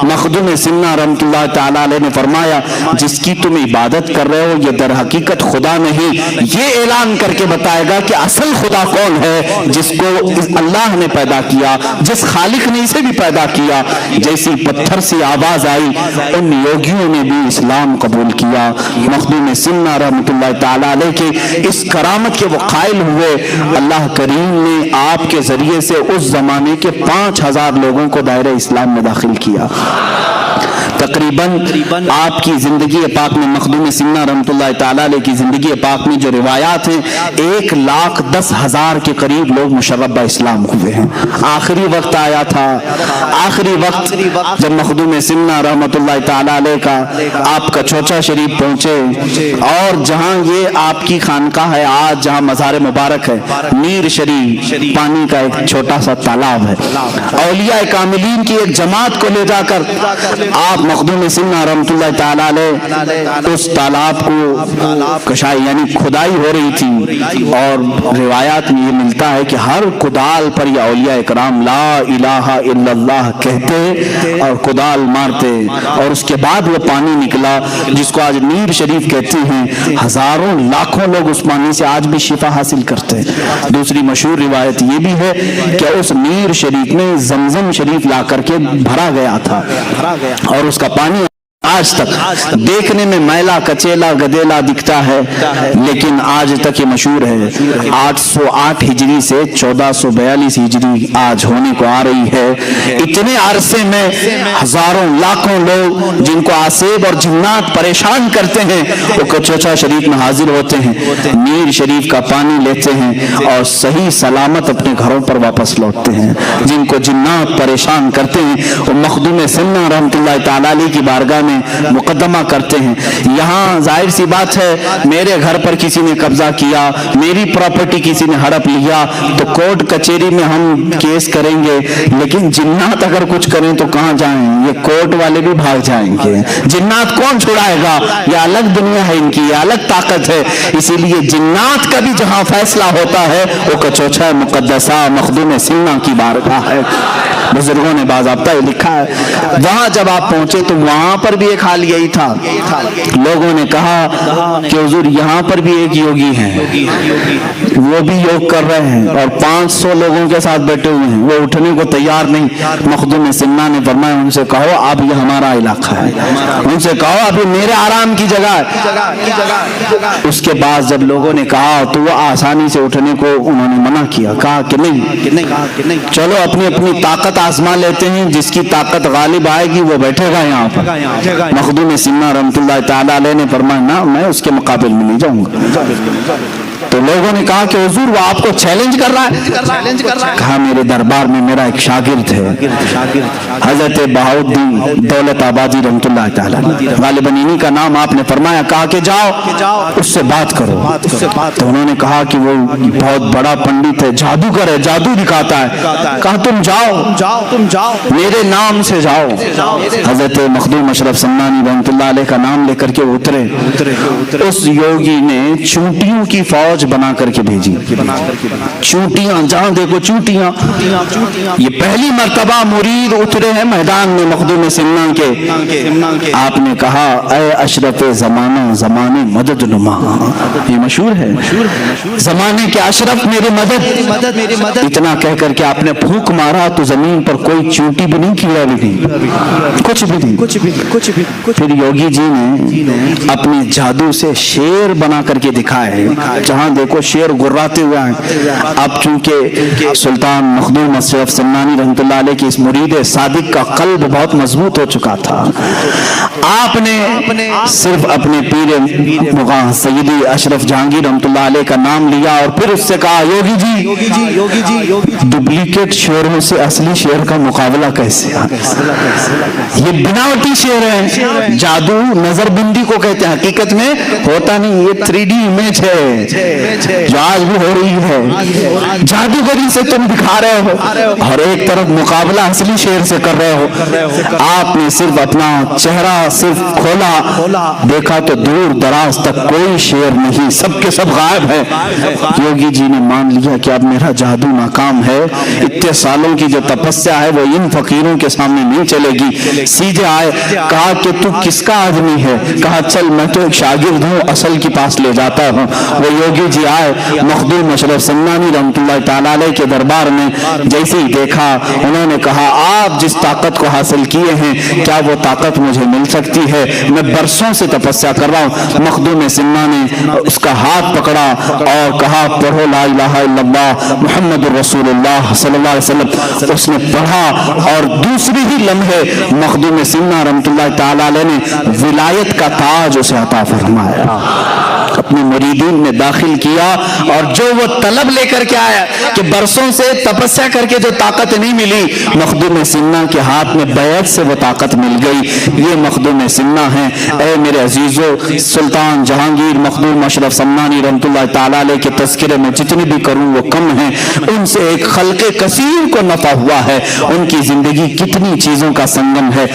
مخدوم سمنا رحمۃ اللہ تعالیٰ علیہ نے فرمایا جس کی تم عبادت کر رہے ہو یہ در حقیقت خدا نہیں، یہ اعلان کر کے بتائے گا کہ اصل خدا کون ہے، جس کو اللہ نے پیدا کیا، جس خالق نے اسے بھی پیدا کیا. جیسی پتھر سے آواز آئی ان یوگیوں نے بھی اسلام قبول کیا. مخدوم سمنا رحمۃ اللہ تعالیٰ علیہ کے اس کرامت کے وہ قائل ہوئے. اللہ کریم نے آپ کے ذریعے سے اس زمانے کے 5000 لوگوں کو دائرہ اسلام میں داخل کیا. تقریباً آپ کی زندگی پاک میں، مخدوم سمنا رحمۃ اللہ تعالیٰ علیہ کی زندگی پاک میں جو روایات ہیں 1,10,000 کے قریب لوگ مشرب اسلام ہوئے ہیں. آخری وقت آیا تھا، آخری وقت جب مخدوم سمنا رحمۃ اللہ تعالیٰ علیہ کا آپ کا چوچا شریف پہنچے، اور جہاں یہ آپ کی خانقاہ ہے آج، جہاں مزار مبارک ہے، میر شریف پانی کا ایک چھوٹا سا تالاب ہے، اولیاء کاملین کی ایک جماعت کو لے جا کر آپ مخدوم سمنا رحمۃ اللہ تعالیٰ علیہ اس تالاب کو کشائی یعنی کھدائی ہو رہی تھی، اور روایات میں یہ ملتا ہے کہ ہر کدال پر یہ اولیاء اکرام لا الہ الا اللہ کہتے اور کدال مارتے، اور اس کے بعد وہ پانی نکلا جس کو آج نیر شریف کہتے ہیں. ہزاروں لاکھوں لوگ اس پانی سے آج بھی شفا حاصل کرتے ہیں. دوسری مشہور روایت یہ بھی ہے کہ اس نیر شریف میں زمزم شریف لا کر کے بھرا گیا تھا، اور اس کا پانی آج تک دیکھنے میں میلا کچیلا گدیلا دکھتا ہے، لیکن آج تک یہ مشہور ہے. 808 ہجری سے 1442 ہجری آج ہونے کو آ رہی ہے. اتنے عرصے میں ہزاروں لاکھوں لوگ جن کو آسیب اور جنات پریشان کرتے ہیں وہ کچوچا شریف میں حاضر ہوتے ہیں، نیر شریف کا پانی لیتے ہیں اور صحیح سلامت اپنے گھروں پر واپس لوٹتے ہیں. جن کو جنات پریشان کرتے ہیں وہ مخدوم سمنا رحمۃ اللہ تعالیٰ علیہ کی بارگاہ میں مقدمہ کرتے ہیں. یہاں ظاہر سی بات ہے میرے گھر پر کسی نے قبضہ کیا، میری پراپرٹی کسی نے ہڑپ لیا تو کورٹ کچہری میں ہم کیس کریں گے، لیکن جنات اگر کچھ کریں تو کہاں جائیں؟ یہ کورٹ والے بھی بھاگ جائیں گے. جنات کون چھڑائے گا؟ یہ الگ دنیا ہے ان کی، یہ الگ طاقت ہے. اسی لیے جنات کا بھی جہاں فیصلہ ہوتا ہے وہ کچوچا مقدسہ مخدوم سمنا کی بارگاہ ہے. بزرگوں نے باضابطہ لکھا ہے وہاں جب آپ پہنچے تو وہاں پر بھی ایک دیکھ حال یہی تھا۔ لوگوں نے کہا کہ حضور یہاں پر بھی ایک یوگی ہیں، وہ بھی یوگ کر رہے ہیں اور 500 لوگوں کے ساتھ بیٹھے ہوئے ہیں، وہ اٹھنے کو تیار نہیں۔ مخدوم سمنا نے فرمایا ان سے کہو اب یہ ہمارا علاقہ ہے، ان سے کہو اب یہ میرے آرام کی جگہ ہے۔ اس کے بعد جب لوگوں نے کہا تو وہ آسانی سے اٹھنے کو انہوں نے منع کیا، کہا کہ نہیں، چلو اپنی اپنی طاقت آزما لیتے ہیں، جس کی طاقت غالب آئے گی وہ بیٹھے گا یہاں پر۔ مخدوم سمنا رحمۃ اللہ تعالی علیہ نے فرمایا نہ، میں اس کے مقابل میں نہیں جاؤں گا۔ تو لوگوں نے کہا کہ حضور وہ آپ کو چیلنج کر رہا ہے۔ کہا میرے دربار میں میرا ایک شاگرد ہے، حضرت بہاؤالدین دولت آبادی رحمۃ اللہ تعالی، غالباً انہی کا نام آپ نے فرمایا، کہا کہ جاؤ اس سے بات کرو۔ تو انہوں نے کہا کہ وہ بہت بڑا پنڈت ہے، جادوگر ہے، جادو دکھاتا ہے۔ کہا تم جاؤ میرے نام سے جاؤ۔ حضرت مخدوم اشرف سمنانی رحمۃ اللہ علیہ کا نام لے کر کے اترے۔ اس یوگی نے چونٹیوں کی فوج بنا کر کے بھیجی، چونٹیاں جہاں دیکھو چونٹیاں۔ یہ پہلی مرتبہ مرید اترے ہیں میدان میں مخدوم سمنا کے۔ آپ نے کہا اے اشرف زمانہ زمانے مدد نما، یہ مشہور ہے، زمانے کے اشرف میری مدد۔ اتنا کہہ کر کے آپ نے پھونک مارا تو زمین پر کوئی چونٹی بھی نہیں، کیڑا بھی نہیں، کچھ بھی نہیں۔ پھر یوگی جی نے اپنے جادو سے شیر بنا کر کے دکھائے، جہاں دیکھو شیر گراتے ہوئے ہیں۔ اب چونکہ سلطان مخدوم اشرف سمنانی رحمۃ اللہ علیہ کی اس مرید صادق کا قلب بہت مضبوط ہو چکا تھا، آپ نے صرف اپنے پیر مغاں سیدی اشرف جہانگیر رحمۃ اللہ علیہ کا نام لیا اور پھر اس سے کہا یوگی جی ڈپلیکیٹ شیروں سے اصلی شیر کا مقابلہ کیسے؟ یہ بناوٹی شیر ہے، جادو نظر بندی کو کہتے ہیں، حقیقت میں ہوتا نہیں، یہ 3D امیج ہے جو آج بھی ہو رہی ہے، جادوگری سے تم دکھا رہے ہو اور ایک طرف مقابلہ اصلی شیر سے کر رہے ہو۔ آپ نے صرف اپنا چہرہ صرف کھولا، دیکھا تو دور دراز تک کوئی شیر نہیں، سب کے سب غائب ہے۔ یوگی جی نے مان لیا کہ اب میرا جادو ناکام ہے، اتنے سالوں کی جو تپسیا ہے وہ ان فقیروں کے سامنے نہیں چلے گی۔ سیدھے آئے، کہا کہ تو کس کا آدمی ہے؟ کہا چل میں تو ایک شاگرد ہوں، اصل کے پاس لے جاتا ہوں۔ وہ یوگی جی آئے، مخدوم اشرف سمنانی رحمۃ اللہ تعالی علیہ کے دربار میں جیسے ہی دیکھا، انہوں نے کہا آپ جس طاقت کو حاصل کیے ہیں کیا وہ طاقت مجھے مل سکتی ہے؟ میں برسوں سے تپسیا کر رہا ہوں۔ مخدوم سمنا نے اس کا ہاتھ پکڑا اور کہا پڑھو لا الہ الا اللہ محمد الرسول اللہ صلی اللہ علیہ وسلم۔ اس نے پڑھا اور دوسری ہی لمحے مخدوم سمنا رحمۃ اللہ تعالی علیہ نے ولایت کا تاج اسے عطا فرمایا، اپنے مریدین میں داخل کیا، اور جو وہ طلب لے کر کے آیا کہ برسوں سے تپسیا کر کے جو طاقت نہیں ملی، مخدوم سمنا کے ہاتھ میں بیعت سے وہ طاقت مل گئی۔ یہ مخدوم سمنا ہے۔ اے میرے عزیزو، سلطان جہانگیر مخدوم اشرف سمنانی رحمۃ اللہ تعالی علیہ کے تذکرے میں جتنی بھی کروں وہ کم ہیں، ان سے ایک خلق کثیر کو نفع ہوا ہے۔ ان کی زندگی کتنی چیزوں کا سنگم ہے۔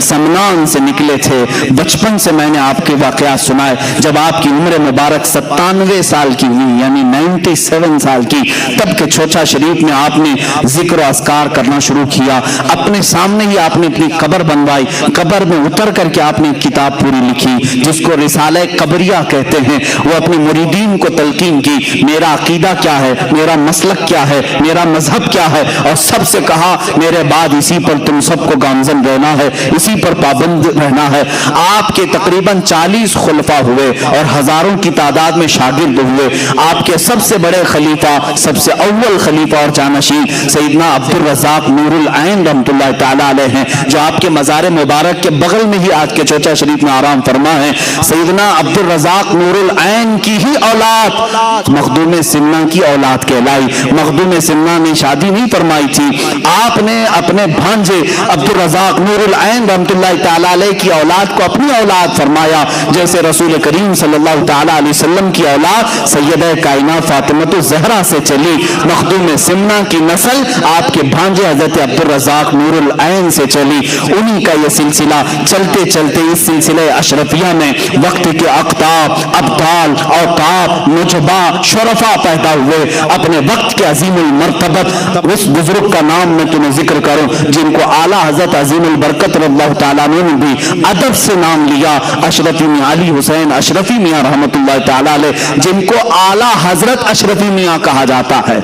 سمنان سے نکلے تھے، بچپن سے میں نے آپ کے واقعات سنائے، جب آپ کی عمر مبارک 97 سال کی ہوئی، یعنی 97 سال کی، تب کے چھوچا شریف میں آپ نے ذکر و اذکار کرنا شروع کیا۔ اپنے سامنے ہی آپ نے اپنی قبر بنوائی، قبر میں اتر کر کے آپ نے کتاب پوری لکھی جس کو رسالہ قبریہ کہتے ہیں۔ وہ اپنے مریدین کو تلقین کی، میرا عقیدہ کیا ہے، میرا مسلک کیا ہے، میرا مذہب کیا ہے، اور سب سے کہا میرے بعد اسی پر تم سب کو گامزن رہنا ہے، اسی پر پابند رہنا ہے۔ آپ کے تقریباً 40 خلفاء ہوئے اور ہزاروں کی تعداد میں شاگرد ہوئے۔ آپ کے سب سے بڑے خلیفہ، سب سے اول خلیفہ اور جانشین سیدنا عبد الرزاق نور العین رحمۃ اللہ تعالی علیہ ہیں، جو آپ کے مزار مبارک کے بغل میں ہی آج کے چوچا شریف میں آرام فرما ہے۔ سیدنا عبد الرزاق نور العین کی ہی اولاد مخدوم سمنا کی اولاد کہلائی۔ مخدوم سمنا نے شادی نہیں فرمائی تھی، آپ نے اپنے بھانجے عبد الرزاق نور العین رحمۃ اللہ تعالی علیہ کی اولاد کو اپنی اولاد فرمایا، جیسے رسول کریم صلی اللہ تعالی تعالیٰ علیہ وسلم کی اولاد سیدہ کائنات فاطمہ الزہرا سے چلی. مخدوم سمنا کی نسل آپ کے بھانجے حضرت عبدالرزاق نور العین سے چلی. انہی کا یہ سلسلہ چلتے چلتے اس سلسلہ اشرفیہ میں وقت کے اقطاب، ابطال، اوقات، نجبا، شرفا پیدا ہوئے. اپنے وقت کے عظیم المرتبت اس بزرگ کا نام میں تمہیں ذکر کروں جن کو اعلیٰ حضرت عظیم البرکت رضی اللہ تعالیٰ نے بھی ادب سے نام لیا. اشرفی میاں علی حسین اشرفی میاں رحمت اللہ تعالیٰ علیہ، جن کو اعلیٰ حضرت اشرفی میاں کہا جاتا ہے،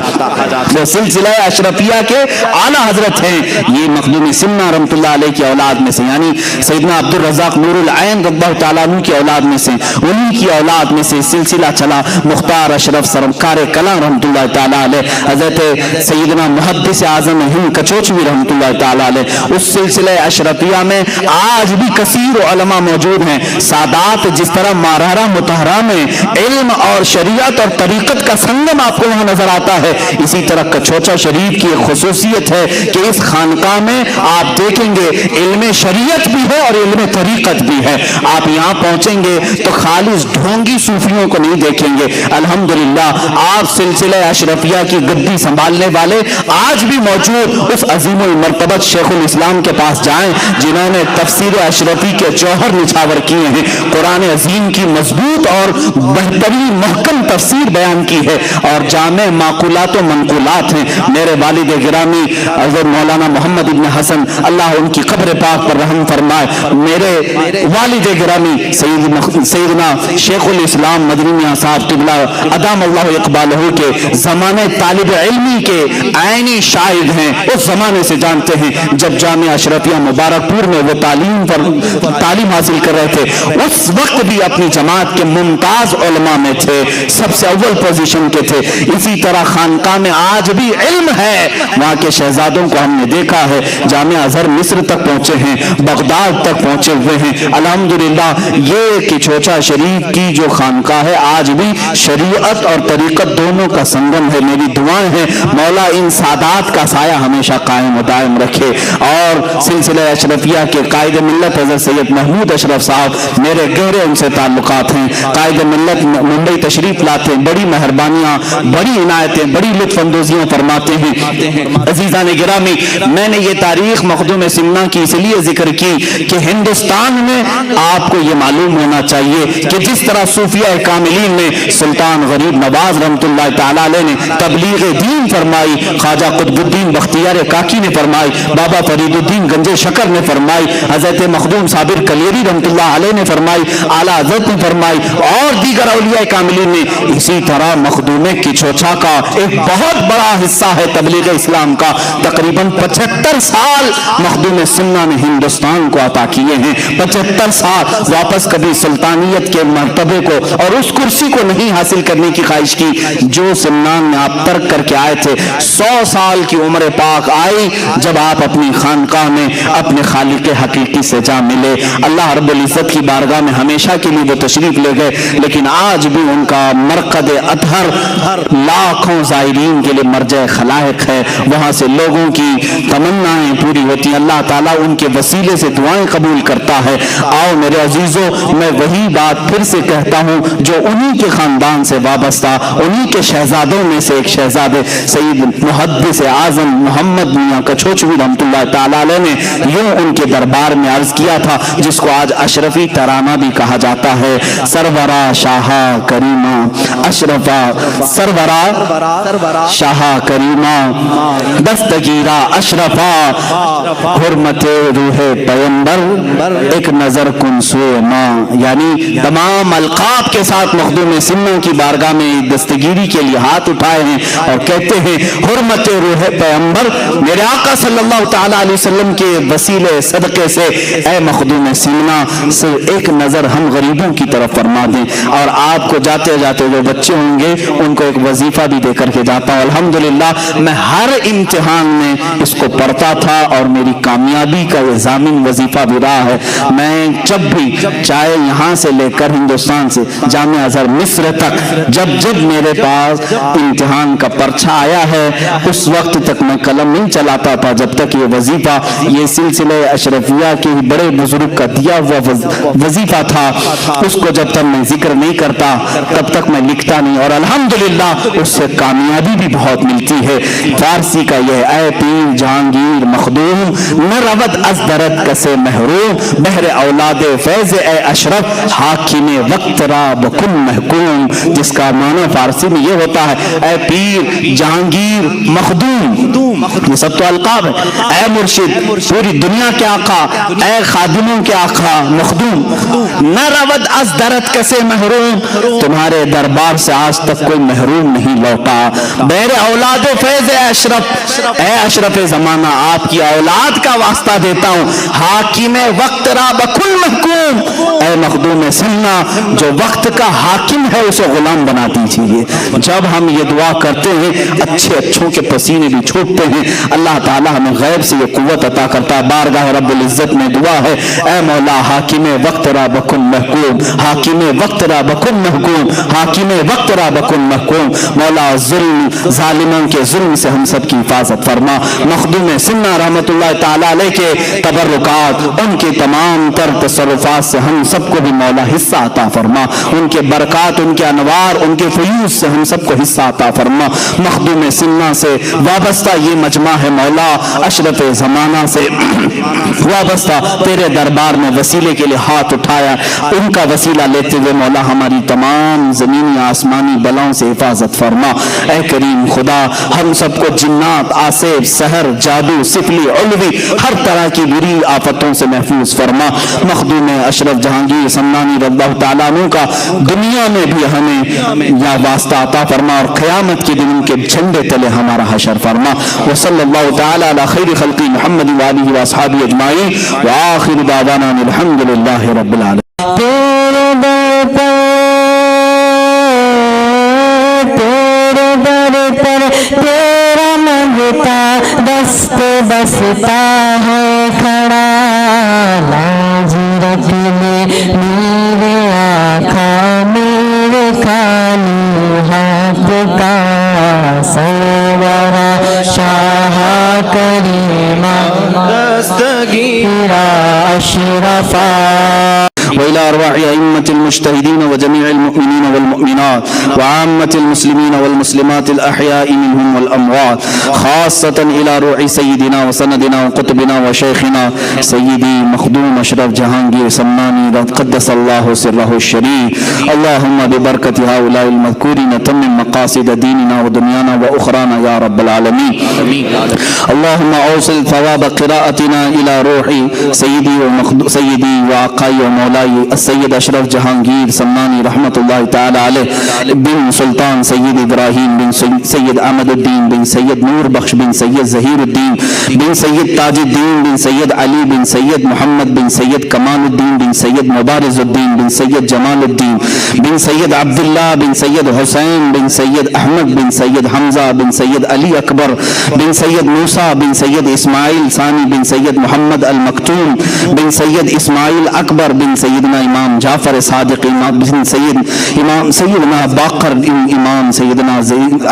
وہ سلسلہ اشرفیہ کے اعلیٰ حضرت ہیں. یہ مخدوم سمنا رحمت اللہ علیہ کی اولاد میں سے، یعنی سیدنا عبدالرزاق نور العین رضی اللہ تعالیٰ عنہ کی اولاد میں سے، انہی کی اولاد میں سے سلسلہ چلا. مختار اشرف سرکار کلام رحمت اللہ تعالیٰ علیہ، حضرت سیدنا محدث اعظم ہند کچوچوی رحمت اللہ تعالیٰ علیہ. اس سلسلہ اشرفیہ میں آج بھی کثیر علماء موجود ہیں. سادات جس طرح مارہرہ متحرہ میں علم اور شریعت اور طریقت کا سنگم آپ کو وہاں نظر آتا ہے، اسی طرح کچوچا شریف کی ایک خصوصیت ہے کہ اس خانقاہ میں آپ دیکھیں گے علم شریعت بھی ہے اور علم طریقت بھی ہے. آپ یہاں پہنچیں گے تو خالص ڈھونگی صوفیوں کو نہیں دیکھیں گے. الحمدللہ آپ سلسلہ اشرفیہ کی گدی سنبھالنے والے آج بھی موجود اس عظیم المرتبت شیخ الاسلام کے پاس جائیں جنہوں نے تفسیر اشرفی کے جوہر نچھاور کیے ہیں. قرآن عظیم کی مضبوط اور بہترین محکم تفسیر بیان کی ہے اور جامع معقولات و منقولات ہیں. میرے والد گرامی حضرت مولانا محمد ابن حسن اللہ ان کی قبر پاک پر رحم فرمائے، میرے والد گرامی سیدنا شیخ الاسلام مدنی میاں صاحب قبلہ ادام اللہ اقبالہ کے زمانے طالب علمی کے عینی شاہد ہیں. اس زمانے سے جانتے ہیں جب جامعہ اشرفیہ مبارک پور میں وہ تعلیم حاصل کر رہے تھے، اس وقت بھی اپنی جماعت کے ممتاز علماء میں تھے، سب سے اول پوزیشن کے تھے. اسی طرح خانقاہ میں آج بھی علم ہے. وہاں کے شہزادوں کو ہم نے دیکھا ہے، جامعہ ازہر مصر تک پہنچے ہیں، بغداد تک پہنچے ہوئے ہیں. الحمدللہ یہ کچوچا شریف کی جو خانقاہ ہے آج بھی شریعت اور طریقت دونوں کا سنگم ہے. میری دعائیں ہیں مولا ان سادات کا سایہ ہمیشہ قائم و دائم رکھے. اور سلسلہ اشرفیہ کے قائد ملت حضرت سید محمود اشرف صاحب، میرے گہرے ان سے تعلقات ہیں. قائد ملت ممبئی تشریف لاتے ہیں، بڑی مہربانیاں، بڑی عنایتیں، بڑی لطف اندوزیاں فرماتے ہیں. عزیزان گرامی، میں نے یہ تاریخ مخدوم سمنا کی اس لیے ذکر کی کہ ہندوستان میں آپ کو یہ معلوم ہونا چاہیے کہ جس طرح صوفیہ کاملین میں سلطان غریب نواز رحمت اللہ تعالیٰ علیہ نے تبلیغ دین فرمائی، خواجہ قطب الدین بختیار کاکی نے فرمائی، بابا فرید الدین گنج شکر نے فرمائی، حضرت مخدوم صابر کلیری رحمت اللہ علیہ نے فرمائی، اعلیٰ حضرت نے فرمائی اور دیگر اولیاء کاملین نے. اسی طرح مخدوم کچوچا کا ایک بہت بڑا حصہ ہے تبلیغ اسلام کا. تقریباً 75 سال مخدوم سمنا نے ہندوستان کو عطا کیے ہیں. 75 سال واپس کبھی سلطانیت کے مرتبے کو اور اس کرسی کو نہیں حاصل کرنے کی خواہش کی جو سمنان میں آپ ترک کر کے آئے تھے. 100 سال کی عمر پاک آئی جب آپ اپنی خانقاہ میں اپنے خالق حقیقی سے جا ملے. اللہ رب العزت کی بارگاہ میں ہمیشہ کے لیے وہ تشریف لے گئے، لیکن آج بھی ان کا مرقد اطہر لاکھوں زائرین کے لیے مرجع خلائق ہے. وہاں سے لوگوں کی تمنائیں پوری ہوتی ہیں. اللہ تعالیٰ ان کے وسیلے سے دعائیں قبول کرتا ہے. آؤ میرے عزیزوں، میں وہی بات پھر سے کہتا ہوں جو انہی کے خاندان سے وابستہ، انہی کے شہزادوں میں سے ایک شہزادے سید محدث اعظم محمد میاں کچوچوی رحمت اللہ تعالیٰ علیہ نے یوں ان کے دربار میں عرض کیا تھا، جس کو آج اشرفی ترانہ بھی کہا جاتا ہے. سرورا شاہا کریمہ اشرفا، سرورا شاہا کریمہ دستگیرہ اشرفا، حرمت روح پیمبر ایک نظر کن سوئے ماں. یعنی تمام القاب کے ساتھ مخدوم سمنا کی بارگاہ میں دستگیری کے لیے ہاتھ اٹھائے ہیں اور کہتے ہیں حرمت روح پیمبر، میرے آقا صلی اللہ تعالیٰ علیہ وسلم کے وسیلے صدقے سے اے مخدوم سمنا سے ایک نظر ہم غریبوں کی طرف فرما دیں. اور آپ کو جاتے جاتے جو بچے ہوں گے ان کو ایک وظیفہ بھی دے کر کے جاتا ہوں. الحمدللہ میں ہر امتحان میں اس کو پڑھتا تھا اور میری کامیابی کا یہ ضامن وظیفہ بھی رہا ہے. میں جب بھی چاہے یہاں سے لے کر ہندوستان سے جامعہ ازہر مصر تک جب میرے پاس امتحان کا پرچہ آیا ہے اس وقت تک میں قلم نہیں چلاتا تھا جب تک یہ وظیفہ، یہ سلسلہ اشرفیہ کے بڑے بزرگ کا دیا ہوا وظیفہ تھا، اس کو جب تک میں میں ذکر نہیں کرتا تب تک میں لکھتا نہیں، اور الحمدللہ اس سے کامیابی بھی بہت ملتی ہے۔ فارسی کا یہ اے پیر جہانگیر مخدوم، نہ رود از درد کسے محروم، بہر اولاد فیض اے اشرف، حاکم وقت را بکن محکوم، جس کا معنی فارسی میں یہ ہوتا ہے اے پیر جہانگیر مخدوم، یہ سب تو القاب ہے، اے مرشد پوری دنیا کے آقا، اے خادموں کے آقا مخدوم، نہ رود از درد کسے محروم، تمہارے دربار سے آج تک کوئی محروم نہیں لوٹا، بہر اولاد فیض اے اشرف، اے اشرف زمانہ آپ کی اولاد کا واسطہ دیتا ہوں، حاکم وقت را بکن محکوم، اے مخدوم سننا جو وقت کا حاکم ہے اسے غلام بنا دیجیے۔ جب ہم یہ دعا کرتے ہیں اچھے اچھوں کے پسینے بھی چھوٹتے ہیں، اللہ تعالیٰ ہمیں غیب سے یہ قوت عطا کرتا ہے۔ بارگاہ رب العزت میں دعا ہے اے مولا حاکم وقت را بکن محکوم، حاکم وقت را بکن محکوم، حاکم وقت را بکن محکوم، مولا ظلم ظالموں کے ظلم سے ہم سب کی حفاظت فرما۔ مخدوم سنہ رحمت اللہ تعالیٰ علیہ کے تبرکات، ان کے تمام تر تصرفات سے ہم سب کو بھی مولا حصہ عطا فرما، ان کے برکات، ان کے انوار، ان کے فیوز سے ہم سب کو حصہ عطا فرما۔ مخدوم سنہ سے وابستہ یہ مجمع ہے مولا، اشرف زمانہ سے وابستہ تیرے دربار میں وسیلے کے لیے ہاتھ اٹھایا، ان کا وسیلہ لیتے ہوئے مولا ہماری تمام زمینی آسمانی بلاؤں سے حفاظت فرما۔ اے کریم خدا ہم سب کو جنات، آسیب، سحر، جادو، سفلی، علوی، ہر طرح کی بری آفتوں سے محفوظ فرما۔ مخدوم اشرف جہانگیر سمنانی رضی اللہ تعالیٰ عنہ کا دنیا میں بھی ہمیں یا واسطہ عطا فرما، اور قیامت کے دن ان کے جھنڈے تلے ہمارا حشر فرما۔ وصلی اللہ تعالیٰ علی خیر خلق محمد وآلہ واصحابہ اجمعین، وآخر دعوانا الحمدللہ رب العالمین۔ تیرا منگتا دست بستا ہے کھڑا، لاج رکھنے میرے آقا میرے کالی ہاتھ کا، سرورا شاہ کریمہ دستگیرا اشرفا، وإلى أرواح أئمة المجتهدين وجميع المؤمنين والمؤمنات وعامة المسلمين والمسلمات الأحياء منهم والأموات، خاصة إلى روح سيدنا وسندنا وقطبنا وشيخنا سيدي مخدوم أشرف جهانگير سمناني قدس الله سره الشريف، اللهم ببركة هؤلاء المذكورين تمم مقاصد ديننا ودنيانا وأخرانا يا رب العالمين، اللهم أوصل ثواب قراءتنا إلى روح سيدي وآقاي ومولاي السید اشرف جہانگیر سمنانی رحمت اللہ تعالی علیہ بن سلطان سید ابراہیم بن سید احمد الدین بن سید نور بخش بن سید ظہیر الدین بن سید تاج الدین بن سید علی بن سید محمد بن سید کمال الدین بن سید مبارز الدین بن سید جمال الدین بن سید عبداللہ بن سید حسین بن سید احمد بن سید حمزہ بن سید علی اکبر بن سید موسیٰ بن سید اسماعیل ثانی بن سید محمد المکتوم بن سید اسماعیل اکبر بن سیدنا امام جعفر صادق بن سیدنا باقر امام سیدنا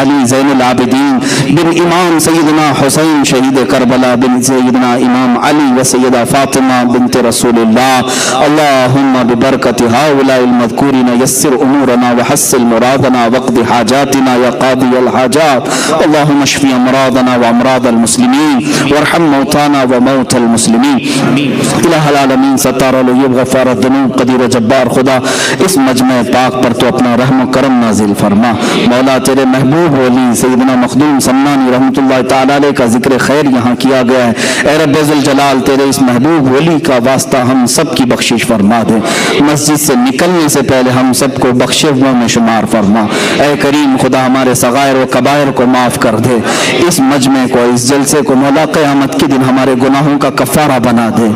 علی زین العابدین بن امام سیدنا حسین شہید کربلا بن سیدنا امام علی و سیدہ فاطمہ بنت رسول اللہ، اللہم ببرکت هؤلاء المذکورین یسر امورنا وحسن مرادنا وقض حاجاتنا یا قاضی الحاجات، اللہم اشفی امراضنا وامراض المسلمین وارحم موتانا وموت المسلمین، الہ العالمین ستار علیہ غفار الذنوب قدیر و جبار خدا اس مجمع پاک پر تو اپنا رحم و کرم نازل فرما، مولا تیرے محبوب ولی سیدنا مخدوم سمنانی رحمت اللہ تعالی علیہ کا ذکر خیر یہاں کیا گیا ہے، اے رب ذوالجلال تیرے اس محبوب ولی کا واسطہ ہم سب کی بخشش فرما دے، مسجد سے نکلنے سے پہلے ہم سب کو بخشے ہوئے میں شمار فرما، اے کریم خدا ہمارے صغائر و کبائر کو معاف کر دے، اس مجمع کو اس جلسے کو مولا قیامت کے دن ہمارے گناہوں کا کفارہ بنا دے،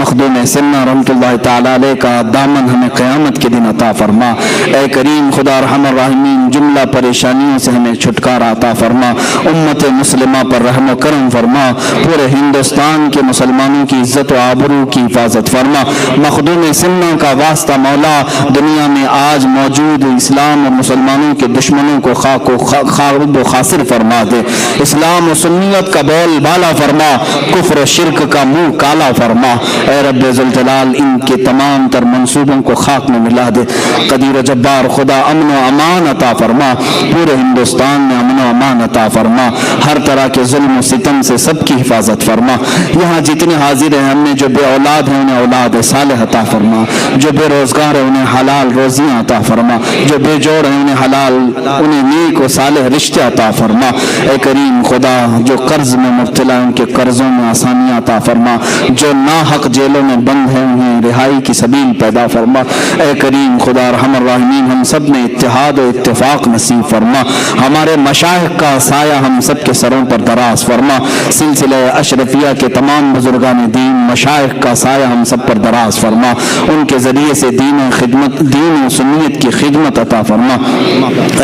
مخدوم سنہ رحمت اللہ تعالی علیہ کا دامن ہمیں قیامت کے دن عطا فرما، اے کریم خدا ارحم الراحمین جملہ پریشانیوں سے ہمیں چھٹکارا عطا فرما، امت مسلمہ پر رحم و کرم فرما، پورے ہندوستان کے مسلمانوں کی عزت و آبرو کی حفاظت فرما، مخدوم سنہ کا واسطہ مولا دنیا میں آج موجود اسلام اور مسلمانوں کے دشمنوں کو خاک و خاسر فرما دے، اسلام و سنیت کا بول بالا فرما، کفر و شرک کا منہ کالا فرما، اے رب ذوالجلال ان کے تمام تمام تر منصوبوں کو خاک میں ملا دے۔ قدیر و جبار خدا امن و امان عطا فرما، پورے ہندوستان میں امن و امان عطا فرما، ہر طرح کے ظلم و ستم سے سب کی حفاظت فرما۔ یہاں جتنے حاضر ہیں ہم میں جو بے اولاد ہیں انہیں اولاد صالح عطا فرما، جو بے روزگار ہیں انہیں حلال روزیاں عطا فرما، جو بے جوڑ ہیں انہیں حلال انہیں نیک و صالح رشتے عطا فرما۔ اے کریم خدا جو قرض میں مبتلا ہیں ان کے قرضوں میں آسانیاں عطا فرما، جو ناحق جیلوں میں بند ہیں انہیں رہائی کی سبیل پیدا فرما۔ اے کریم خدا ارحم الراحمین ہم سب میں اتحاد و اتفاق نصیب فرما، ہمارے مشائخ کا سایہ ہم سب کے سروں پر دراز فرما، سلسلہ اشرفیہ کے تمام بزرگان دین مشائخ کا سایہ ہم سب پر دراز فرما، ان کے ذریعے سے دین و سنیت کی خدمت عطا فرما۔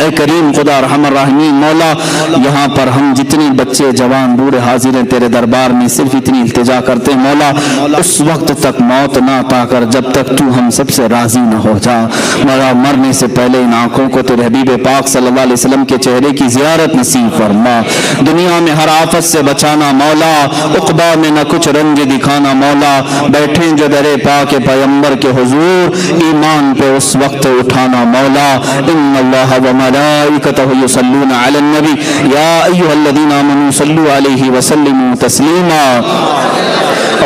اے کریم خدا ارحم الراحمین مولا یہاں پر ہم جتنے بچے جوان بوڑھے حاضر ہیں تیرے دربار میں صرف اتنی التجا کرتے ہیں مولا اس وقت تک موت نہ عطا کر جب تک تو ہم سب سے راضی نہ ہو جا۔ مولا مرنے سے پہلے ان آنکھوں کو تیرے حبیب پاک صلی اللہ علیہ وسلم کے چہرے کی زیارت نصیب فرما، دنیا میں ہر آفت سے بچانا مولا، عقبہ میں نہ کچھ رنج دکھانا مولا، بیٹھیں جو در پاک پیغمبر کے حضور ایمان پہ اس وقت اٹھانا مولا۔ ان اللہ و ملائکتہ یصلون علی النبی یا ایھا الذین آمنوا صلوا علیہ وسلموا تسلیما۔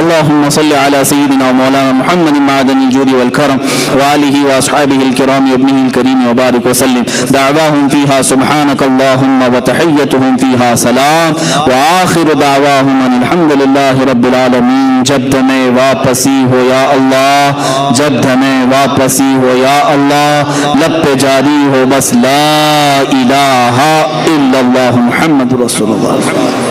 اللهم صل على سيدنا ومولانا محمد معدن الجود والكرم وآله وأصحابه الكرام وابنه الكريم وبارك وسلم، دعواهم فيها سبحانك اللهم وتحيتهم فيها سلام وآخر دعواهم أن الحمد لله رب العالمين۔ جب ہمیں واپسی ہو یا اللہ، جب ہمیں واپسی ہو یا اللہ، لب پہ جاری ہو بس لا الہ الا اللہ محمد رسول اللہ۔